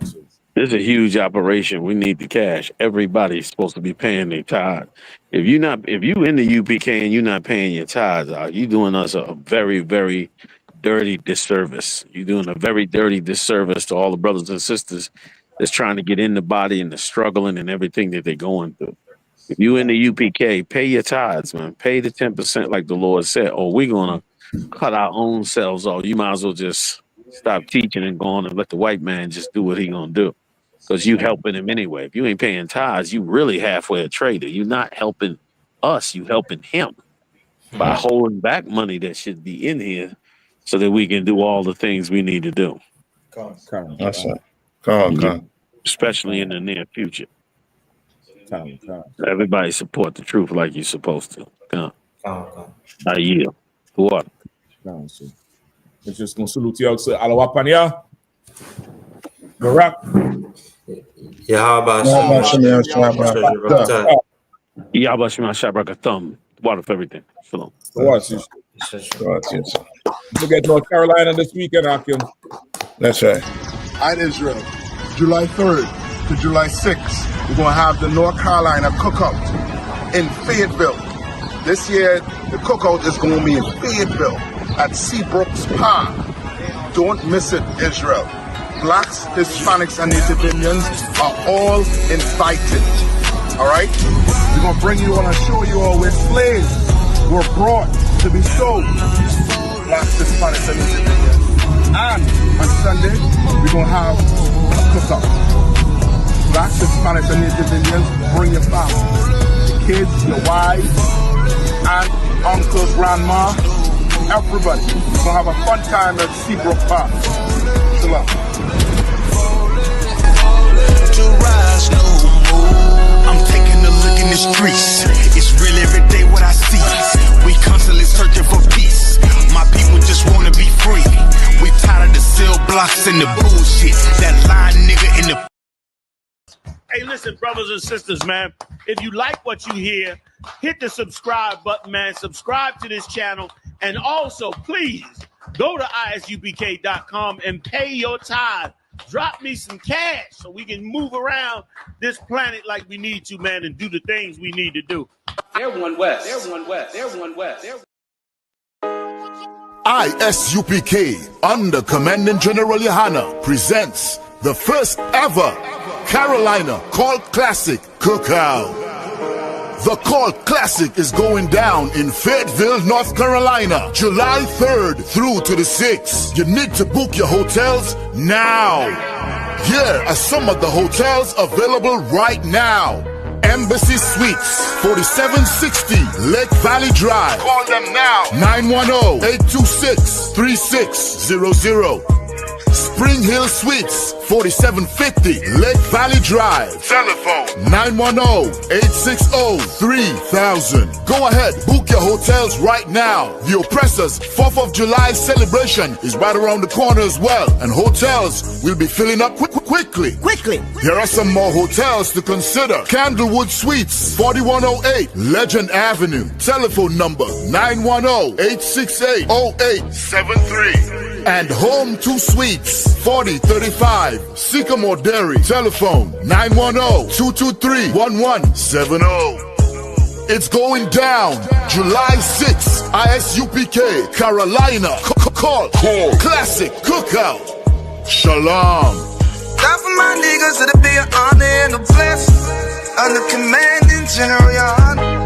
So. This is a huge operation. We need the cash. Everybody's supposed to be paying their tithes. If you in the UPK and you're not paying your tithes, you're doing us a very, very dirty disservice. You're doing a very dirty disservice to all the brothers and sisters that's trying to get in the body and the struggling and everything that they're going through. If you in the UPK, pay your tithes, man. Pay the 10% like the Lord said, or we're going to cut our own selves off. You might as well just stop teaching and go on and let the white man just do what he going to do. Because you helping him anyway. If you ain't paying tithes, you really halfway a traitor. You're not helping us. You helping him. by holding back money that should be in here so that we can do all the things we need to do. That's it. Come on. Especially in the near future. Everybody support the truth like you're supposed to. I yield. Who are? It's just going to salute you out. Alawapanya. Barak. Thumb. Water for everything. Shalom. Look at North Carolina this weekend, Akim. That's right. Israel, July 3rd to July 6th, we're going to have the North Carolina cookout in Fayetteville. This year, the cookout is going to be in Fayetteville at Seabrooks Park. Don't miss it, Israel. Blacks, Hispanics, and Native Indians are all invited. All right? We're going to bring you on and show you all where slaves were brought to be sold. Blacks, Hispanics, and Native Indians. And on Sunday, we're going to have a cookout. Blacks, Hispanics, and Native Indians, bring your family. Your kids, your wives, aunt, uncle, grandma, everybody. We're going to have a fun time at Seabrook Park. Shalom. I'm taking a look in the streets. It's real every day what I see. We constantly searching for peace. My people just wanna be free. We tired of the cell blocks and the bullshit. That line nigga in the. Hey, listen, brothers and sisters, man. If you like what you hear, hit the subscribe button, man. Subscribe to this channel. And also, please, go to isupk.com and pay your tithe. Drop me some cash so we can move around this planet like we need to, man, and do the things we need to do. Everyone west. Everyone west. Everyone west. ISUPK under Commanding General Yahanna presents the first ever Carolina Cult Classic Cookout. The Cult Classic is going down in Fayetteville, North Carolina, July 3rd through to the 6th. You need to book your hotels now. Here are some of the hotels available right now. Embassy Suites, 4760 Lake Valley Drive. Call them now. 910-826-3600. Spring Hill Suites, 4750 Lake Valley Drive. Telephone 910-860-3000. Go ahead, book your hotels right now. The Oppressors 4th of July celebration is right around the corner as well, and hotels will be filling up quickly. Here are some more hotels to consider. Candlewood Suites, 4108 Legend Avenue. Telephone number 910-868-0873. And Home 2 Suites, 4035 Sycamore Dairy. Telephone 910-223-1170. It's going down July 6th. ISUPK Carolina Call Classic Cookout. Shalom. Time for my niggas to be an honor and a blessing. Under Commanding General Yahanna.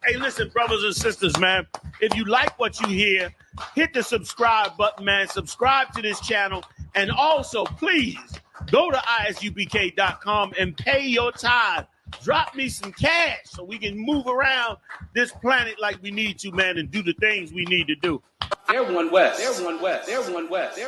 Hey, listen, brothers and sisters, man. If you like what you hear, hit the subscribe button, man. Subscribe to this channel. And also, please, go to isupk.com and pay your tithe. Drop me some cash so we can move around this planet like we need to, man, and do the things we need to do. Everyone west. Everyone west. Everyone west.